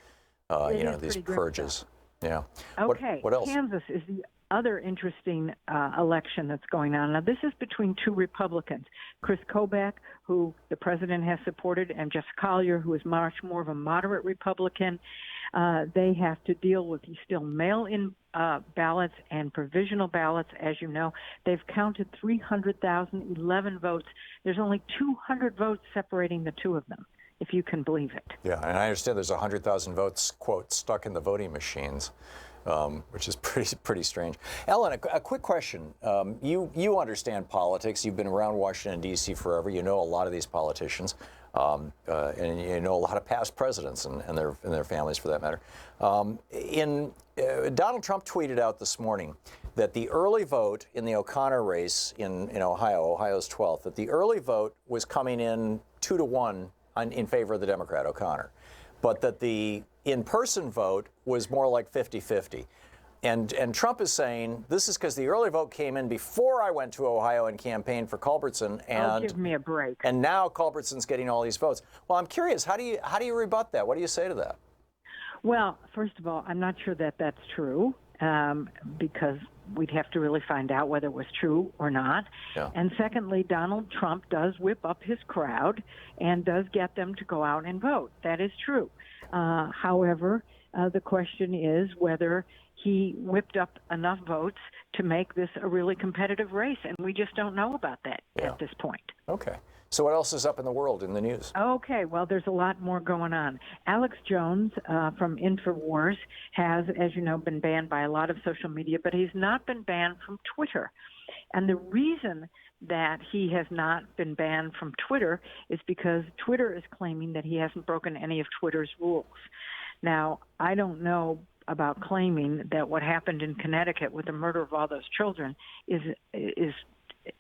These purges. Yeah. Okay. What else? Kansas is the other interesting election that's going on. Now, this is between two Republicans, Chris Kobach, who the president has supported, and Jeff Collier, who is much more of a moderate Republican. They have to deal with still mail-in ballots and provisional ballots. As you know, they've counted 300,011 votes. There's only 200 votes separating the two of them, if you can believe it. Yeah, and I understand there's 100,000 votes, quote, stuck in the voting machines, which is pretty strange. Ellen, a quick question. You understand politics. You've been around Washington, D.C. forever. You know a lot of these politicians. And you know a lot of past presidents and their families, for that matter. Donald Trump tweeted out this morning that the early vote in the O'Connor race in Ohio's 12th, that the early vote was coming in 2-1 in favor of the Democrat, O'Connor, but that the in-person vote was more like 50-50. And Trump is saying this is because the early vote came in before I went to Ohio and campaigned for Culbertson, and give me a break. And now Culbertson's getting all these votes. Well, I'm curious, how do you rebut that? What do you say to that? Well, first of all, I'm not sure that that's true, because we'd have to really find out whether it was true or not. Yeah. And secondly, Donald Trump does whip up his crowd and does get them to go out and vote. That is true. However, the question is whether he whipped up enough votes to make this a really competitive race, and we just don't know about that at this point. Okay. So what else is up in the world in the news? Okay, well, there's a lot more going on. Alex Jones from InfoWars has, as you know, been banned by a lot of social media, but he's not been banned from Twitter. And the reason that he has not been banned from Twitter is because Twitter is claiming that he hasn't broken any of Twitter's rules. Now, I don't know about claiming that what happened in Connecticut with the murder of all those children is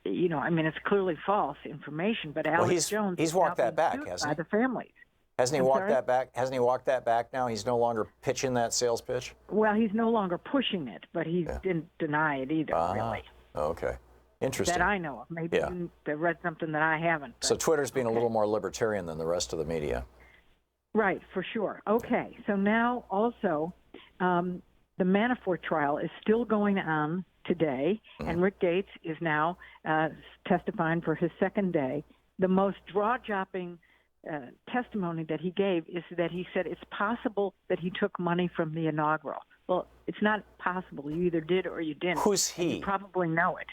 you know, I mean, it's clearly false information, but Alex Jones he's walked that back, hasn't he? By the families. Hasn't he walked that back? Hasn't he walked that back now? He's no longer pitching that sales pitch? Well, he's no longer pushing it, but he didn't deny it either, really. Okay. Interesting. That I know of. Maybe you read something that I haven't. So Twitter's being a little more libertarian than the rest of the media. Right, for sure. Okay, so now also the Manafort trial is still going on today, and Rick Gates is now testifying for his second day. The most jaw-dropping testimony that he gave is that he said it's possible that he took money from the inaugural. Well, it's not possible. You either did or you didn't. Who's he? You probably know it.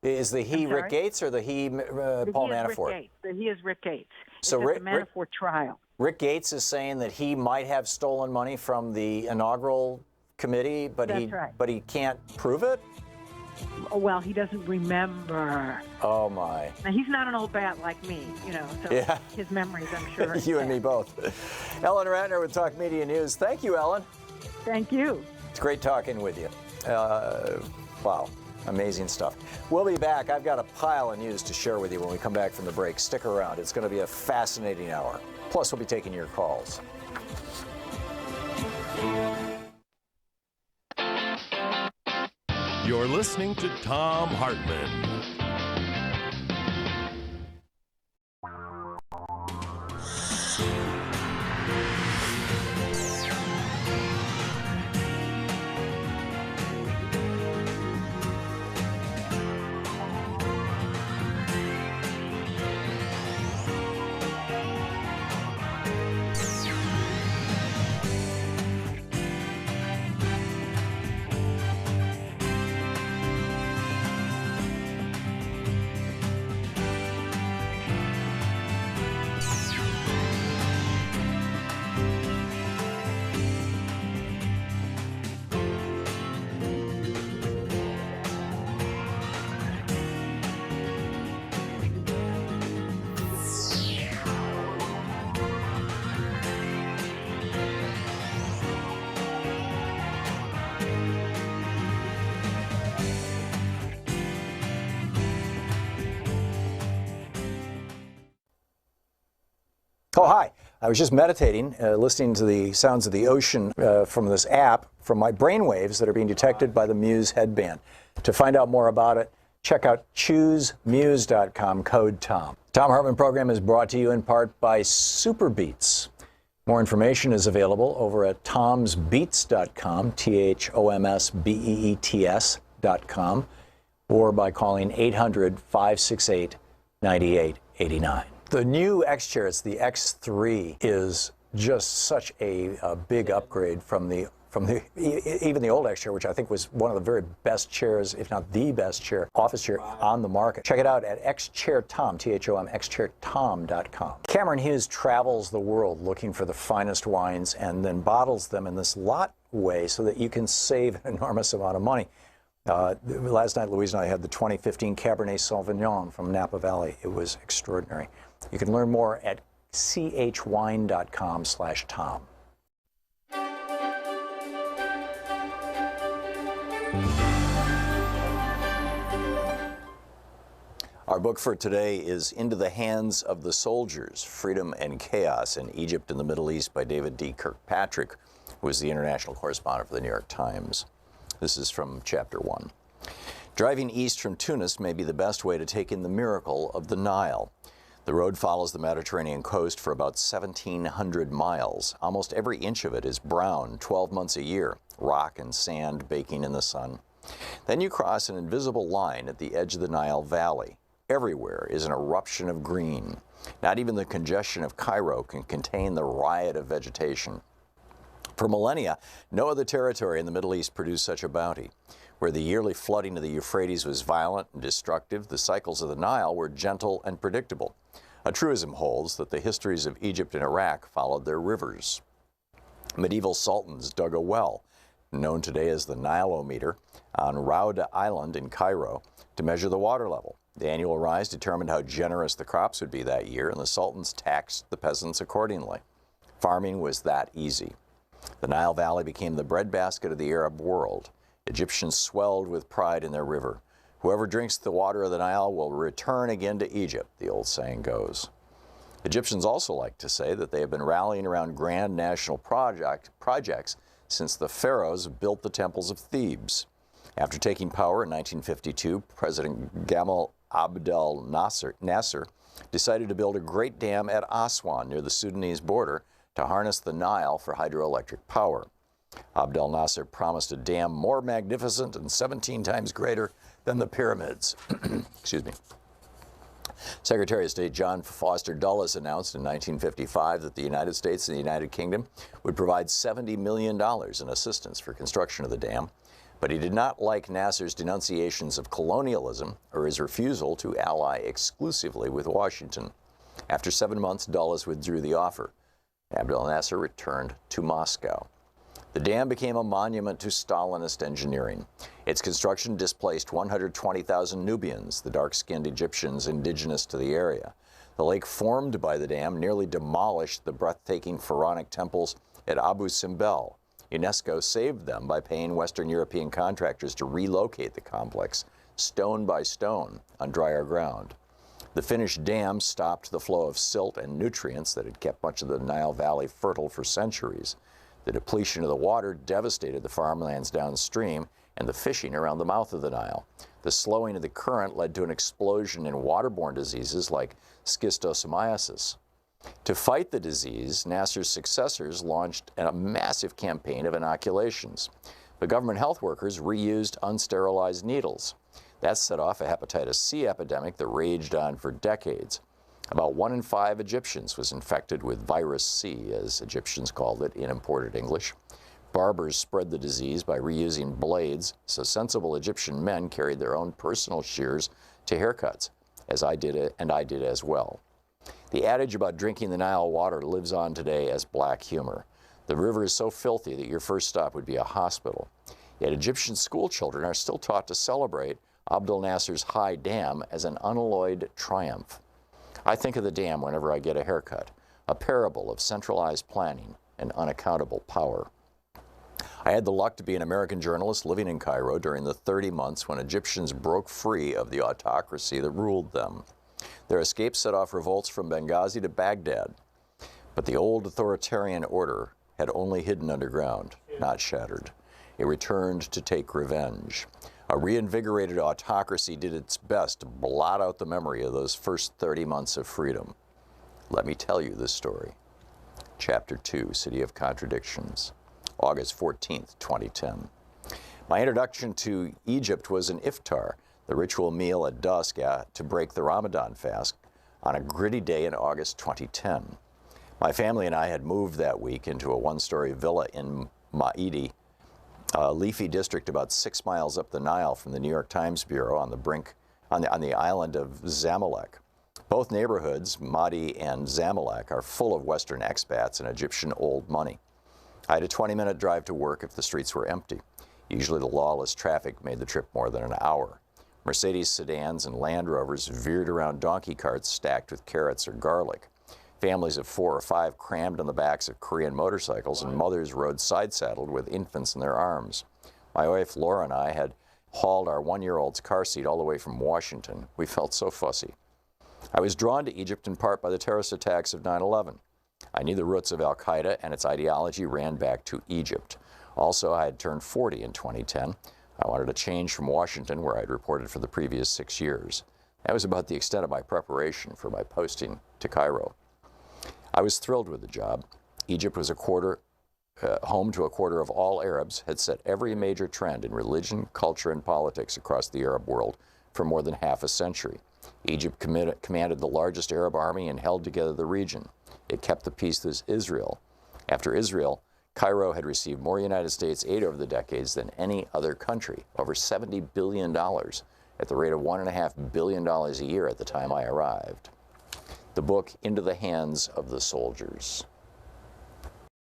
Is the he Rick Gates or the he Paul Manafort? He is Rick Gates. So the Manafort trial. Rick Gates is saying that he might have stolen money from the inaugural committee, but he can't prove it? Oh, well, he doesn't remember. Oh, my. Now, he's not an old bat like me, you know, so his memories, I'm sure. You and me both. Ellen Ratner with Talk Media News. Thank you, Ellen. Thank you. It's great talking with you. Wow. Amazing stuff. We'll be back. I've got a pile of news to share with you when we come back from the break. Stick around. It's going to be a fascinating hour. Plus, we'll be taking your calls. You're listening to Thom Hartmann. Oh, hi. I was just meditating, listening to the sounds of the ocean from this app, from my brainwaves that are being detected by the Muse headband. To find out more about it, check out choosemuse.com, code TOM. Thom Hartmann Program is brought to you in part by Superbeats. More information is available over at tomsbeats.com, THOMSBEETS.com, or by calling 800-568-9889. The new X chair, it's the X3, is just such a big upgrade from even the old X chair, which I think was one of the very best chairs, if not the best chair, office chair on the market. Check it out at xchairtom, THOM, xchairtom.com. Cameron Hughes travels the world looking for the finest wines and then bottles them in this lot way so that you can save an enormous amount of money. Last night, Louise and I had the 2015 Cabernet Sauvignon from Napa Valley. It was extraordinary. You can learn more at chwine.com/Tom. Our book for today is Into the Hands of the Soldiers, Freedom and Chaos in Egypt and the Middle East by David D. Kirkpatrick, who is the international correspondent for the New York Times. This is from Chapter 1. Driving east from Tunis may be the best way to take in the miracle of the Nile. The road follows the Mediterranean coast for about 1,700 miles. Almost every inch of it is brown 12 months a year, rock and sand baking in the sun. Then you cross an invisible line at the edge of the Nile Valley. Everywhere is an eruption of green. Not even the congestion of Cairo can contain the riot of vegetation. For millennia, no other territory in the Middle East produced such a bounty. Where the yearly flooding of the Euphrates was violent and destructive, the cycles of the Nile were gentle and predictable. A truism holds that the histories of Egypt and Iraq followed their rivers. Medieval sultans dug a well, known today as the Nilometer, on Rauda Island in Cairo to measure the water level. The annual rise determined how generous the crops would be that year, and the sultans taxed the peasants accordingly. Farming was that easy. The Nile Valley became the breadbasket of the Arab world. Egyptians swelled with pride in their river. Whoever drinks the water of the Nile will return again to Egypt, the old saying goes. Egyptians also like to say that they have been rallying around grand national projects since the pharaohs built the temples of Thebes. After taking power in 1952, President Gamal Abdel Nasser decided to build a great dam at Aswan near the Sudanese border to harness the Nile for hydroelectric power. Abdel Nasser promised a dam more magnificent and 17 times greater than the pyramids. Excuse me. Secretary of State John Foster Dulles announced in 1955 that the United States and the United Kingdom would provide $70 million in assistance for construction of the dam, but he did not like Nasser's denunciations of colonialism or his refusal to ally exclusively with Washington. After 7 months, Dulles withdrew the offer. Abdel Nasser returned to Moscow. The dam became a monument to Stalinist engineering. Its construction displaced 120,000 Nubians, the dark-skinned Egyptians indigenous to the area. The lake formed by the dam nearly demolished the breathtaking pharaonic temples at Abu Simbel. UNESCO saved them by paying Western European contractors to relocate the complex, stone by stone, on drier ground. The finished dam stopped the flow of silt and nutrients that had kept much of the Nile Valley fertile for centuries. The depletion of the water devastated the farmlands downstream and the fishing around the mouth of the Nile. The slowing of the current led to an explosion in waterborne diseases like schistosomiasis. To fight the disease, Nasser's successors launched a massive campaign of inoculations. The government health workers reused unsterilized needles. That set off a hepatitis C epidemic that raged on for decades. About 1 in 5 Egyptians was infected with virus C, as Egyptians called it in imported English. Barbers spread the disease by reusing blades, so sensible Egyptian men carried their own personal shears to haircuts, as I did as well. The adage about drinking the Nile water lives on today as black humor. The river is so filthy that your first stop would be a hospital. Yet Egyptian school children are still taught to celebrate Abdel Nasser's high dam as an unalloyed triumph. I think of the dam whenever I get a haircut, a parable of centralized planning and unaccountable power. I had the luck to be an American journalist living in Cairo during the 30 months when Egyptians broke free of the autocracy that ruled them. Their escape set off revolts from Benghazi to Baghdad. But the old authoritarian order had only hidden underground, not shattered. It returned to take revenge. A reinvigorated autocracy did its best to blot out the memory of those first 30 months of freedom. Let me tell you this story. Chapter 2, City of Contradictions, August 14th, 2010. My introduction to Egypt was an iftar, the ritual meal at dusk to break the Ramadan fast, on a gritty day in August 2010. My family and I had moved that week into a one-story villa in Maidi, a leafy district about 6 miles up the Nile from the New York Times Bureau on the island of Zamalek. Both neighborhoods, Maadi and Zamalek, are full of Western expats and Egyptian old money. I had a 20-minute drive to work if the streets were empty. Usually the lawless traffic made the trip more than an hour. Mercedes sedans and Land Rovers veered around donkey carts stacked with carrots or garlic. Families of 4 or 5 crammed on the backs of Korean motorcycles, and mothers rode side-saddled with infants in their arms. My wife Laura and I had hauled our 1-year-old's car seat all the way from Washington. We felt so fussy. I was drawn to Egypt in part by the terrorist attacks of 9/11. I knew the roots of al-Qaeda and its ideology ran back to Egypt. Also, I had turned 40 in 2010. I wanted a change from Washington, where I'd reported for the previous 6 years. That was about the extent of my preparation for my posting to Cairo. I was thrilled with the job. Egypt was home to a quarter of all Arabs, had set every major trend in religion, culture, and politics across the Arab world for more than half a century. Egypt commanded the largest Arab army and held together the region. It kept the peace with Israel. After Israel, Cairo had received more United States aid over the decades than any other country, over $70 billion, at the rate of $1.5 billion a year at the time I arrived. The book, Into the Hands of the Soldiers.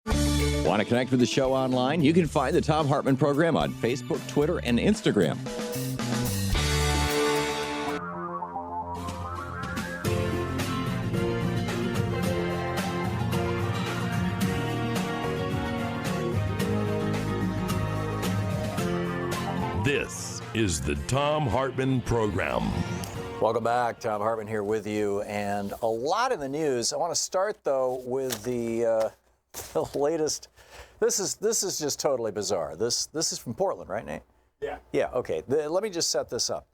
Want to connect with the show online? You can find the Thom Hartmann Program on Facebook, Twitter, and Instagram. This is the Thom Hartmann Program. Welcome back. Thom Hartmann here with you, and a lot in the news. I want to start though with the latest. This is just totally bizarre. This is from Portland, right, Nate? Yeah. Yeah. Okay. Let me just set this up.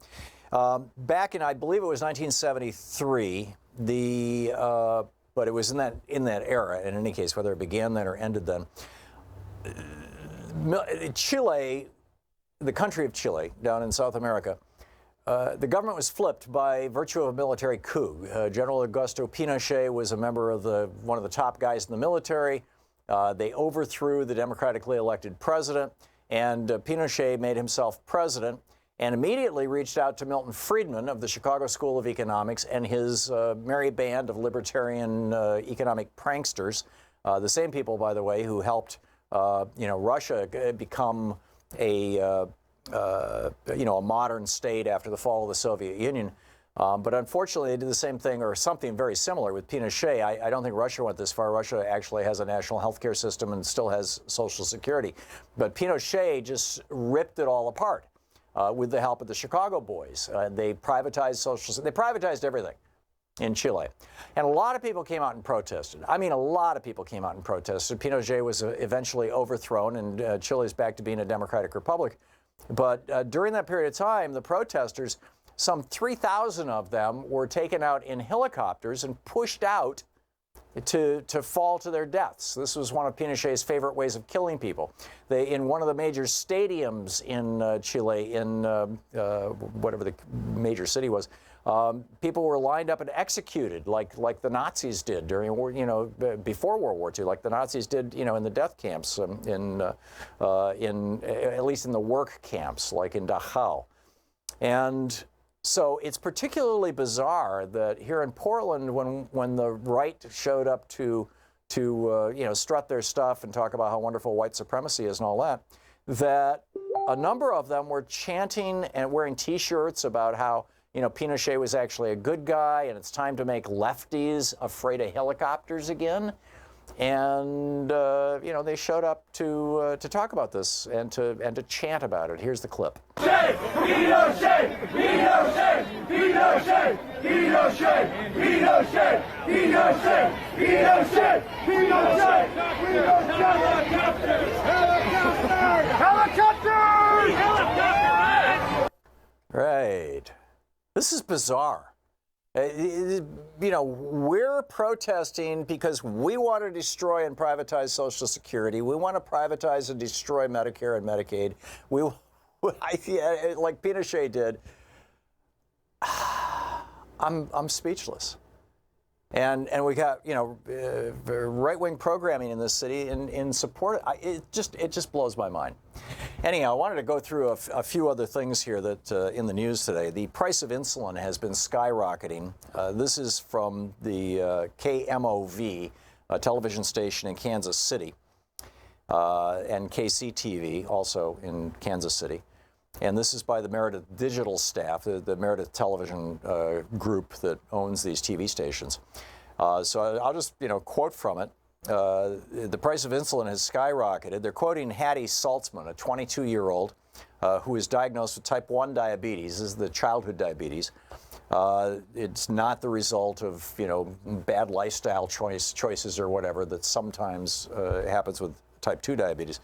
Back in, I believe it was 1973. But it was in that era. In any case, whether it began then or ended then. Chile, the country of Chile, down in South America. The government was flipped by virtue of a military coup. General Augusto Pinochet was a member of one of the top guys in the military. They overthrew the democratically elected president, and Pinochet made himself president and immediately reached out to Milton Friedman of the Chicago School of Economics and his merry band of libertarian economic pranksters, the same people, by the way, who helped Russia become a modern state after the fall of the Soviet Union. But unfortunately, they did the same thing or something very similar with Pinochet. I don't think Russia went this far. Russia actually has a national health care system and still has Social Security. But Pinochet just ripped it all apart with the help of the Chicago boys. They privatized they privatized everything in Chile. And a lot of people came out and protested. I mean, a lot of people came out and protested. Pinochet was eventually overthrown, and Chile's back to being a democratic republic. But during that period of time, the protesters, some 3,000 of them were taken out in helicopters and pushed out to fall to their deaths. This was one of Pinochet's favorite ways of killing people. In one of the major stadiums in Chile, in whatever the major city was, people were lined up and executed like the Nazis did during before World War II, like the Nazis did in the death camps in at least in the work camps like in Dachau. And so it's particularly bizarre that here in Portland, when the right showed up to strut their stuff and talk about how wonderful white supremacy is and all that a number of them were chanting and wearing T-shirts about how Pinochet was actually a good guy and it's time to make lefties afraid of helicopters again. And they showed up to talk about this and to chant about it. Here's the clip. Pinochet! Pinochet! Pinochet! Pinochet! Pinochet! Pinochet! Pinochet! Pinochet! Helicopters! Helicopters! Helicopters! Right. This is bizarre. We're protesting because we want to destroy and privatize Social Security. We want to privatize and destroy Medicare and Medicaid. Like Pinochet did. I'm speechless. And we got right-wing programming in this city in support. It just blows my mind. Anyhow, I wanted to go through a few other things here that in the news today. The price of insulin has been skyrocketing. This is from the KMOV, a television station in Kansas City, and KCTV, also in Kansas City. And this is by the Meredith Digital staff, the Meredith Television group that owns these TV stations. So I'll just quote from it. The price of insulin has skyrocketed. They're quoting Hattie Saltzman, a 22-year-old who was diagnosed with type 1 diabetes. This is the childhood diabetes. It's not the result of bad lifestyle choices or whatever that sometimes happens with type 2 diabetes.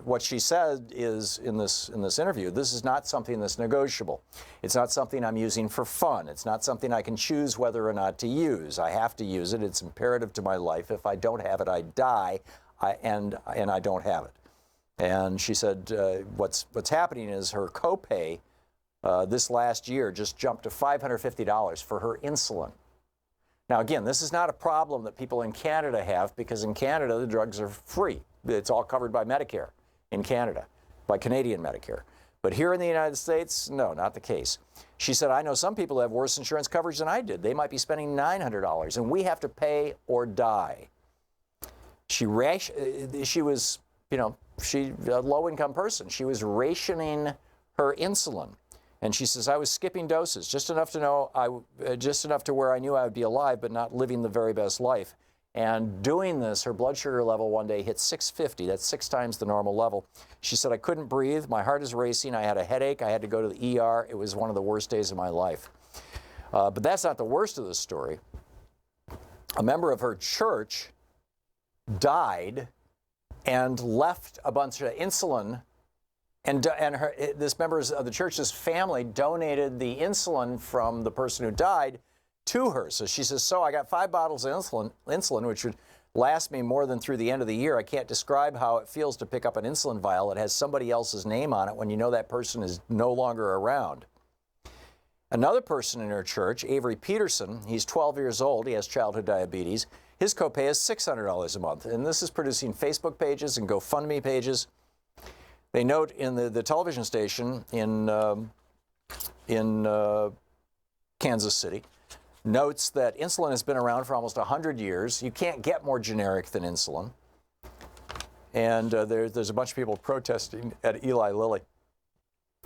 What she said is in this interview, this is not something that's negotiable. It's not something I'm using for fun. It's not something I can choose whether or not to use. I have to use it. It's imperative to my life. If I don't have it, I die, and I don't have it. And she said what's happening is her copay this last year just jumped to $550 for her insulin. Now, again, this is not a problem that people in Canada have, because in Canada, the drugs are free. It's all covered by Medicare in Canada, by Canadian Medicare. But here in the United States, no, not the case. She said, I know some people have worse insurance coverage than I did. They might be spending $900, and we have to pay or die. She was, a low-income person. She was rationing her insulin. And she says, I was skipping doses, just enough to where I knew I would be alive, but not living the very best life. And doing this, her blood sugar level one day hit 650. That's 6 times the normal level. She said, I couldn't breathe. My heart is racing. I had a headache. I had to go to the ER. It was one of the worst days of my life. But that's not the worst of the story. A member of her church died and left a bunch of insulin. And this member of the church's family donated the insulin from the person who died to her. So she says, so I got 5 bottles of insulin, which would last me more than through the end of the year. I can't describe how it feels to pick up an insulin vial that has somebody else's name on it when you know that person is no longer around. Another person in her church, Avery Peterson, he's 12 years old. He has childhood diabetes. His copay is $600 a month. And this is producing Facebook pages and GoFundMe pages. They note in the television station in Kansas City, notes that insulin has been around for almost 100 years. You can't get more generic than insulin. And there's a bunch of people protesting at Eli Lilly.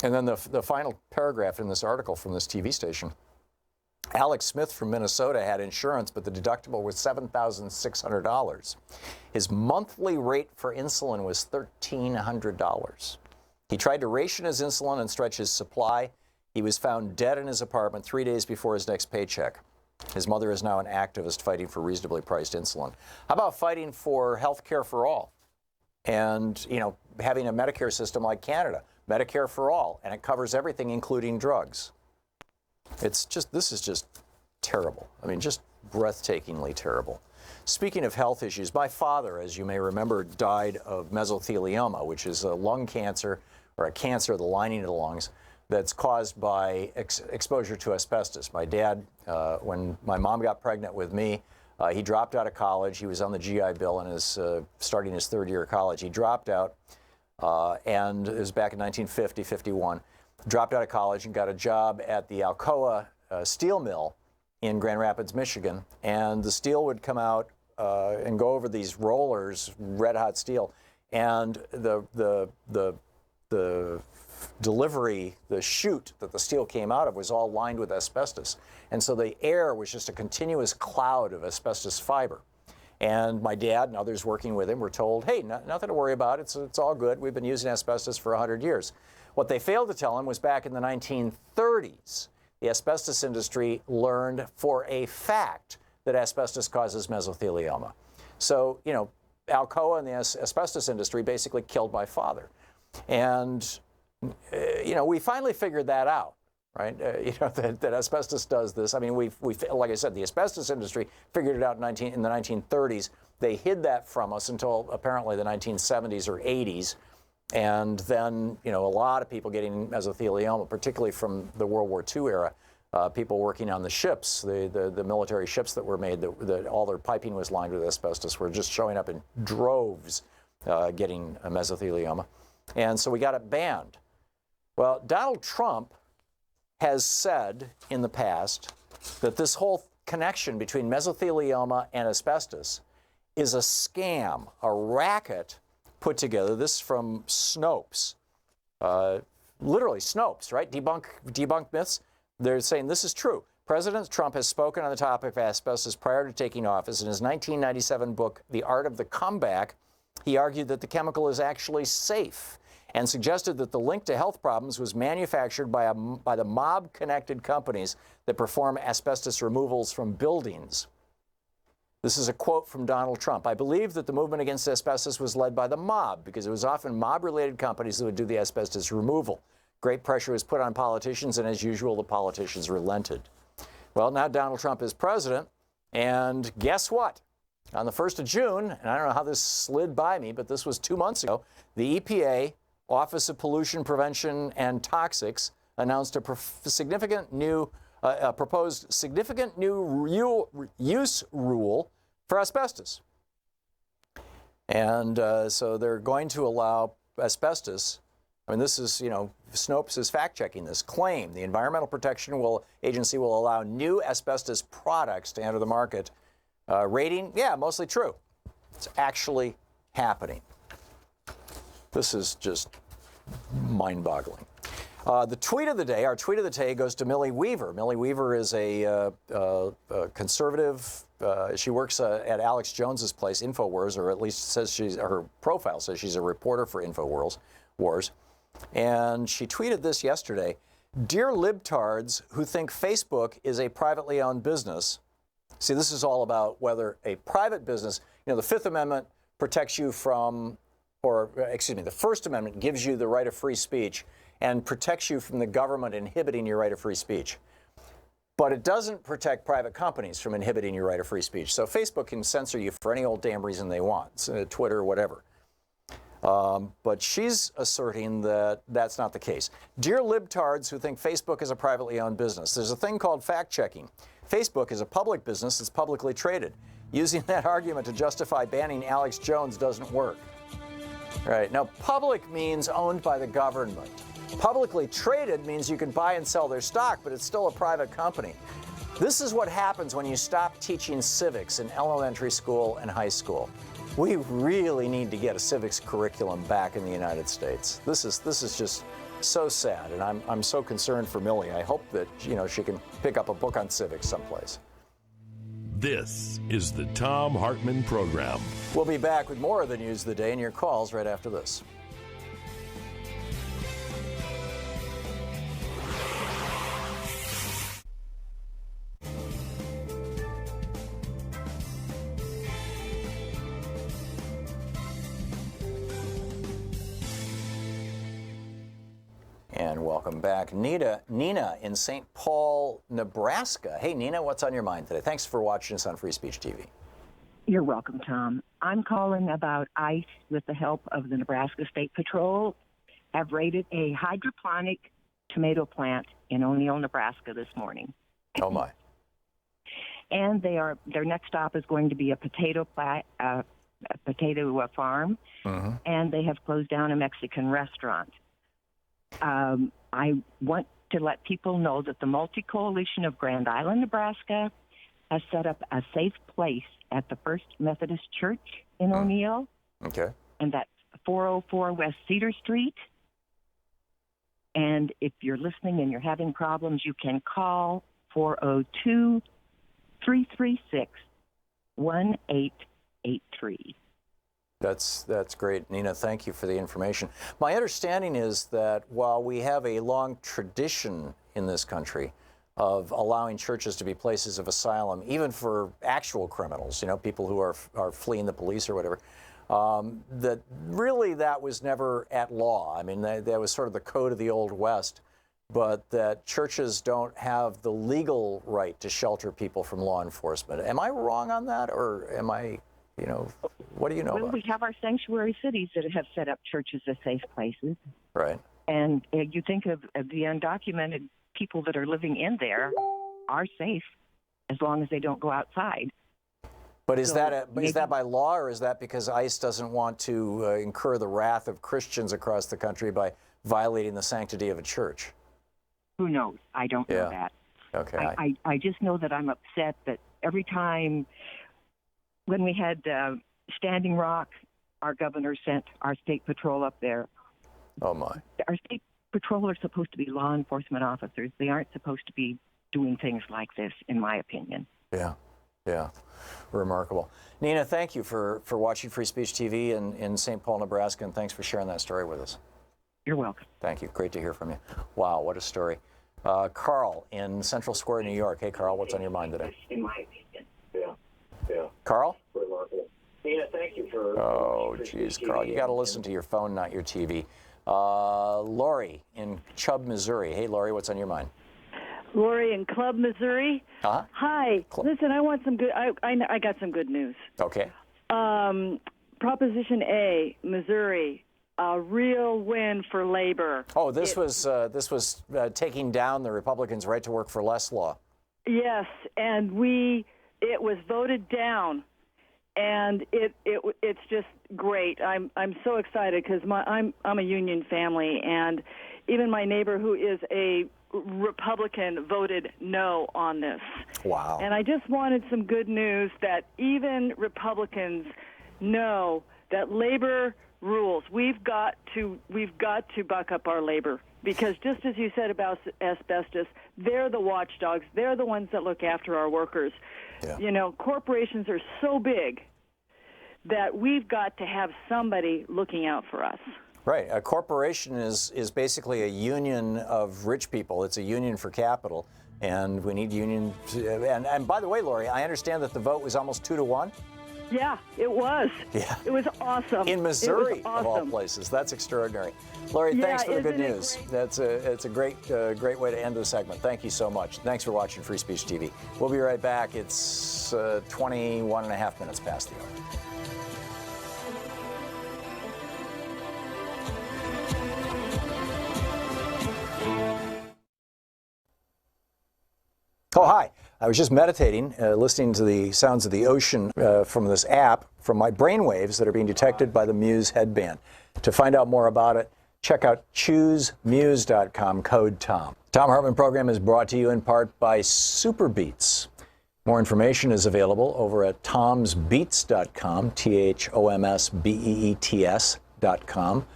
And then the final paragraph in this article from this TV station. Alex Smith from Minnesota had insurance, but the deductible was $7,600. His monthly rate for insulin was $1,300. He tried to ration his insulin and stretch his supply. He was found dead in his apartment 3 days before his next paycheck. His mother is now an activist fighting for reasonably priced insulin. How about fighting for health care for all? And, having a Medicare system like Canada, Medicare for all, and it covers everything, including drugs. This is just terrible. I mean, just breathtakingly terrible. Speaking of health issues, my father, as you may remember, died of mesothelioma, which is a lung cancer, or a cancer of the lining of the lungs, that's caused by exposure to asbestos. My dad, when my mom got pregnant with me, he dropped out of college. He was on the GI Bill and is starting his 3rd year of college. He dropped out, and it was back in 1950, 51. Dropped out of college and got a job at the Alcoa steel mill in Grand Rapids, Michigan. And the steel would come out and go over these rollers, red hot steel, and the delivery, the chute that the steel came out of was all lined with asbestos. And so the air was just a continuous cloud of asbestos fiber. And my dad and others working with him were told, hey, nothing to worry about. It's all good. We've been using asbestos for 100 years. What they failed to tell him was back in the 1930s, the asbestos industry learned for a fact that asbestos causes mesothelioma. So, Alcoa and the asbestos industry basically killed my father. And, we finally figured that out, right? That asbestos does this. I mean, we like I said, the asbestos industry figured it out in the 1930s. They hid that from us until apparently the 1970s or 80s. And then, a lot of people getting mesothelioma, particularly from the World War II era, people working on the ships, the military ships that were made, that all their piping was lined with asbestos, were just showing up in droves getting a mesothelioma. And so we got it banned. Well, Donald Trump has said in the past that this whole connection between mesothelioma and asbestos is a scam, a racket put together. This is from Snopes. Literally Snopes, right? Debunk myths. They're saying this is true. President Trump has spoken on the topic of asbestos prior to taking office. In his 1997 book, The Art of the Comeback, he argued that the chemical is actually safe and suggested that the link to health problems was manufactured by the mob-connected companies that perform asbestos removals from buildings. This is a quote from Donald Trump. I believe that the movement against asbestos was led by the mob because it was often mob-related companies that would do the asbestos removal. Great pressure was put on politicians, and as usual, the politicians relented. Well, now Donald Trump is president, and guess what? On the 1st of June, and I don't know how this slid by me, but this was 2 months ago, the EPA, Office of Pollution Prevention and Toxics, announced a proposed significant new use rule for asbestos. And so they're going to allow asbestos. I mean, this is, Snopes is fact-checking this claim. The Environmental Protection Agency will allow new asbestos products to enter the market. Rating, yeah, mostly true. It's actually happening. This is just mind-boggling. The tweet of the day, our tweet of the day goes to Millie Weaver. Millie Weaver is a conservative. She works at Alex Jones's place, InfoWars, or at least says her profile says she's a reporter for InfoWars. And she tweeted this yesterday. Dear libtards who think Facebook is a privately owned business. See, this is all about whether a private business, the Fifth Amendment protects you from, the First Amendment gives you the right of free speech and protects you from the government inhibiting your right of free speech. But it doesn't protect private companies from inhibiting your right of free speech. So Facebook can censor you for any old damn reason they want, Twitter, whatever. But she's asserting that that's not the case. Dear libtards who think Facebook is a privately owned business, there's a thing called fact-checking. Facebook is a public business that's publicly traded. Using that argument to justify banning Alex Jones doesn't work. Right. Now, public means owned by the government. Publicly traded means you can buy and sell their stock, but it's still a private company. This is what happens when you stop teaching civics in elementary school and high school. We really need to get a civics curriculum back in the United States. This is just so sad, and I'm so concerned for Millie. I hope that she can pick up a book on civics someplace. This is the Thom Hartmann Program. We'll be back with more of the news of the day and your calls right after this. And welcome back. Nina in St. Paul, Nebraska. Hey, Nina, what's on your mind today? Thanks for watching us on Free Speech TV. You're welcome, Tom. I'm calling about ICE with the help of the Nebraska State Patrol. Have raided a hydroponic tomato plant in O'Neill, Nebraska this morning. Oh, my. And their next stop is going to be a potato farm, Mm-hmm. and they have closed down a Mexican restaurant. I want to let people know that the Multi-Coalition of Grand Island, Nebraska, has set up a safe place at the First Methodist Church in O'Neill. Okay. And that's 404 West Cedar Street. And if you're listening and you're having problems, you can call 402-336-1883. That's great, Nina. Thank you for the information. My understanding is that while we have a long tradition in this country of allowing churches to be places of asylum, even for actual criminals, people who are fleeing the police or whatever, that really that was never at law. I mean, that was sort of the code of the Old West, but that churches don't have the legal right to shelter people from law enforcement. Am I wrong on that, or am I... what do you know about? We have our sanctuary cities that have set up churches as safe places. Right. And you think of the undocumented people that are living in there are safe as long as they don't go outside. But is that by law, or is that because ICE doesn't want to incur the wrath of Christians across the country by violating the sanctity of a church? Who knows? I don't know that. Okay. I just know that I'm upset that every time... When we had Standing Rock, our governor sent our state patrol up there. Oh, my. Our state patrol are supposed to be law enforcement officers. They aren't supposed to be doing things like this, in my opinion. Yeah. Remarkable. Nina, thank you for watching Free Speech TV in St. Paul, Nebraska, and thanks for sharing that story with us. You're welcome. Thank you. Great to hear from you. Wow, what a story. Carl in Central Square, New York. Hey, Carl, what's on your mind today? In my opinion, yeah. Carl? Dana, thank you for. Oh, geez, Carl, you got to listen to your phone, not your TV. Lori in Chubb, Missouri. Hey, Lori, what's on your mind? Lori in Club, Missouri. Uh-huh. Hi. Listen, I want some good. I got some good news. Okay. Proposition A, Missouri, a real win for labor. Oh, this was taking down the Republicans' right to work for less law. Yes, and it was voted down, and it's just great. I'm so excited because I'm a union family, and even my neighbor who is a Republican voted no on this. Wow. And I just wanted some good news that even Republicans know that labor rules. We've got to buck up our labor, because just as you said about asbestos, they're the watchdogs. They're the ones that look after our workers. Yeah. You know, corporations are so big that we've got to have somebody looking out for us. Right. A corporation is basically a union of rich people. It's a union for capital, and we need union. And by the way, Lori, I understand that the vote was almost 2-1. Yeah, it was. Yeah. It was awesome. In Missouri, It was awesome. of all places. That's extraordinary. Lori, Yeah, thanks for the good isn't it news. great? It's a great way to end the segment. Thank you so much. Thanks for watching Free Speech TV. We'll be right back. It's 21 and a half minutes past the hour. Oh, hi. I was just meditating, listening to the sounds of the ocean from this app, from my brainwaves that are being detected by the Muse headband. To find out more about it, check out choosemuse.com, code TOM. Thom Hartmann Program is brought to you in part by Superbeats. More information is available over at tomsbeets.com, THOMSBEETS.com,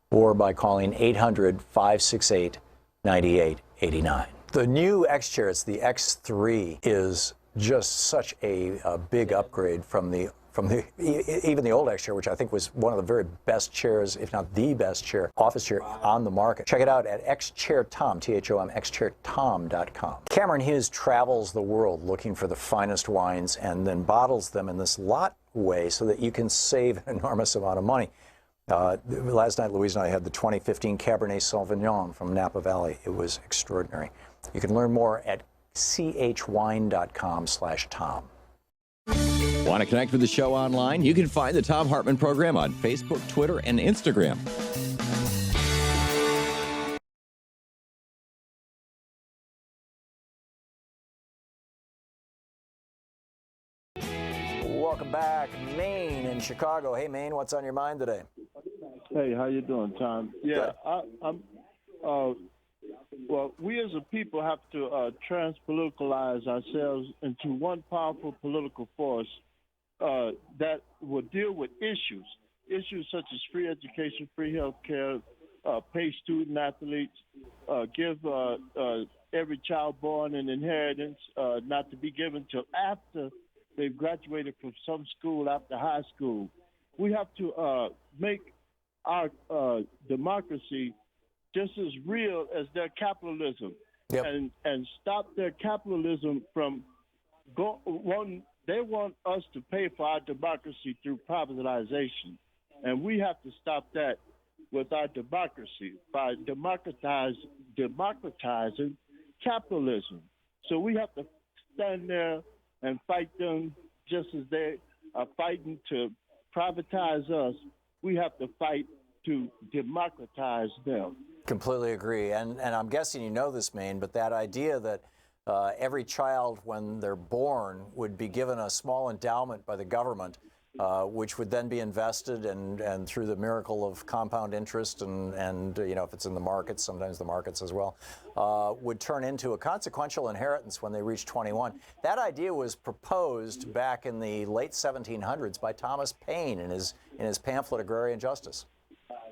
or by calling 800-568-9889. The new X chair, it's the X3, is just such a big upgrade from even the old X chair, which I think was one of the very best chairs, if not the best chair, office chair on the market. Check it out at xchairtom, THOM, xchairtom.com. Cameron Hughes travels the world looking for the finest wines and then bottles them in this lot way so that you can save an enormous amount of money. Last night, Louise and I had the 2015 Cabernet Sauvignon from Napa Valley. It was extraordinary. You can learn more at chwine.com/Tom. Want to connect with the show online? You can find the Thom Hartmann Program on Facebook, Twitter, and Instagram. Welcome back. Maine in Chicago. Hey, Maine, what's on your mind today? Hey, how you doing, Tom? Yeah, I'm. Well, we as a people have to trans-politicalize ourselves into one powerful political force that will deal with issues such as free education, free health care, pay student athletes, give every child born an inheritance not to be given till after they've graduated from some school after high school. We have to make our democracy just as real as their capitalism, and stop their capitalism from they want us to pay for our democracy through privatization, and we have to stop that with our democracy by democratizing capitalism. So we have to stand there and fight them just as they are fighting to privatize us. We have to fight to democratize them. Completely agree. And I'm guessing you know this, Maine, but that idea that every child, when they're born, would be given a small endowment by the government, which would then be invested and through the miracle of compound interest and you know, if it's in the markets, sometimes the markets as well, would turn into a consequential inheritance when they reach 21. That idea was proposed back in the late 1700s by Thomas Paine in his pamphlet Agrarian Justice.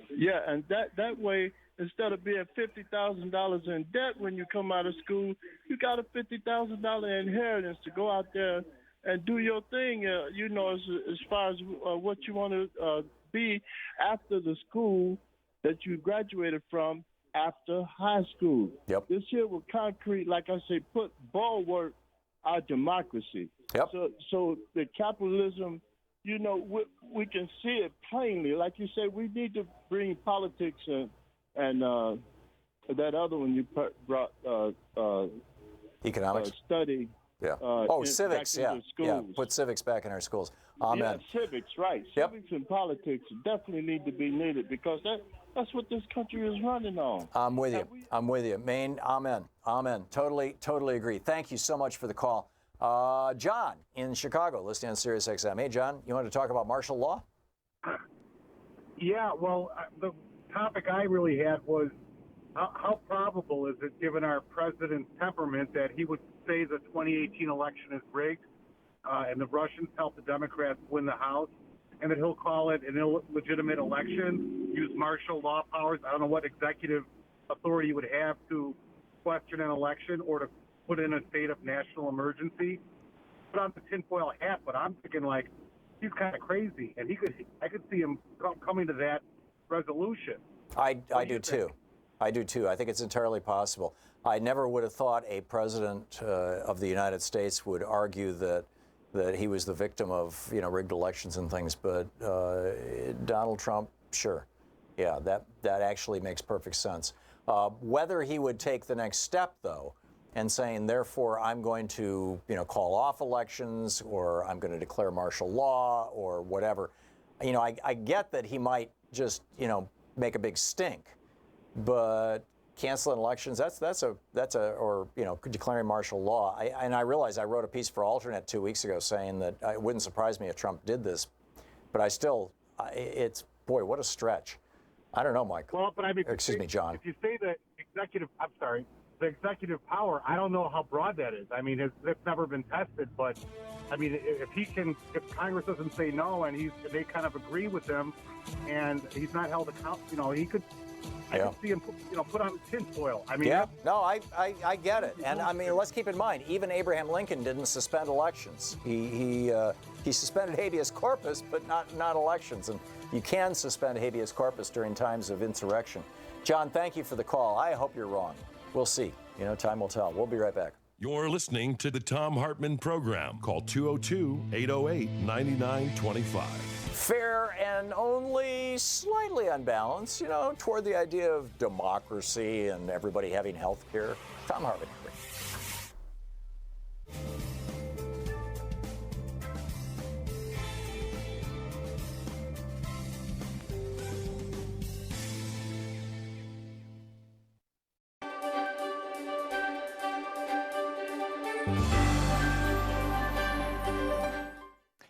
Yeah, and that way, instead of being $50,000 in debt when you come out of school, you got a $50,000 inheritance to go out there and do your thing, you know, as far as what you want to be after the school that you graduated from after high school. Yep. This here will concrete, like I say, put bulwark our democracy. Yep. So the capitalism, you know, we can see it plainly. Like you say, we need to bring politics and that other one you brought, economics, study. Yeah. Civics. Back Yeah. Put civics back in our schools. Amen. Yeah, civics, right. Yep. Civics and politics definitely need to be needed because that's what this country is running on. I'm with you. I'm with you. Maine, amen. Amen. Totally agree. Thank you so much for the call. John in Chicago, listening on Sirius XM. Hey, John, you want to talk about martial law? Yeah, well, the topic I really had was how probable is it, given our president's temperament, that he would say the 2018 election is rigged and the Russians helped the Democrats win the House, and that he'll call it an illegitimate election, use martial law powers. I don't know what executive authority he would have to question an election or to put in a state of national emergency. Put on the tinfoil hat, but I'm thinking, like, he's kind of crazy, and I could see him coming to that resolution. I do too. I do too. I think it's entirely possible. I never would have thought a president of the United States would argue that he was the victim of, you know, rigged elections and things, but Donald Trump, sure. Yeah, that actually makes perfect sense. Whether he would take the next step, though, and saying, therefore, I'm going to, you know, call off elections, or I'm going to declare martial law, or whatever. You know, I get that he might just, you know, make a big stink, but canceling elections, that's or, you know, declaring martial law. I realize I wrote a piece for Alternate 2 weeks ago saying that it wouldn't surprise me if Trump did this, but I still, it's, boy, what a stretch. I don't know, Mike. Well, but I mean, excuse me, John. If you say the executive power, I don't know how broad that is. I mean, it's never been tested, but I mean, if Congress doesn't say no and they kind of agree with him, and he's not held accountable, you know, he could. I could see him, you know, put on tinfoil. I mean, yeah, no, I get it, and I mean, let's keep in mind, even Abraham Lincoln didn't suspend elections. He suspended habeas corpus, but not elections, and you can suspend habeas corpus during times of insurrection. John, thank you for the call. I hope you're wrong. We'll see. You know, time will tell. We'll be right back. You're listening to the Thom Hartmann Program. Call 202-808-9925. Fair and only slightly unbalanced, you know, toward the idea of democracy and everybody having health care. Thom Hartmann.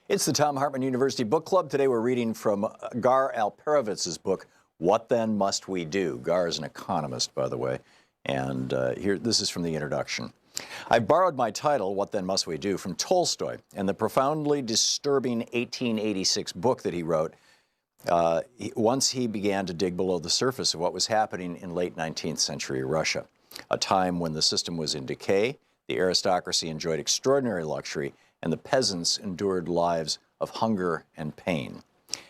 It's the Thom Hartmann University Book Club. Today we're reading from Gar Alperovitz's book, What Then Must We Do? Gar is an economist, by the way, and this is from the introduction. I've borrowed my title, What Then Must We Do, from Tolstoy and the profoundly disturbing 1886 book that he wrote once he began to dig below the surface of what was happening in late 19th century Russia, a time when the system was in decay, the aristocracy enjoyed extraordinary luxury, and the peasants endured lives of hunger and pain.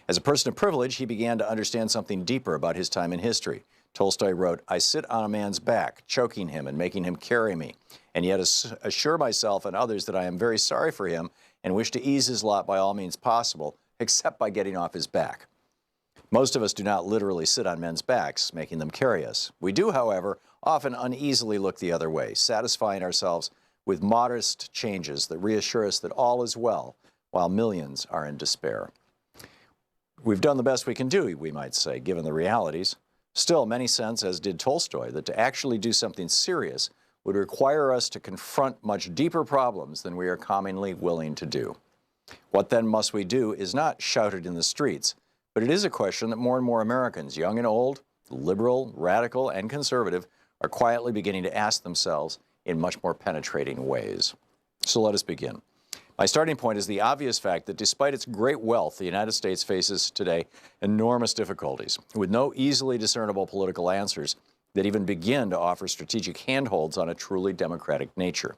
As a person of privilege, he began to understand something deeper about his time in history. Tolstoy wrote, I sit on a man's back, choking him and making him carry me, and yet assure myself and others that I am very sorry for him and wish to ease his lot by all means possible, except by getting off his back. Most of us do not literally sit on men's backs, making them carry us. We do, however, often uneasily look the other way, satisfying ourselves with modest changes that reassure us that all is well, while millions are in despair. We've done the best we can do, we might say, given the realities. Still, many sense, as did Tolstoy, that to actually do something serious would require us to confront much deeper problems than we are commonly willing to do. What then must we do is not shouted in the streets, but it is a question that more and more Americans, young and old, liberal, radical, and conservative, are quietly beginning to ask themselves in much more penetrating ways. So let us begin. My starting point is the obvious fact that despite its great wealth, the United States faces today enormous difficulties, with no easily discernible political answers that even begin to offer strategic handholds on a truly democratic future.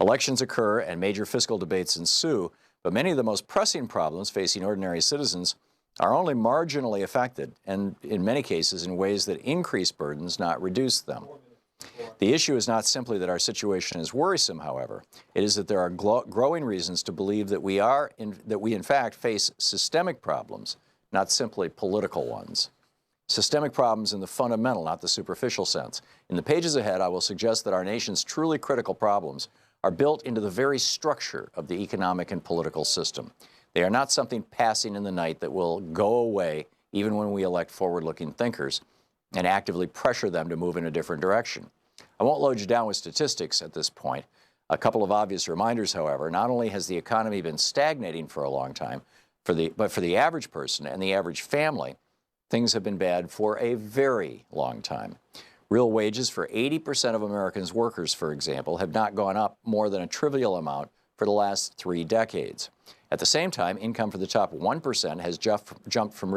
Elections occur and major fiscal debates ensue, but many of the most pressing problems facing ordinary citizens are only marginally affected, and in many cases in ways that increase burdens, not reduce them. The issue is not simply that our situation is worrisome, however. It is that there are growing reasons to believe that we in fact face systemic problems, not simply political ones. Systemic problems in the fundamental, not the superficial sense. In the pages ahead, I will suggest that our nation's truly critical problems are built into the very structure of the economic and political system. They are not something passing in the night that will go away even when we elect forward-looking thinkers and actively pressure them to move in a different direction. I won't load you down with statistics at this point. A couple of obvious reminders, however. Not only has the economy been stagnating for a long time, but for the average person and the average family, things have been bad for a very long time. Real wages for 80% of Americans' workers, for example, have not gone up more than a trivial amount for the last 3 decades. At the same time, income for the top 1% has jumped from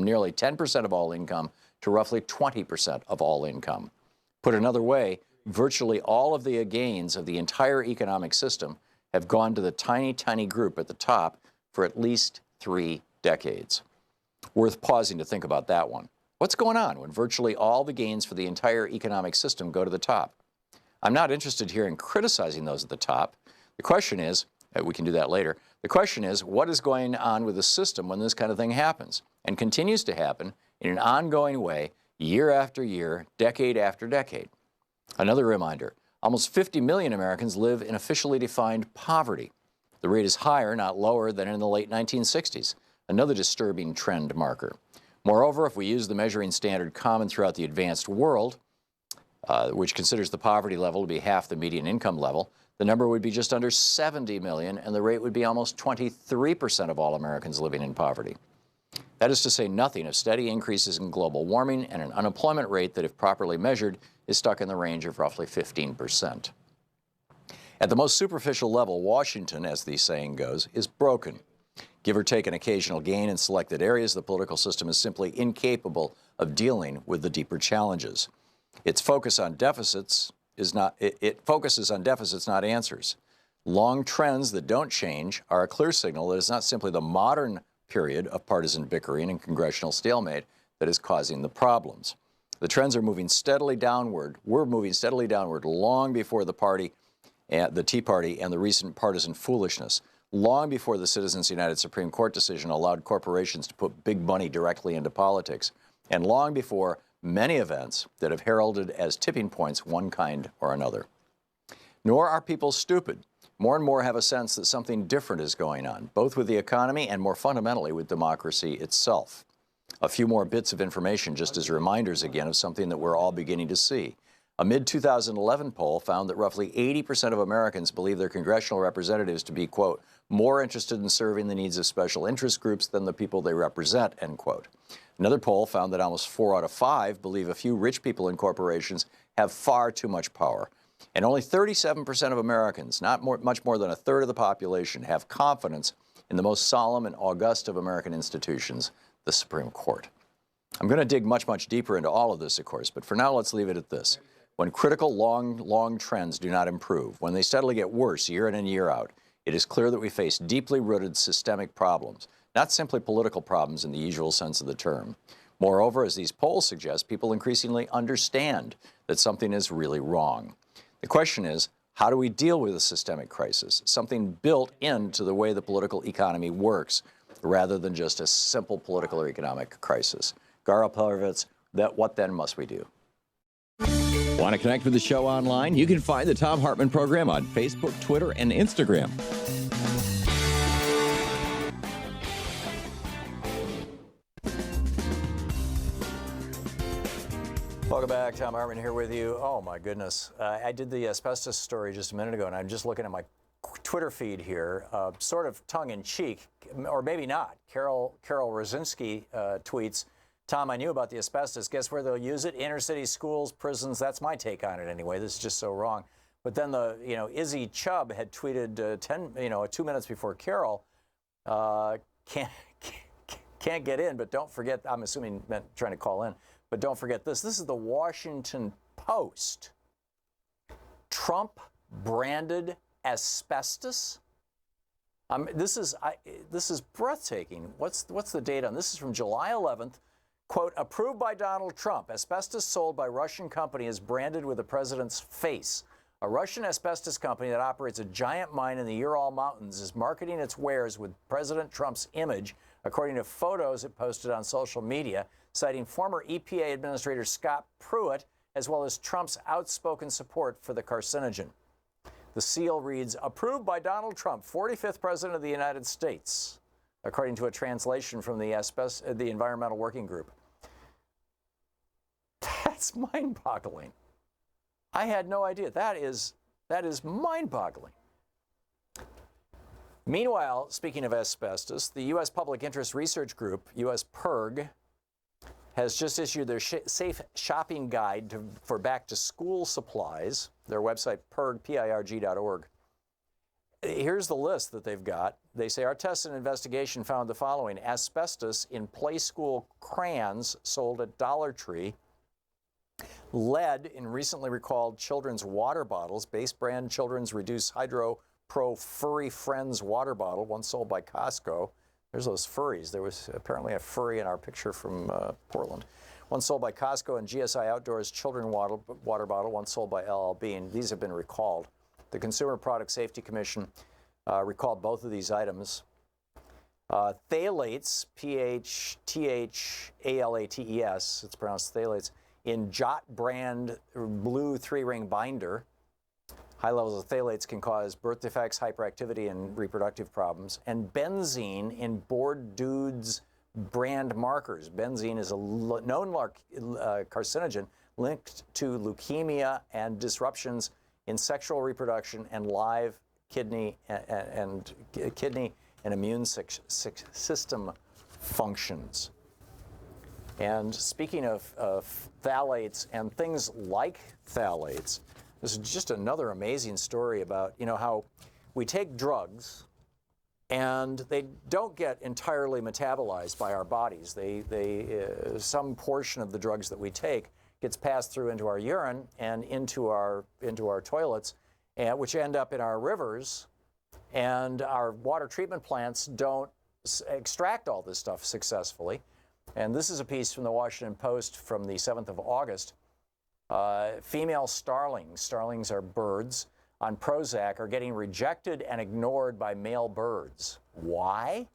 nearly 10% of all income to roughly 20% of all income. Put another way, virtually all of the gains of the entire economic system have gone to the tiny, tiny group at the top for at least 3 decades. Worth pausing to think about that one. What's going on when virtually all the gains for the entire economic system go to the top? I'm not interested here in criticizing those at the top. The question is, we can do that later, the question is, what is going on with the system when this kind of thing happens and continues to happen in an ongoing way, year after year, decade after decade? Another reminder, almost 50 million Americans live in officially defined poverty. The rate is higher, not lower, than in the late 1960s, another disturbing trend marker. Moreover, if we use the measuring standard common throughout the advanced world, which considers the poverty level to be half the median income level, the number would be just under 70 million, and the rate would be almost 23% of all Americans living in poverty. That is to say nothing of steady increases in global warming and an unemployment rate that, if properly measured, is stuck in the range of roughly 15%. At the most superficial level, Washington, as the saying goes, is broken. Give or take an occasional gain in selected areas, the political system is simply incapable of dealing with the deeper challenges. It focuses on deficits, not answers. Long trends that don't change are a clear signal that it's not simply the modern period of partisan bickering and congressional stalemate that is causing the problems. The trends are moving steadily downward. We're moving steadily downward long before the Tea Party and the recent partisan foolishness, long before the Citizens United Supreme Court decision allowed corporations to put big money directly into politics, and long before many events that have heralded as tipping points one kind or another. Nor are people stupid. More and more have a sense that something different is going on, both with the economy and more fundamentally with democracy itself. A few more bits of information just as reminders again of something that we're all beginning to see. A mid-2011 poll found that roughly 80% of Americans believe their congressional representatives to be, quote, more interested in serving the needs of special interest groups than the people they represent, end quote. Another poll found that almost 4 out of 5 believe a few rich people in corporations have far too much power. And only 37% of Americans, much more than a third of the population, have confidence in the most solemn and august of American institutions, the Supreme Court. I'm going to dig much, much deeper into all of this, of course, but for now, let's leave it at this. When critical, long trends do not improve, when they steadily get worse year in and year out, it is clear that we face deeply rooted systemic problems, not simply political problems in the usual sense of the term. Moreover, as these polls suggest, people increasingly understand that something is really wrong. The question is, how do we deal with a systemic crisis, something built into the way the political economy works, rather than just a simple political or economic crisis? Garo Pervitz, what then must we do? Want to connect with the show online? You can find the Thom Hartmann Program on Facebook, Twitter, and Instagram. Welcome back. Thom Hartmann here with you. Oh, my goodness. I did the asbestos story just a minute ago, and I'm just looking at my Twitter feed here, sort of tongue-in-cheek, or maybe not. Carol Rosinski tweets, Tom, I knew about the asbestos. Guess where they'll use it? Inner city schools, prisons. That's my take on it anyway. This is just so wrong. But then Izzy Chubb had tweeted 2 minutes before Carol, can't get in, but don't forget, I'm assuming meant trying to call in, but don't forget this. This is the Washington Post. Trump branded asbestos. This is breathtaking. What's the date on this? Is from July 11th. Quote, approved by Donald Trump, asbestos sold by Russian company is branded with the president's face. A Russian asbestos company that operates a giant mine in the Ural Mountains is marketing its wares with President Trump's image, according to photos it posted on social media, citing former EPA Administrator Scott Pruitt, as well as Trump's outspoken support for the carcinogen. The seal reads, approved by Donald Trump, 45th President of the United States, according to a translation from the Environmental Working Group. That's mind-boggling. I had no idea. That is mind-boggling. Meanwhile, speaking of asbestos, the U.S. Public Interest Research Group, U.S. PIRG, has just issued their safe shopping guide for back-to-school supplies. Their website, pirg.org. Here's the list that they've got. They say, our test and investigation found the following: asbestos in play school crayons sold at Dollar Tree, lead in recently recalled children's water bottles, base brand Children's Reduced Hydro Pro Furry Friends water bottle, one sold by Costco. There's those furries. There was apparently a furry in our picture from Portland. One sold by Costco, and GSI Outdoors children water bottle, one sold by LL Bean. These have been recalled. The Consumer Product Safety Commission recalled both of these items. Phthalates, P-H-T-H-A-L-A-T-E-S, it's pronounced phthalates, in Jot brand blue 3-ring binder. High levels of phthalates can cause birth defects, hyperactivity, and reproductive problems. And benzene in Bored Dudes brand markers. Benzene is a known carcinogen linked to leukemia and disruptions in sexual reproduction and live kidney and immune system functions. And speaking of phthalates and things like phthalates, this is just another amazing story about, how we take drugs and they don't get entirely metabolized by our bodies. Some portion of the drugs that we take gets passed through into our urine and into our toilets, which end up in our rivers, and our water treatment plants don't extract all this stuff successfully. And this is a piece from the Washington Post from the 7th of August. Female starlings are birds, on Prozac are getting rejected and ignored by male birds. Why?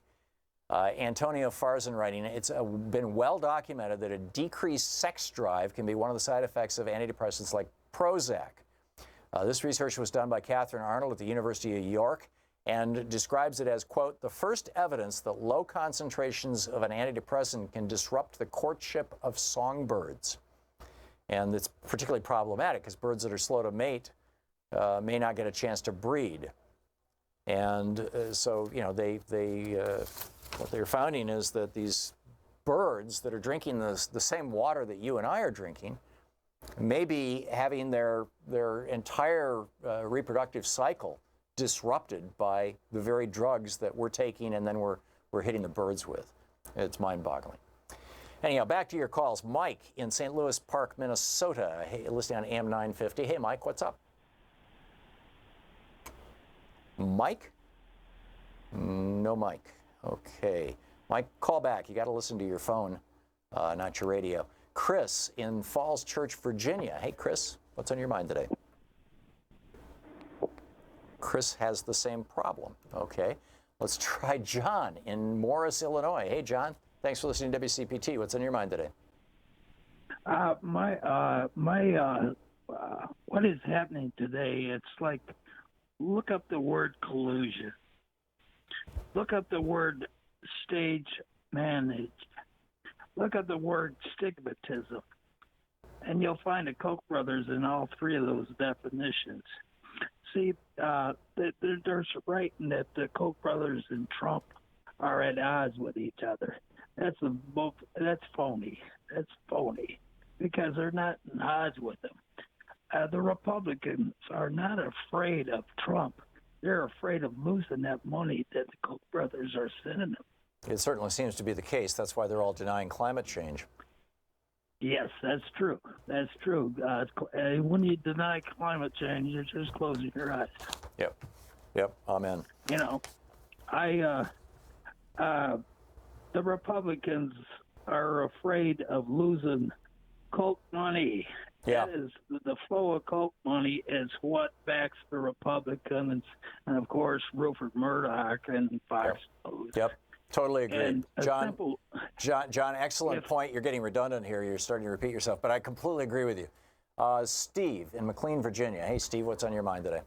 Antonio Farzan writing, it's been well documented that a decreased sex drive can be one of the side effects of antidepressants like Prozac. This research was done by Catherine Arnold at the University of York and describes it as, quote, the first evidence that low concentrations of an antidepressant can disrupt the courtship of songbirds. And it's particularly problematic because birds that are slow to mate may not get a chance to breed. And so, what they're finding is that these birds that are drinking the same water that you and I are drinking may be having their entire reproductive cycle disrupted by the very drugs that we're taking and then we're hitting the birds with. It's mind-boggling. Anyhow, back to your calls. Mike in St. Louis Park, Minnesota, listening on AM 950. Hey, Mike, what's up? Mike? No Mike. Okay. Mike, call back. You got to listen to your phone, not your radio. Chris in Falls Church, Virginia. Hey, Chris, what's on your mind today? Chris has the same problem. Okay. Let's try John in Morris, Illinois. Hey, John. Thanks for listening to WCPT. What's on your mind today? What is happening today? It's like, look up the word collusion. Look up the word stage managed. Look up the word stigmatism. And you'll find the Koch brothers in all three of those definitions. See, they're writing that the Koch brothers and Trump are at odds with each other. That's phony. That's phony because they're not in odds with them. The Republicans are not afraid of Trump. They're afraid of losing that money that the Koch brothers are sending them. It certainly seems to be the case. That's why they're all denying climate change. Yes, that's true. That's true. When you deny climate change, you're just closing your eyes. Yep. Amen. The Republicans are afraid of losing Coke money. Yeah. That is, the flow of Coke money is what backs the Republicans and of course, Rupert Murdoch and Fox News. Yep. Totally agree. And John, excellent point. You're getting redundant here. You're starting to repeat yourself, but I completely agree with you. Steve in McLean, Virginia. Hey, Steve, what's on your mind today?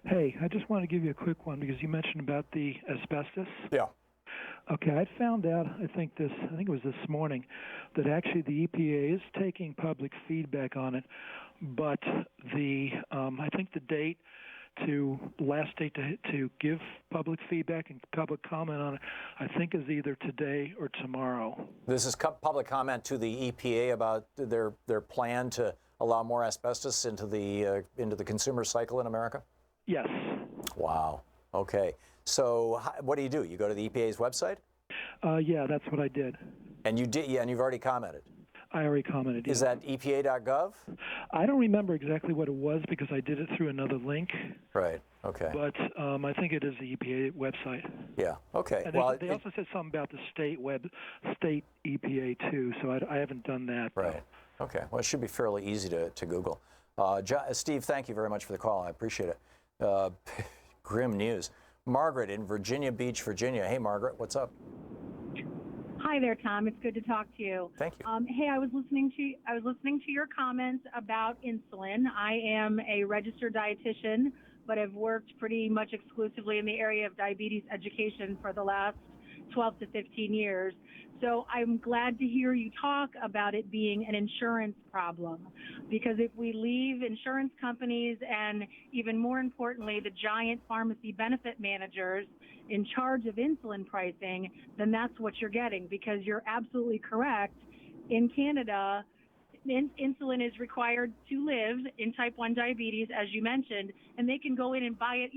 Hey, I just want to give you a quick one because you mentioned about the asbestos. Yeah. Okay, I found out, I think it was this morning, that actually the EPA is taking public feedback on it, but I think the last date to give public feedback and public comment on it, I think is either today or tomorrow. This is public comment to the EPA about their plan to allow more asbestos into the consumer cycle in America? Yes. Wow. Okay. So what do? You go to the EPA's website? Yeah, that's what I did. And you did? Yeah, and you've already commented? I already commented. Is that EPA.gov? I don't remember exactly what it was because I did it through another link. Right. Okay. But I think it is the EPA website. Yeah. Okay. And they also said something about the state EPA too. So I haven't done that. Right. Okay. Well, it should be fairly easy to Google. Steve, thank you very much for the call. I appreciate it. Grim news. Margaret in Virginia Beach, Virginia. Hey, Margaret, what's up? Hi there, Tom. It's good to talk to you. Thank you. Hey, I was listening to your comments about insulin. I am a registered dietitian, but I've worked pretty much exclusively in the area of diabetes education for the last 12 to 15 years. So I'm glad to hear you talk about it being an insurance problem, because if we leave insurance companies and, even more importantly, the giant pharmacy benefit managers in charge of insulin pricing, then that's what you're getting, because you're absolutely correct. In Canada, insulin is required to live in type 1 diabetes, as you mentioned, and they can go in and buy it,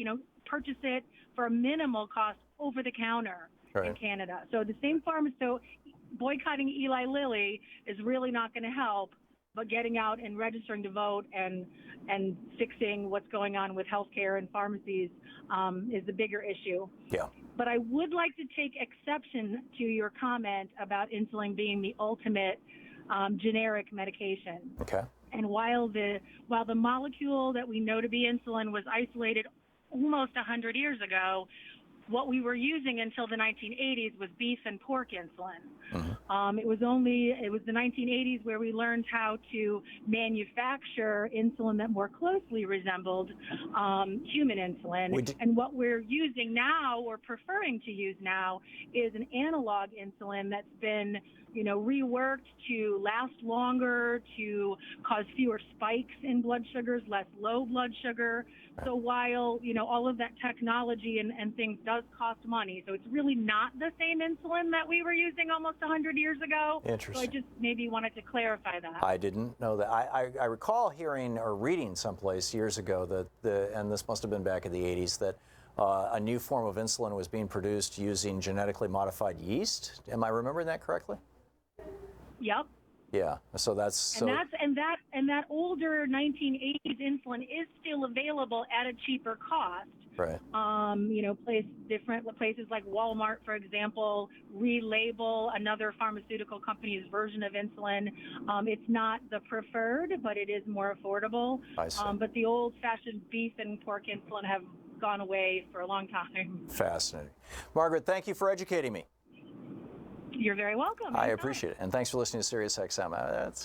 purchase it for a minimal cost over the counter. Right. In Canada. So the same so boycotting Eli Lilly is really not going to help, but getting out and registering to vote and fixing what's going on with healthcare and pharmacies is the bigger issue. Yeah. But I would like to take exception to your comment about insulin being the ultimate generic medication. Okay. And while the molecule that we know to be insulin was isolated almost 100 years ago, what we were using until the 1980s was beef and pork insulin. Mm-hmm. It was the 1980s where we learned how to manufacture insulin that more closely resembled human insulin. And what we're using now, or preferring to use now, is an analog insulin that's been reworked to last longer, to cause fewer spikes in blood sugars, less low blood sugar. So while, all of that technology and things does cost money, so it's really not the same insulin that we were using almost 100 years ago. Interesting. So I just maybe wanted to clarify that. I didn't know that. I recall hearing or reading someplace years ago that, and this must have been back in the 80s, that a new form of insulin was being produced using genetically modified yeast. Am I remembering that correctly? Yep. Yeah. So that's and that older 1980s insulin is still available at a cheaper cost. Right. Places like Walmart, for example, relabel another pharmaceutical company's version of insulin. It's not the preferred, but it is more affordable. I see. But the old-fashioned beef and pork insulin have gone away for a long time. Fascinating. Margaret, thank you for educating me. You're very welcome. I appreciate it. And thanks for listening to Sirius XM.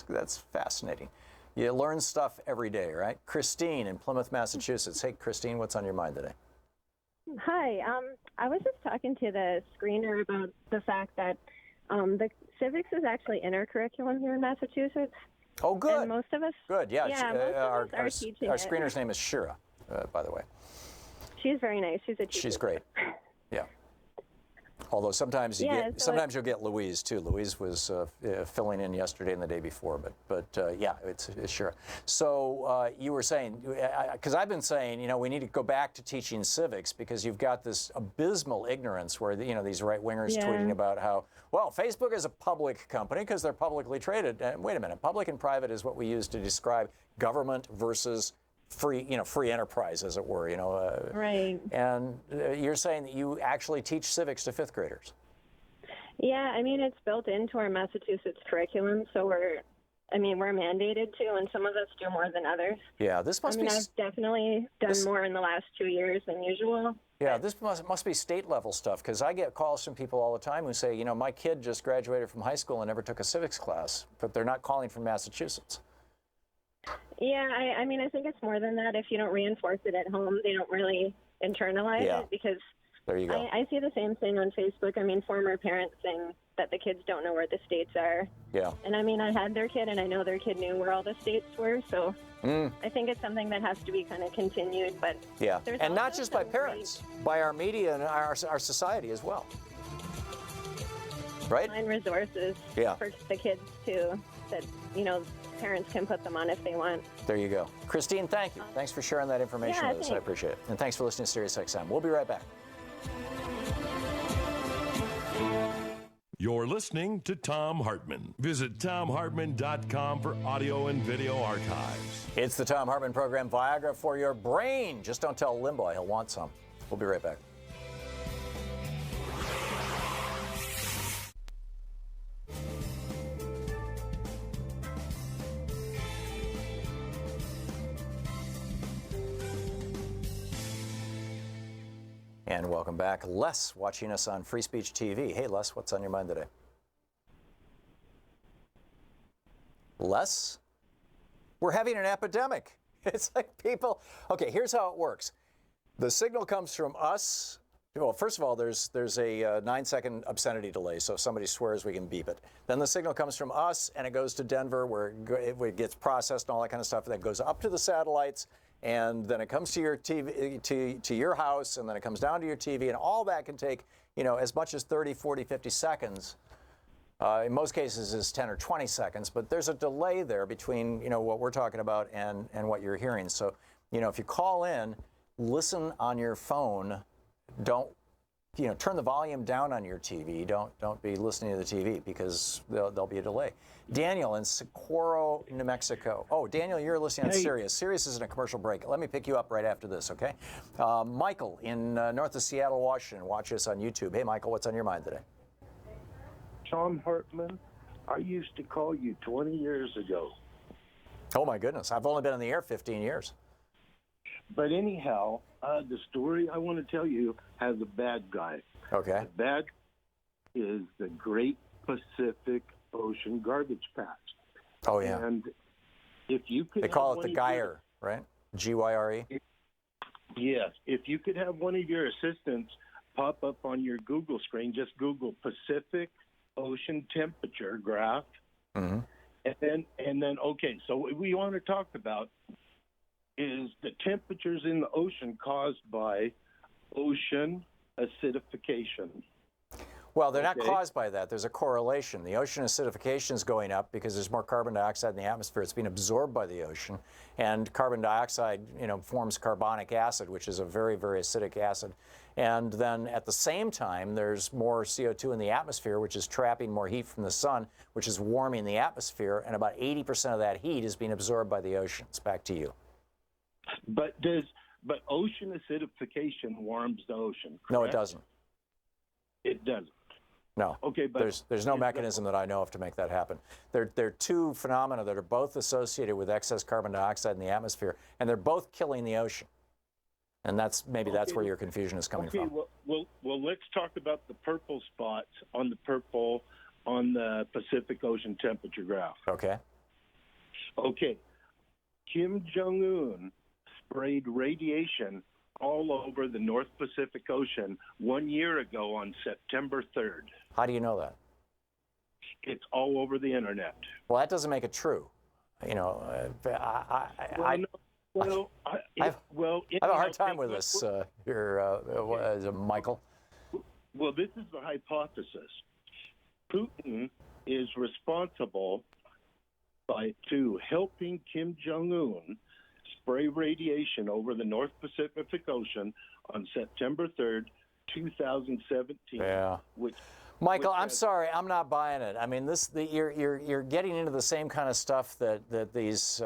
That's fascinating. You learn stuff every day, right? Christine in Plymouth, Massachusetts. Hey, Christine, what's on your mind today? Hi. I was just talking to the screener about the fact that the civics is actually intercurriculum here in Massachusetts. Oh, good. And most of us. Good, yeah. Yeah, most of us are teaching our it. screener's name is Shira, by the way. She's very nice. She's a teacher. She's great. Yeah. Although sometimes you'll get Louise too. Louise was filling in yesterday and the day before, but yeah, it's sure. So you were saying, because I've been saying, we need to go back to teaching civics because you've got this abysmal ignorance where these right wingers tweeting about how Facebook is a public company because they're publicly traded. Wait a minute, public and private is what we use to describe government versus free enterprise, as it were, Right. And you're saying that you actually teach civics to fifth graders. Yeah, I mean, it's built into our Massachusetts curriculum, so we're mandated to, and some of us do more than others. Yeah, this must be. I've definitely done more in the last 2 years than usual. Yeah, this must be state level stuff, because I get calls from people all the time who say, my kid just graduated from high school and never took a civics class, but they're not calling from Massachusetts. Yeah, I mean, I think it's more than that. If you don't reinforce it at home, they don't really internalize it, because there you go. I see the same thing on Facebook. I mean, former parents saying that the kids don't know where the states are. Yeah. And I mean, I had their kid, and I know their kid knew where all the states were, so I think it's something that has to be kind of continued. But yeah, and not just by parents, by our media and our society as well. Right? Find resources for the kids too, that parents can put them on if they want. There you go. Christine, thank you. Thanks for sharing that information with us. I appreciate it. And thanks for listening to SiriusXM. We'll be right back. You're listening to Thom Hartmann. Visit thomhartmann.com for audio and video archives. It's the Thom Hartmann Program, Viagra for your brain. Just don't tell Limbaugh, he'll want some. We'll be right back. And welcome back. Les, watching us on Free Speech TV. Hey, Les, what's on your mind today? Les? We're having an epidemic. It's like people... Okay, here's how it works. The signal comes from us. Well, first of all, there's a 9-second obscenity delay, so if somebody swears, we can beep it. Then the signal comes from us, and it goes to Denver, where it gets processed and all that kind of stuff. And then it goes up to the satellites, and then it comes to your TV, to your house, and then it comes down to your TV, and all that can take, as much as 30, 40, 50 seconds. In most cases, is 10 or 20 seconds, but there's a delay there between, what we're talking about and what you're hearing. So, if you call in, listen on your phone. Don't, turn the volume down on your TV. Don't be listening to the TV, because there'll be a delay. Daniel in Socorro, New Mexico. Oh, Daniel, you're listening on Sirius. Sirius is in a commercial break. Let me pick you up right after this, okay? Michael in north of Seattle, Washington. Watch us on YouTube. Hey, Michael, what's on your mind today? Thom Hartmann, I used to call you 20 years ago. Oh, my goodness. I've only been on the air 15 years. But anyhow, the story I want to tell you has a bad guy. Okay. The bad is the Great Pacific Ocean Garbage Patch. Oh, yeah. And if you could... They call it the Gyre, right? G-Y-R-E? Yes. If you could have one of your assistants pop up on your Google screen, just Google Pacific Ocean Temperature Graph. Mm-hmm. And then, okay, so what we want to talk about is the temperatures in the ocean caused by ocean acidification. Well, they're not caused by that. There's a correlation. The ocean acidification is going up because there's more carbon dioxide in the atmosphere. It's being absorbed by the ocean. And carbon dioxide, forms carbonic acid, which is a very, very acidic acid. And then at the same time, there's more CO2 in the atmosphere, which is trapping more heat from the sun, which is warming the atmosphere. And about 80% of that heat is being absorbed by the oceans. Back to you. But ocean acidification warms the ocean, correct? No, it doesn't. It doesn't. No. Okay, but there's no mechanism that I know of to make that happen. There are two phenomena that are both associated with excess carbon dioxide in the atmosphere, and they're both killing the ocean. And that's where your confusion is coming from. Well, let's talk about the purple spots on the Pacific Ocean temperature graph. Okay. Okay. Kim Jong-un sprayed radiation all over the North Pacific Ocean 1 year ago on September 3rd. How do you know that? It's all over the internet. Well, that doesn't make it true. I have a hard time with this here, Michael. Well, this is the hypothesis. Putin is responsible to helping Kim Jong-un spray radiation over the North Pacific Ocean on September 3rd, 2017. Yeah. Michael, I'm sorry, I'm not buying it. I mean, you're getting into the same kind of stuff that these,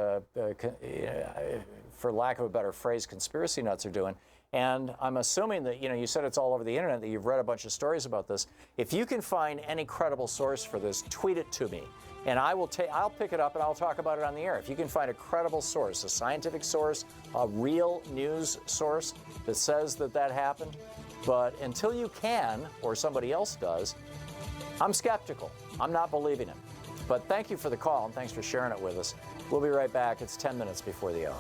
for lack of a better phrase, conspiracy nuts are doing. And I'm assuming that, you said it's all over the internet, that you've read a bunch of stories about this. If you can find any credible source for this, tweet it to me. And I'll pick it up and I'll talk about it on the air. If you can find a credible source, a scientific source, a real news source that says that happened. But until you can, or somebody else does, I'm skeptical. I'm not believing it. But thank you for the call and thanks for sharing it with us. We'll be right back. It's 10 minutes before the hour.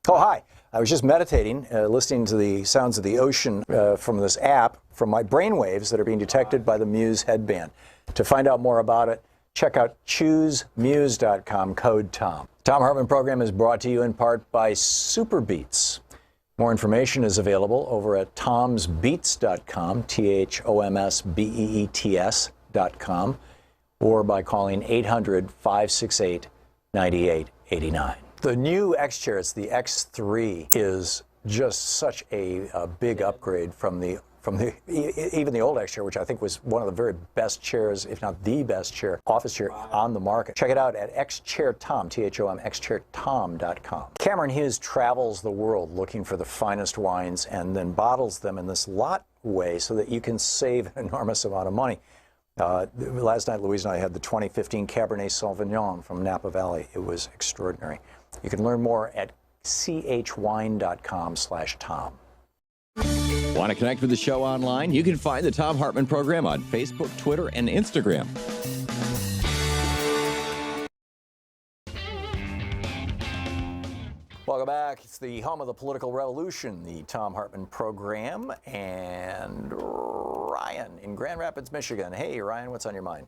Oh, hi. I was just meditating, listening to the sounds of the ocean from this app, from my brainwaves that are being detected by the Muse headband. To find out more about it, check out choosemuse.com, code TOM. Thom Hartmann Program is brought to you in part by Super Beats. More information is available over at tomsbeets.com, THOMSBEETS.com, or by calling 800-568-9889. The new X chair, it's the X3, is just such a big upgrade from even the old X chair, which I think was one of the very best chairs, if not the best chair, office chair on the market. Check it out at xchairtom, T-H-O-M, xchairtom.com. Cameron Hughes travels the world looking for the finest wines and then bottles them in this lot way so that you can save an enormous amount of money. Last night, Louise and I had the 2015 Cabernet Sauvignon from Napa Valley. It was extraordinary. You can learn more at chwine.com/Tom. Want to connect with the show online? You can find the Thom Hartmann Program on Facebook, Twitter, and Instagram. Welcome back. It's the home of the political revolution, the Thom Hartmann Program, and Ryan in Grand Rapids, Michigan. Hey, Ryan, what's on your mind?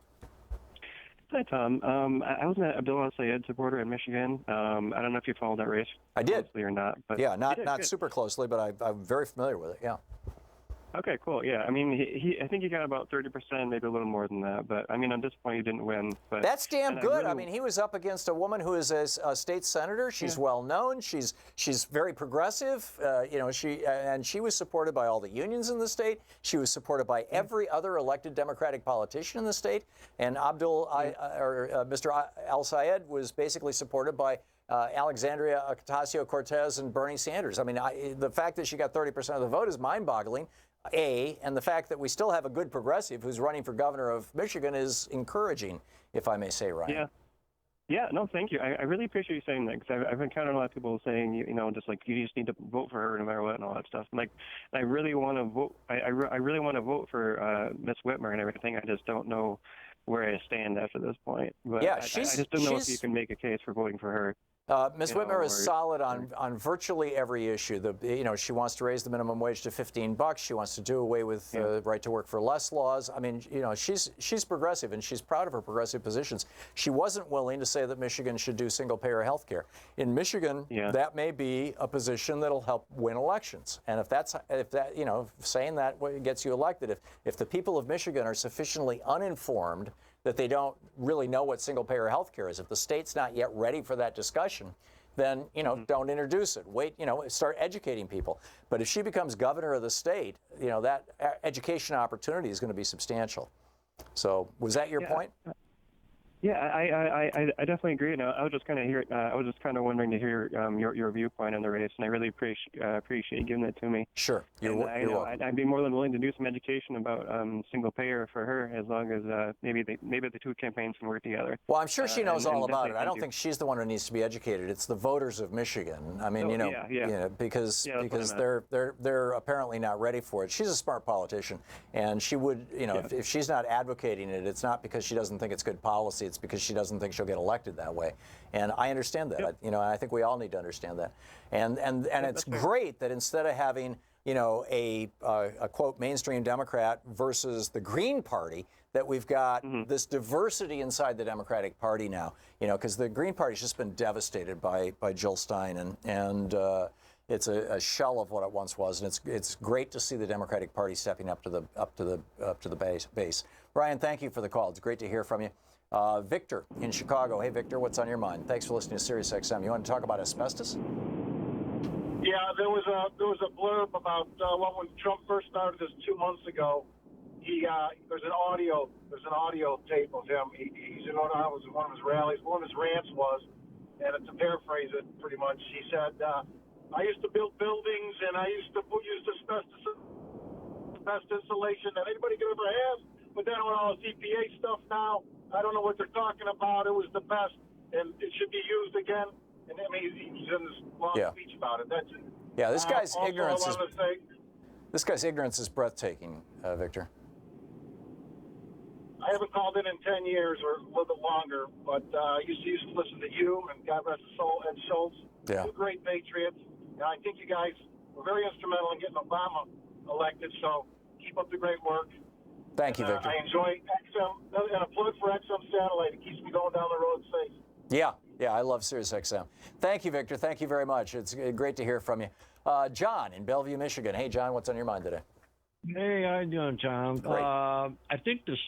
Hi, Tom. I was an Abdul al-Sayed supporter in Michigan. I don't know if you followed that race. I did. Closely or not. But yeah, not super closely, but I'm very familiar with it, yeah. Okay, cool. Yeah, I mean, I think he got about 30%, maybe a little more than that. But I mean, at this point, he didn't win. But that's damn good. I mean, he was up against a woman who is a state senator. She's well known. She's very progressive. She was supported by all the unions in the state. She was supported by every other elected Democratic politician in the state. And Mr. al-Sayed was basically supported by Alexandria Ocasio-Cortez and Bernie Sanders. I mean, the fact that she got 30% of the vote is mind-boggling. And the fact that we still have a good progressive who's running for governor of Michigan is encouraging, if I may say, Ryan. Yeah, no, thank you. I really appreciate you saying that, because I've encountered a lot of people saying, just like, you just need to vote for her no matter what and all that stuff. And I really want to vote. I really want to vote for Miss Whitmer and everything. I just don't know where I stand after this point. But yeah, I just don't know if you can make a case for voting for her. Ms. Whitmer is solid on virtually every issue. She wants to raise the minimum wage to $15. She wants to do away with right to work for less laws. I mean, she's progressive, and she's proud of her progressive positions. She wasn't willing to say that Michigan should do single-payer health care. In Michigan, that may be a position that'll help win elections. And if saying that gets you elected, if the people of Michigan are sufficiently uninformed that they don't really know what single-payer health care is, if the state's not yet ready for that discussion, then, don't introduce it. Wait, start educating people. But if she becomes governor of the state, that education opportunity is going to be substantial. So was that your point? Yeah, I definitely agree. And I was just kind of wondering to hear your viewpoint on the race, and I really appreciate you giving it to me. Sure, you're welcome. I'd be more than willing to do some education about single payer for her, as long as maybe the two campaigns can work together. Well, I'm sure she knows all about it. I don't think she's the one who needs to be educated. It's the voters of Michigan. I mean, because they're apparently not ready for it. She's a smart politician, and she would, if she's not advocating it, it's not because she doesn't think it's good policy. It's because she doesn't think she'll get elected that way. And I understand that. Yep. I think we all need to understand that. And it's great that instead of having, a quote mainstream Democrat versus the Green Party, that we've got this diversity inside the Democratic Party now. Because the Green Party's just been devastated by Jill Stein, and it's a shell of what it once was, and it's great to see the Democratic Party stepping up to the base. Ryan, thank you for the call. It's great to hear from you. Victor in Chicago. Hey, Victor, what's on your mind? Thanks for listening to Sirius XM. You want to talk about asbestos? Yeah, there was a blurb about when Trump first started this 2 months ago. there's an audio tape of him. He's in one of his rallies. One of his rants was, and to paraphrase it pretty much, he said, I used to build buildings and I used to use best insulation that anybody could ever have. But then with all this EPA stuff now, I don't know what they're talking about. It was the best, and it should be used again. And I mean, he's in this long speech about it. That's it. Yeah, this guy's This guy's ignorance is breathtaking, Victor. I haven't called in 10 years or a little bit longer, but I used to listen to you and God rest his soul, Ed Schultz. Yeah. Two great patriots. And I think you guys were very instrumental in getting Obama elected, so keep up the great work. Thank you, Victor. I enjoy XM, and a plug for XM Satellite. It keeps me going down the road safe. Yeah, I love SiriusXM. Thank you, Victor. Thank you very much. It's great to hear from you. John in Bellevue, Michigan. Hey, John, what's on your mind today? Hey, how you doing, Tom? Great. I think the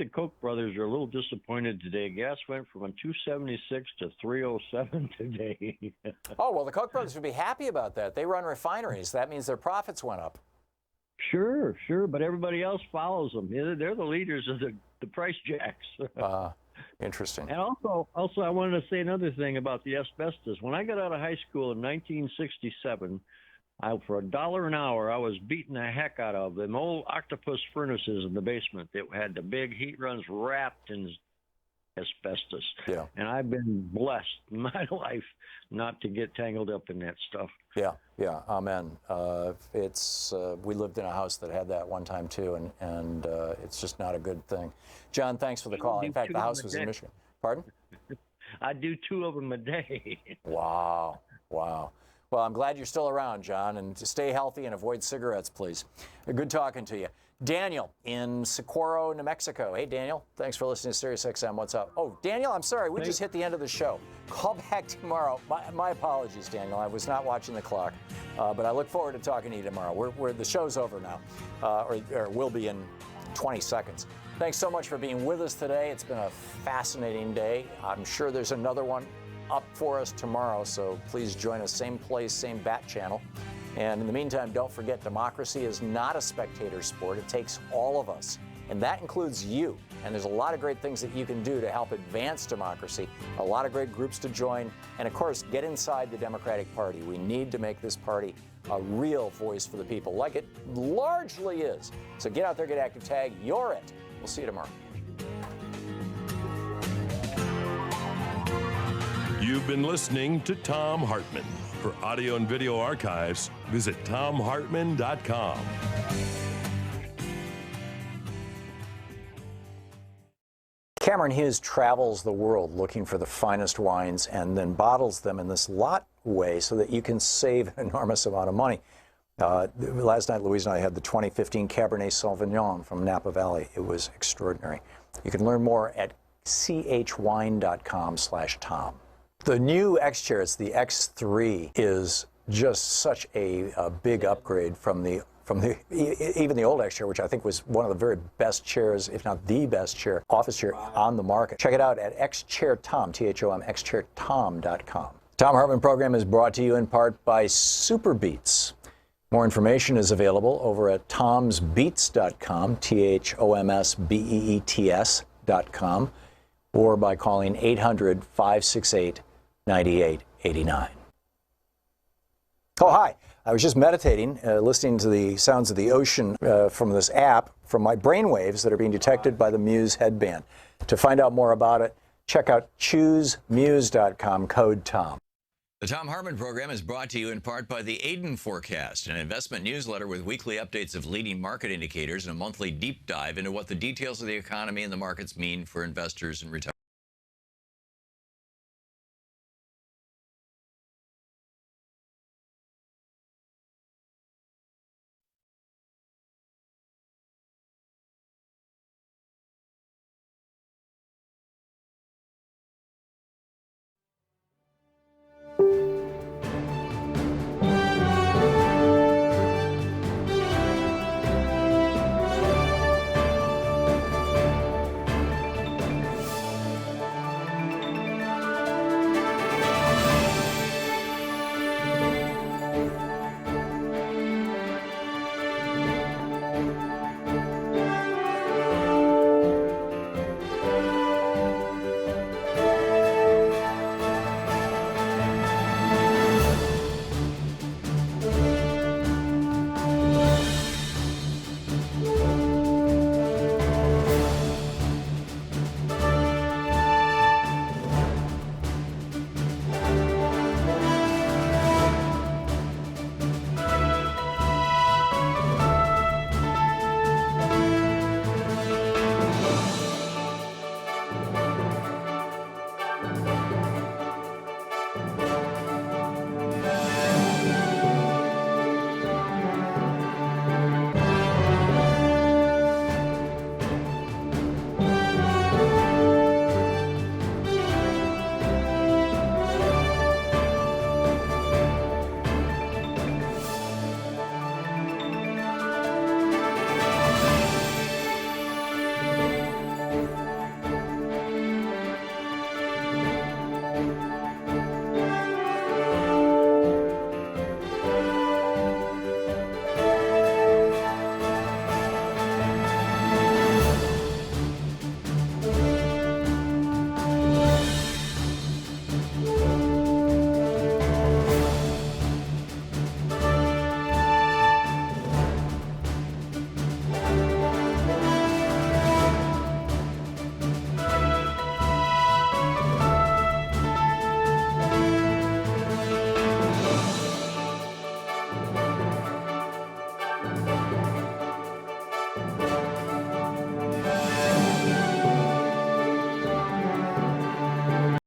Koch brothers are a little disappointed today. Gas went from $2.76 to $3.07 today. Oh, well, the Koch brothers would be happy about that. They run refineries. That means their profits went up. Sure, but everybody else follows them. They're the leaders of the price jacks. Interesting. And also, I wanted to say another thing about the asbestos. When I got out of high school in 1967, for $1 an hour, I was beating the heck out of them old octopus furnaces in the basement that had the big heat runs wrapped in asbestos. Yeah. And I've been blessed in my life not to get tangled up in that stuff. Yeah, amen. We lived in a house that had that one time too, and it's just not a good thing. John, thanks for the call. In fact, the house was in Michigan. Pardon? I do 2 of them a day. Wow. Well, I'm glad you're still around, John, and to stay healthy and avoid cigarettes, please. Good talking to you. Daniel in Socorro, New Mexico. Hey, Daniel. Thanks for listening to SiriusXM. What's up? Oh, Daniel, I'm sorry. We just hit the end of the show. Call back tomorrow. My apologies, Daniel. I was not watching the clock, but I look forward to talking to you tomorrow. The show's over now, or will be in 20 seconds. Thanks so much for being with us today. It's been a fascinating day. I'm sure there's another one up for us tomorrow, so please join us, same place, same bat channel. And in the meantime, don't forget, democracy is not a spectator sport. It takes all of us, and that includes you. And there's a lot of great things that you can do to help advance democracy, a lot of great groups to join, and of course, get inside the Democratic Party. We need to make this party a real voice for the people, like it largely is. So get out there, get active, tag, you're it. We'll see you tomorrow. You've been listening to Thom Hartmann. For audio and video archives, visit thomhartmann.com. Cameron Hughes travels the world looking for the finest wines and then bottles them in this lot way so that you can save an enormous amount of money. Last night, Louise and I had the 2015 Cabernet Sauvignon from Napa Valley. It was extraordinary. You can learn more at chwine.com/Tom. The new X chair, it's the X3, is just such a big upgrade from even the old X chair, which I think was one of the very best chairs, if not the best chair, office chair on the market. Check it out at xchairtom, T-H-O-M, xchairtom.com. Thom Hartmann Program is brought to you in part by Super Beats. More information is available over at tomsbeets.com, THOMSBEETS.com, or by calling 800-568-9889. Oh, hi. I was just meditating, listening to the sounds of the ocean from this app, from my brainwaves that are being detected by the Muse headband. To find out more about it, check out choosemuse.com, code TOM. The Thom Hartmann Program is brought to you in part by the Aiden Forecast, an investment newsletter with weekly updates of leading market indicators and a monthly deep dive into what the details of the economy and the markets mean for investors and retirees.